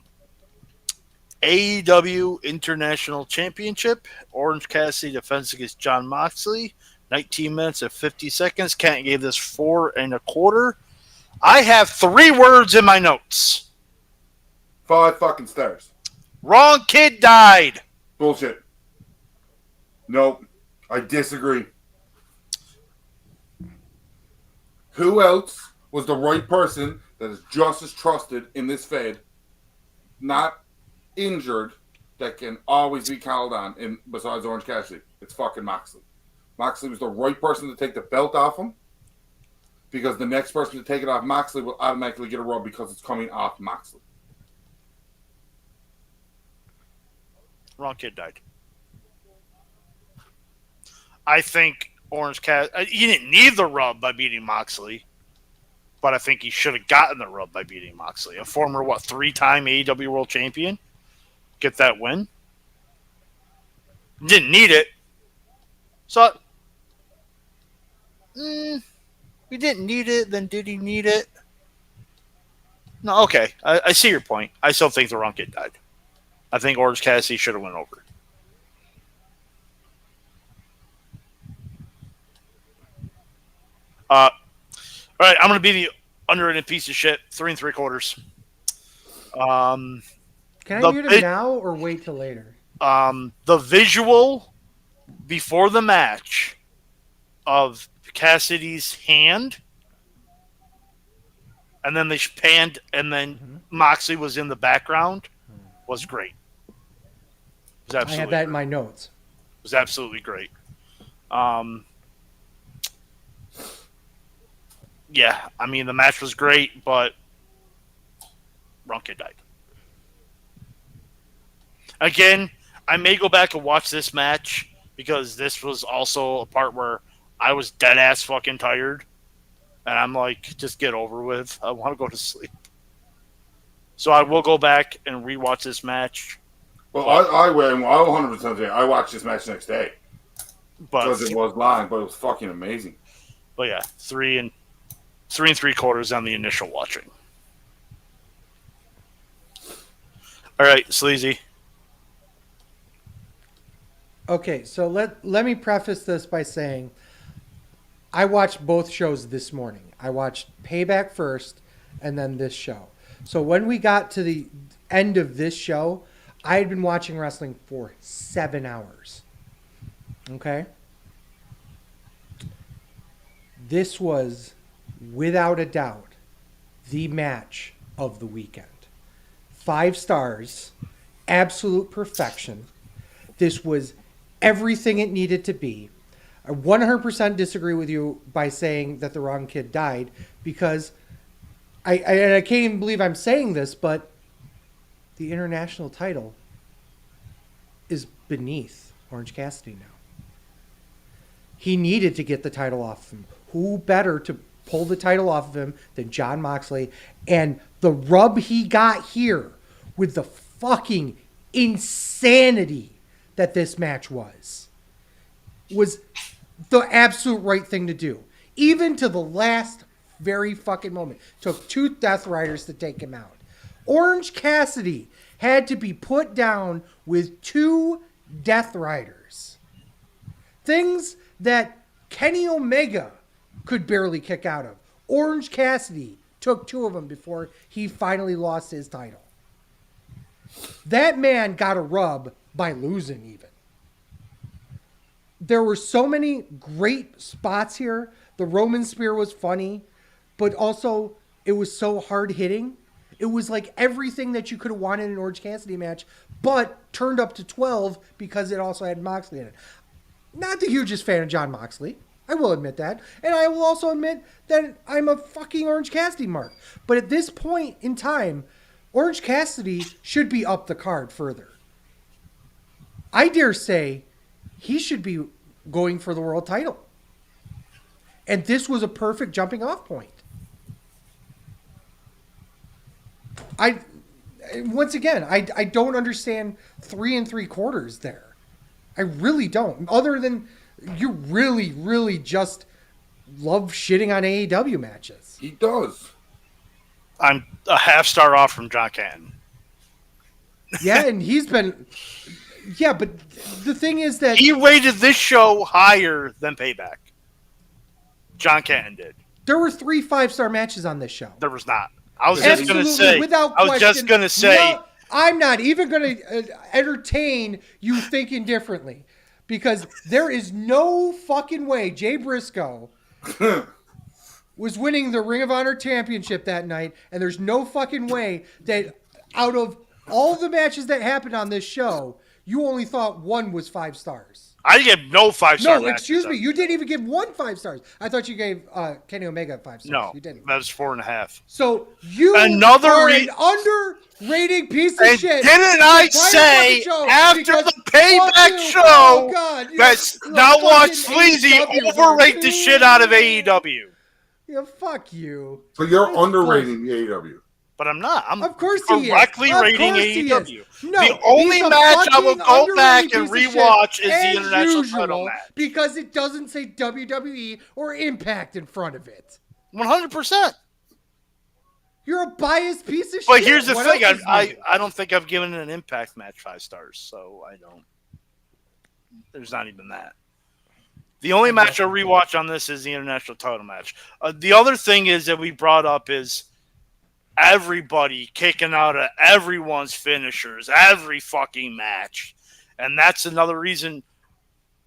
AEW International Championship. Orange Cassidy defends against Jon Moxley. 19 minutes and 50 seconds. Kent gave this 4.25. I have 3 words in my notes. 5 fucking stars. Wrong kid died. Bullshit. Nope. I disagree. Who else was the right person that is just as trusted in this Fed, not injured, that can always be called on besides Orange Cassidy? It's fucking Moxley. Moxley was the right person to take the belt off him, because the next person to take it off Moxley will automatically get a rub because it's coming off Moxley. Wrong kid died. I think Orange Cassidy, he didn't need the rub by beating Moxley, but I think he should have gotten the rub by beating Moxley. A former, 3-time AEW World Champion? Get that win? Didn't need it. So, he didn't need it, then did he need it? No, okay. I see your point. I still think the wrong kid died. I think Orange Cassidy should have went over. All right, I'm going to be the underrated piece of shit. 3 3/4. Can I mute him now or wait till later? The visual before the match of Cassidy's hand, and then they panned, and then Moxley was in the background, was great. was I absolutely had that in great. my notes. It was absolutely great. Yeah, I mean the match was great, but wrong kid died. Again, I may go back and watch this match because this was also a part where I was dead ass fucking tired, and I'm like, just get over with. I want to go to sleep. So I will go back and rewatch this match. Well, I 100% say I watched this match the next day because But it was long, but it was fucking amazing. yeah, 3 3/4 on the initial watching. All right, Sleazy. Okay, so let me preface this by saying I watched both shows this morning. I watched Payback first and then this show. So when we got to the end of this show, I had been watching wrestling for 7 hours. Okay? This was, without a doubt, the match of the weekend. 5 stars, absolute perfection. This was everything it needed to be. I 100% disagree with you by saying that the wrong kid died because I can't even believe I'm saying this, but the international title is beneath Orange Cassidy now. He needed to get the title off of him. Who better to pull the title off of him than Jon Moxley? And the rub he got here with the fucking insanity that this match was the absolute right thing to do. Even to the last very fucking moment. Took 2 Death Riders to take him out. Orange Cassidy had to be put down with 2 Death Riders. Things that Kenny Omega could barely kick out of. Orange Cassidy took 2 of them before he finally lost his title. That man got a rub by losing even. There were so many great spots here. The Roman Spear was funny, but also it was so hard hitting. It was like everything that you could have wanted in an Orange Cassidy match, but turned up to 12 because it also had Moxley in it. Not the hugest fan of Jon Moxley. I will admit that. And I will also admit that I'm a fucking Orange Cassidy mark. But at this point in time, Orange Cassidy should be up the card further. I dare say he should be going for the world title. And this was a perfect jumping off point. Once again, I don't understand 3 3/4 there. I really don't. Other than you really, really just love shitting on AEW matches. He does. I'm a half star off from John Canton. Yeah, and he's been... Yeah, but the thing is that... He rated this show higher than Payback. John Canton did. There were 3 5-star matches on this show. There was not. I was just going to say. Without I was just going to say. No, I'm not even going to entertain you thinking differently. Because there is no fucking way Jay Briscoe was winning the Ring of Honor Championship that night. And there's no fucking way that out of all the matches that happened on this show, you only thought one was 5 stars. I gave no 5-star. No, excuse me. You didn't even give one 5 stars. I thought you gave Kenny Omega 5 stars. No, you didn't. that was 4.5. So you are an underrating piece of shit. Didn't I say after the Payback show that now watch Sleazy overrate the shit out of AEW? Yeah, fuck you. So you're underrating the AEW. But I'm not. I'm of course he correctly is. rating AEW. No, the only match I will go back and rewatch is the international title match. Because it doesn't say WWE or Impact in front of it. 100%. You're a biased piece of shit. But here's the thing. I don't think I've given an Impact match 5 stars, so I don't. There's not even that. The only match I'll rewatch on this is the international title match. The other thing is that we brought up is everybody kicking out of everyone's finishers, every fucking match. And that's another reason,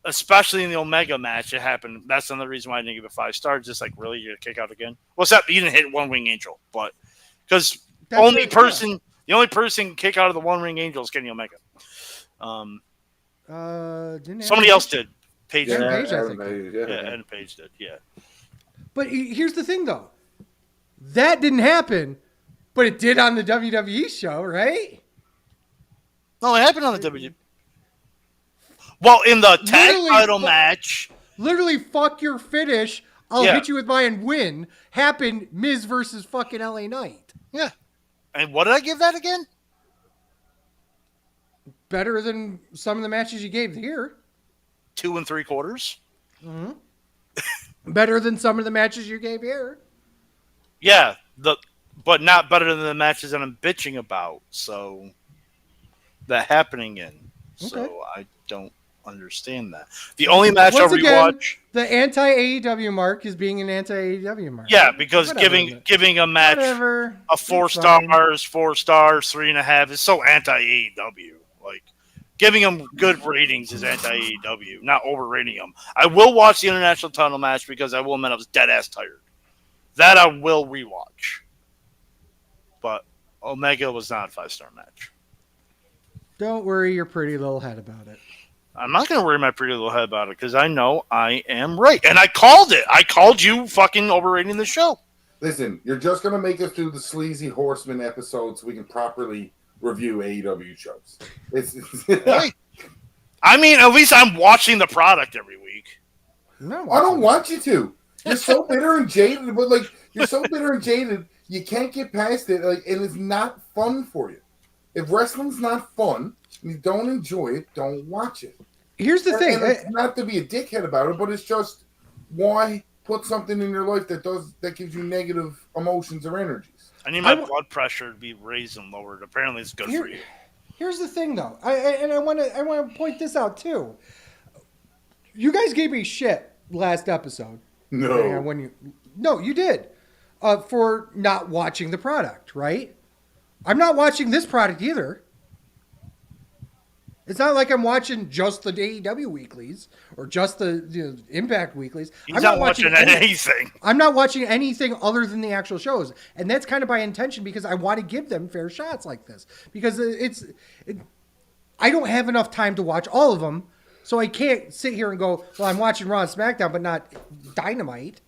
especially in the Omega match, it happened. That's another reason why I didn't give it 5 stars. Just like, really? You're going to kick out again? What's that? You didn't hit One Wing Angel. But because the only person kick out of the One Ring Angel is Kenny Omega. Didn't Somebody else did. Paige Yeah, did. Paige, I Adam think. Page, Yeah, and Paige did. Yeah. But here's the thing, though. That didn't happen, but it did on the WWE show, right? No, it happened on the WWE. Well, in the tag Literally title match. Literally, fuck your finish. I'll Yeah. hit you with mine and win. Happened Miz versus fucking LA Knight. Yeah. And what did I give that again? Better than some of the matches you gave here. 2 3/4. Better than some of the matches you gave here. Yeah, but not better than the matches that I'm bitching about. So that happening in. So Okay. I don't understand that. The only match Once I'll again, rewatch. the anti-AEW mark is being an anti-AEW mark. Yeah, because Whatever. giving a match Whatever. a 4 It's fine. stars, 4 stars, 3.5 is so anti AEW. Like giving them good ratings is anti AEW, not overrating them. I will watch the international title match because I will admit I was dead ass tired. That I will rewatch. But Omega was not a 5-star match. Don't worry your pretty little head about it. I'm not going to worry my pretty little head about it because I know I am right. And I called it. I called you fucking overrating the show. Listen, you're just going to make us do the Sleazy Horseman episode so we can properly review AEW shows. Hey. I mean, at least I'm watching the product every week. No, I don't want you to. You're so bitter and jaded, but like you're so bitter and jaded, you can't get past it. Like, and it's not fun for you. If wrestling's not fun and you don't enjoy it, don't watch it. Here's the thing. And it's not to be a dickhead about it, but it's just why put something in your life that gives you negative emotions or energies. I need my blood pressure to be raised and lowered. Apparently, it's good for you. Here's the thing, though. I want to point this out too. You guys gave me shit last episode. No. No, you did. For not watching the product, right? I'm not watching this product either. It's not like I'm watching just the AEW weeklies or just the Impact weeklies. He's not watching anything. I'm not watching anything other than the actual shows. And that's kind of by intention because I want to give them fair shots like this. Because I don't have enough time to watch all of them. So I can't sit here and go, well, I'm watching Raw and SmackDown, but not Dynamite.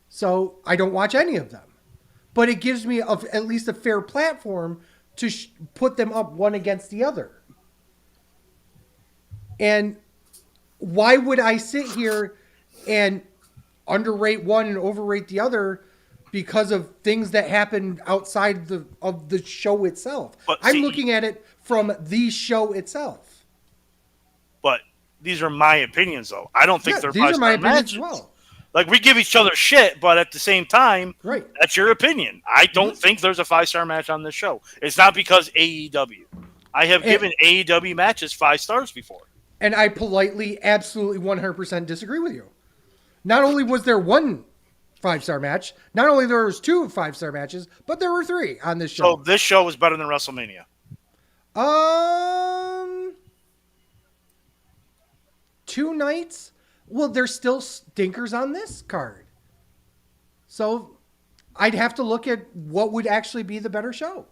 So I don't watch any of them. But it gives me at least a fair platform to put them up one against the other. And why would I sit here and underrate one and overrate the other because of things that happened outside of the show itself? I'm looking at it from the show itself. But these are my opinions, though. I don't think they're these are my opinions matches. as well. Like, we give each other shit, but at the same time, right? That's your opinion. I don't think there's a 5-star match on this show. It's not because AEW. I have given AEW matches 5 stars before. And I politely, absolutely 100% disagree with you. Not only was there one 5-star match, not only there was 2 5-star matches, but there were 3 on this show. So this show was better than WrestleMania. 2 nights? Well, there's still stinkers on this card. So I'd have to look at what would actually be the better show.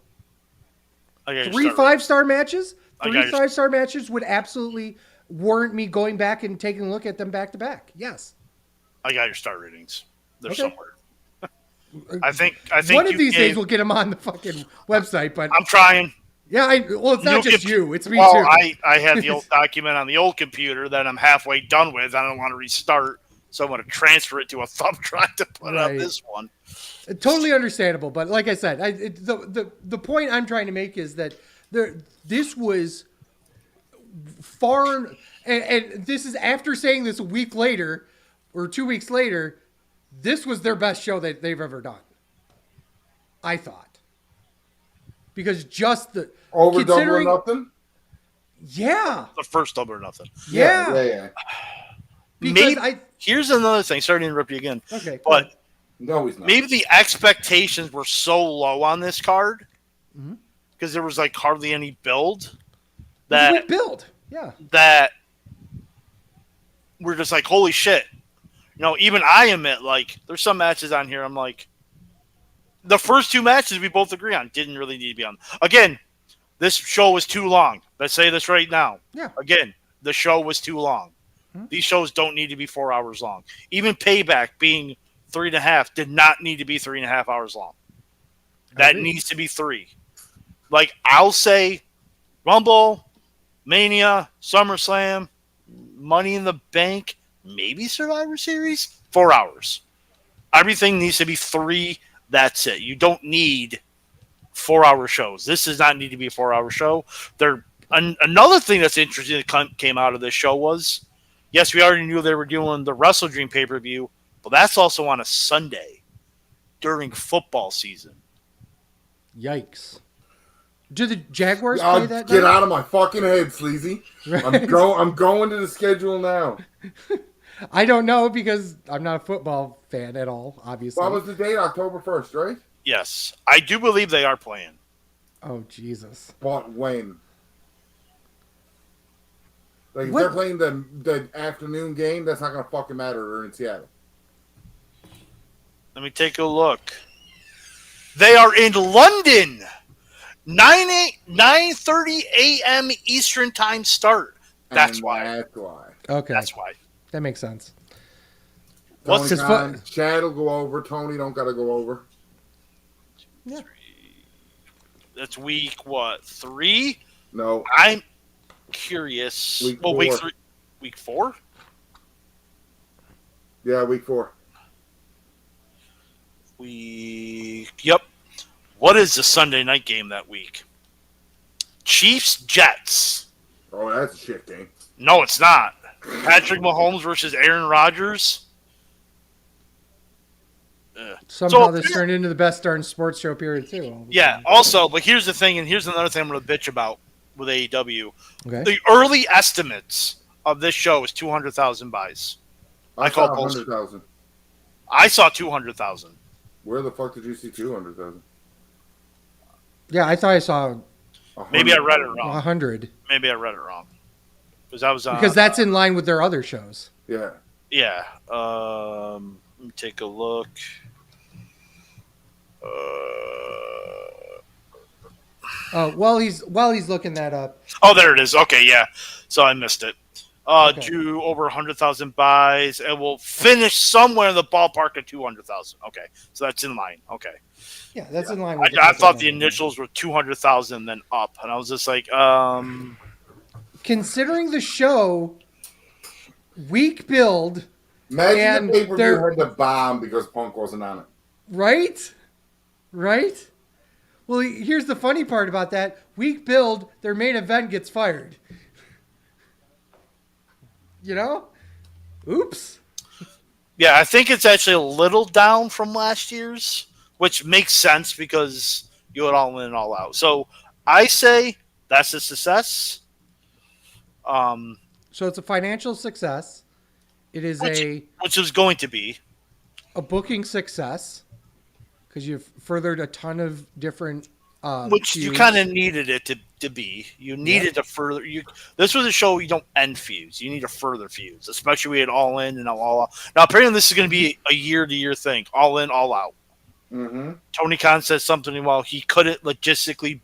3 5-star matches? 3 5-star matches would absolutely warrant me going back and taking a look at them back to back. Yes. I got your star ratings. They're somewhere. I think one of these days we'll get them on the fucking website, but I'm trying. Yeah, it's not just you. It's me too. I have the old document on the old computer that I'm halfway done with. I don't want to restart, so I'm going to transfer it to a thumb drive to put on this one. Totally understandable, but like I said, the point I'm trying to make is that this was far, and this is after saying this a week later or 2 weeks later. This was their best show that they've ever done. I thought. Because just the over Double or Nothing? Yeah. The first Double or Nothing. Yeah. Because here's another thing. Sorry to interrupt you again. Okay. But no, he's not. Maybe the expectations were so low on this card because there was like hardly any build. That we're just like, holy shit. Even I admit, like, there's some matches on here I'm like, the first 2 matches we both agree on didn't really need to be on. Again, this show was too long. Let's say this right now. Yeah. Again, the show was too long. These shows don't need to be 4 hours long. Even Payback being 3.5 did not need to be 3.5 hours long. That needs to be 3. Like, I'll say Rumble, Mania, SummerSlam, Money in the Bank, maybe Survivor Series, 4 hours. Everything needs to be 3. That's it. You don't need 4-hour shows. This does not need to be a 4-hour show. Another thing that's interesting that came out of this show was, yes, we already knew they were doing the Wrestle Dream pay-per-view, but that's also on a Sunday during football season. Yikes. Do the Jaguars play that Get night? out of my fucking head, Sleazy. Right. I'm going to the schedule now. I don't know because I'm not a football fan at all, obviously. What was the date? October 1st, right? Yes. I do believe they are playing. Oh, Jesus. But when? Like, if What? they're playing the afternoon game, that's not going to fucking matter. They're in Seattle. Let me take a look. They are in London. 9:30 a.m. Eastern time start. That's why. That's why. Okay. That's why. That makes sense. What's Tony his Khan, foot? Chad will go over. Tony don't got to go over. Yeah. That's week, 3? No. I'm curious. Week Week 4. 3. Week 4? Yeah, week 4. Yep. What is the Sunday night game that week? Chiefs, Jets. Oh, that's a shit game. No, it's not. Patrick Mahomes versus Aaron Rodgers. Somehow So- this turned into the best darn sports show period, too. Yeah, also, but here's the thing, and here's another thing I'm going to bitch about with AEW. Okay. The early estimates of this show is 200,000 buys. I call saw bullshit. 100,000. I saw 200,000. Where the fuck did you see 200,000? Yeah, I thought I saw Maybe I read it wrong. 100 Maybe I read it wrong. Because I was on. because that's in line with their other shows. Yeah. Yeah. Let me take a look. While he's looking that up, Oh, there it is. Okay, yeah. So I missed it. Okay. Do over 100,000 buys, and will finish somewhere in the ballpark of 200,000. Okay, so that's in line. Okay, yeah, that's in line. With I thought the initials were 200,000, then up, and I was just like, Considering the show, weak build, Imagine And the pay-per-view they're- had the bomb because Punk wasn't on it. right? Right? Well, here's the funny part about that: weak build, their main event gets fired. You know? Oops. yeah, I think it's actually a little down from last year's, which makes sense because you had all in and all out. So I say that's a success. So it's a financial success. It is Which is going to be. a booking success because you've furthered a ton of different. Which you feuds. kind of needed it to be. You needed to further. This was a show you don't end feuds. You need to further feuds, especially we had All In and All Out. Now, apparently, this is going to be a year-to-year thing. All In, All Out. Mm-hmm. Tony Khan says something while he couldn't logistically.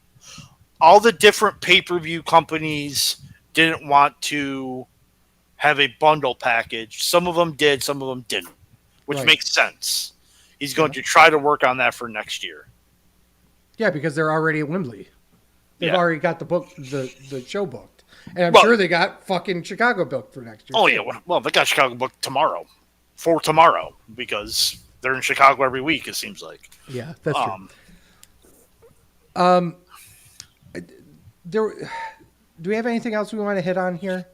All the different pay-per-view companies didn't want to have a bundle package. Some of them did, some of them didn't, which Right. makes sense. He's going to try to work on that for next year. Yeah, because they're already at Wembley. They've Yeah. already got the show booked, and I'm Well- sure they got fucking Chicago booked for next year. Oh too. yeah, well they got Chicago booked tomorrow, for tomorrow because they're in Chicago every week. It seems like. Yeah, that's true. Um, Do we have anything else we want to hit on here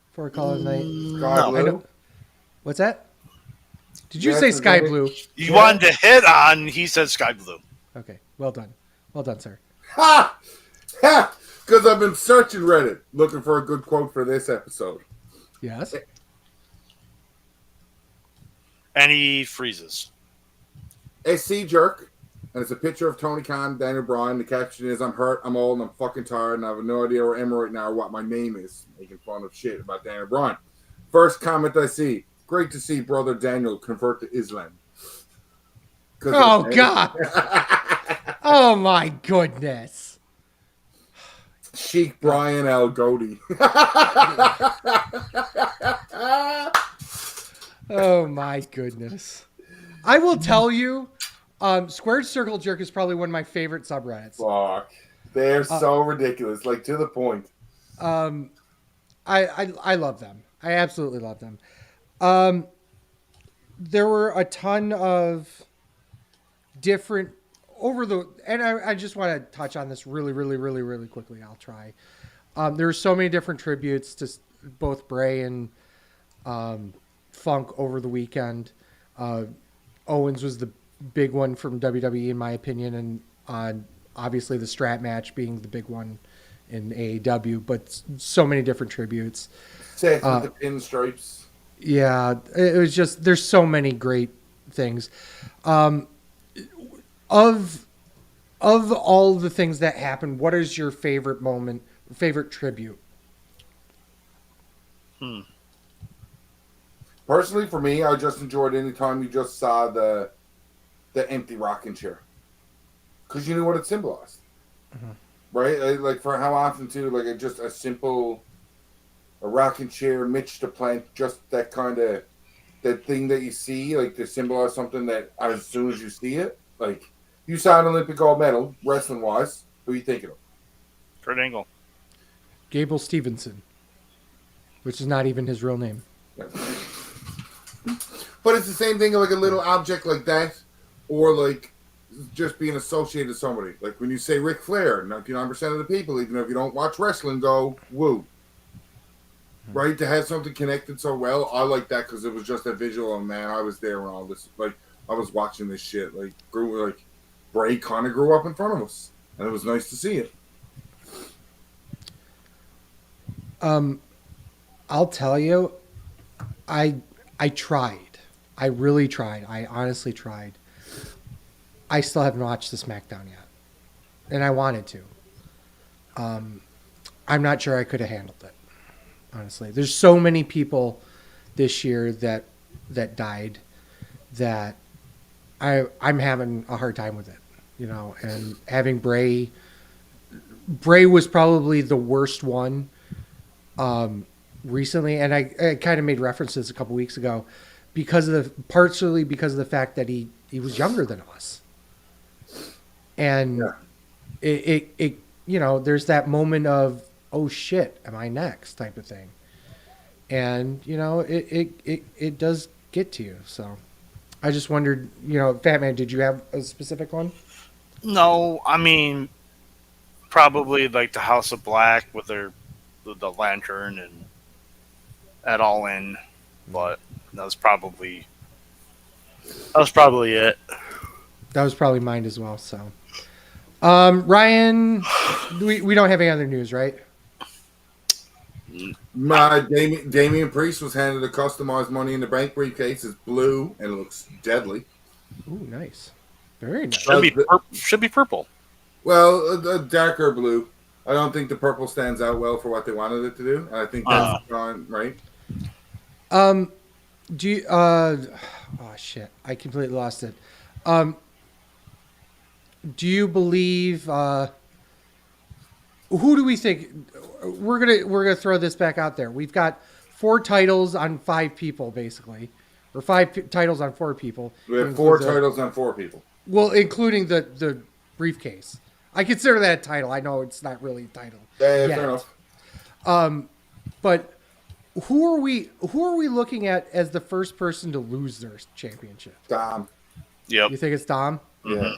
before we call it a night? Sky No. Blue. I know- What's that? Did you Yes, say is sky that it? blue? you wanted to hit on. He said Sky Blue. Okay, well done, sir. Ha! Ha! Because I've been searching Reddit looking for a good quote for this episode. Yes. And he freezes. A sea jerk, and it's a picture of Tony Khan, Daniel Bryan. The caption is, "I'm hurt, I'm old, and I'm fucking tired, and I have no idea where I am right now or what my name is." Making fun of shit about Daniel Bryan. First comment I see: great to see brother Daniel convert to Islam. 'Cause Oh of- God! Oh my goodness! Chic Brian L. Goody. Oh my goodness. I will tell you, Squared Circle Jerk is probably one of my favorite subreddits. Fuck. They're so ridiculous, like to the point. I love them. I absolutely love them. There were a ton of different and I just want to touch on this really quickly. I'll try. There were so many different tributes to both Bray and Funk over the weekend. Owens was the big one from WWE, in my opinion, and obviously the strap match being the big one in AEW, but so many different tributes. Seth with the pinstripes. Yeah, it was just, there's so many great things. Of all the things that happened, what is your favorite moment, favorite tribute? Personally, for me, I just enjoyed any time you just saw the empty rocking chair, because you knew what it symbolized, right? Like for how often too, like just a simple rocking chair, Mitch the Plant, just that kind of that thing that you see, like to symbolize something that as soon as you see it, like you saw an Olympic gold medal, wrestling wise, who are you thinking of? Kurt Angle. Gable Stevenson, which is not even his real name. But it's the same thing, like a little object like that, or like just being associated with somebody. Like when you say Ric Flair, 99% of the people, even if you don't watch wrestling, go woo. Right? To have something connected so well, I like that because it was just a visual. And man, I was there when all this, like, I was watching this shit. Like, Bray kind of grew up in front of us, and it was nice to see it. I'll tell you, I tried. I really tried. I honestly tried. I still haven't watched the SmackDown yet, and I wanted to. I'm not sure I could have handled it. Honestly, there's so many people this year that died that I'm having a hard time with it, and having Bray was probably the worst one recently, and I kind of made references a couple weeks ago partially because of the fact that he was younger than us, and it there's that moment of, oh shit, am I next type of thing, and it does get to you. So I just wondered, Fat Man, did you have a specific one? No, I mean, probably like the House of Black with the lantern and at All In, but that was probably it. That was probably mine as well. So, Ryan, we don't have any other news, right? Damian Priest was handed a customized Money in the Bank briefcase. It's blue and it looks deadly. Ooh, nice. Very nice. Should be purple. Well, a darker blue. I don't think the purple stands out well for what they wanted it to do. I think that's gone right. Do you? Oh shit! I completely lost it. Do you believe? Who do we think? We're gonna throw this back out there. We've got 4 titles on 5 people, basically, or 5 titles on 4 people. We have 4 titles on 4 people. Well, including the briefcase. I consider that a title. I know it's not really a title. Yeah, fair enough. But who are we looking at as the first person to lose their championship? Dom. Yep. You think it's Dom? Yeah.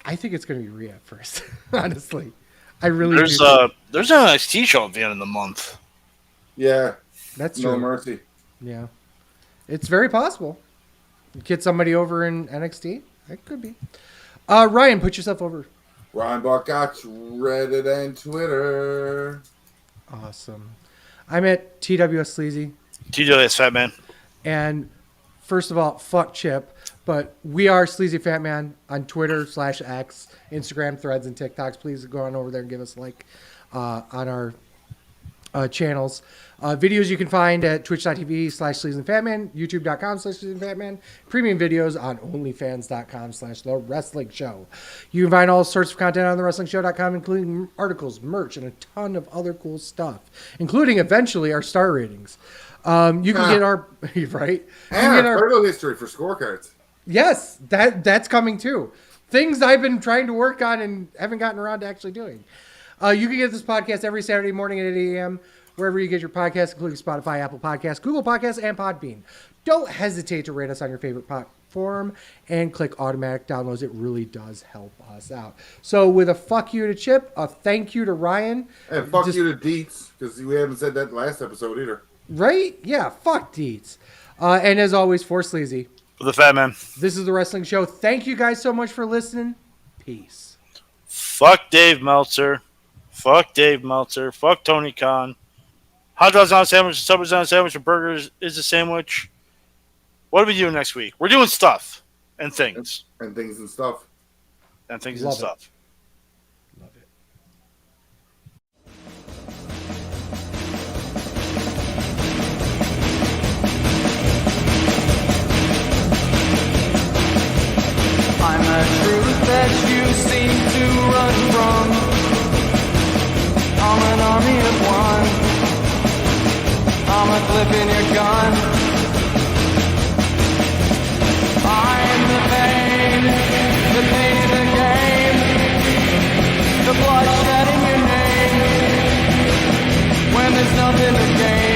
I think it's going to be Rhea first. Honestly, I really there's do. There's an NXT show at the end of the month. Yeah. That's No true. mercy. Yeah, it's very possible. Get somebody over in NXT. That could be. Ryan, put yourself over. Ryan Barkach, Reddit and Twitter. Awesome. I'm at TWS Sleazy. TWS Fat Man. And first of all, fuck Chip. But we are Sleazy Fat Man on Twitter /X, Instagram, Threads, and TikToks. Please go on over there and give us a like on channels. Videos you can find at twitch.tv/SleazyFatman, youtube.com/SleazyFatman, premium videos on onlyfans.com/The Wrestling Show. You can find all sorts of content on thewrestlingshow.com, including articles, merch, and a ton of other cool stuff, including eventually our star ratings. You can get our right and our photo history for scorecards. Yes, that's coming too. Things I've been trying to work on and haven't gotten around to actually doing. You can get this podcast every Saturday morning at 8 a.m., wherever you get your podcasts, including Spotify, Apple Podcasts, Google Podcasts, and Podbean. Don't hesitate to rate us on your favorite platform and click automatic downloads. It really does help us out. So with a fuck you to Chip, a thank you to Ryan. And fuck you to Deets, because we haven't said that last episode either. Right? Yeah, fuck Deets. And as always, for Sleazy. For the Fat Man. This is The Wrestling Show. Thank you guys so much for listening. Peace. Fuck Dave Meltzer. Fuck Dave Meltzer. Fuck Tony Khan. Hot dogs on a sandwich, Subway's on a sandwich, and burgers is a sandwich. What are we doing next week? We're doing stuff and things. And things and stuff. And things Love and stuff. Love it. I'm a truth that you seem to run from. I'm an army of one. I'm a clip in your gun. I'm the pain in the game. The bloodshed in your name. When there's nothing to gain.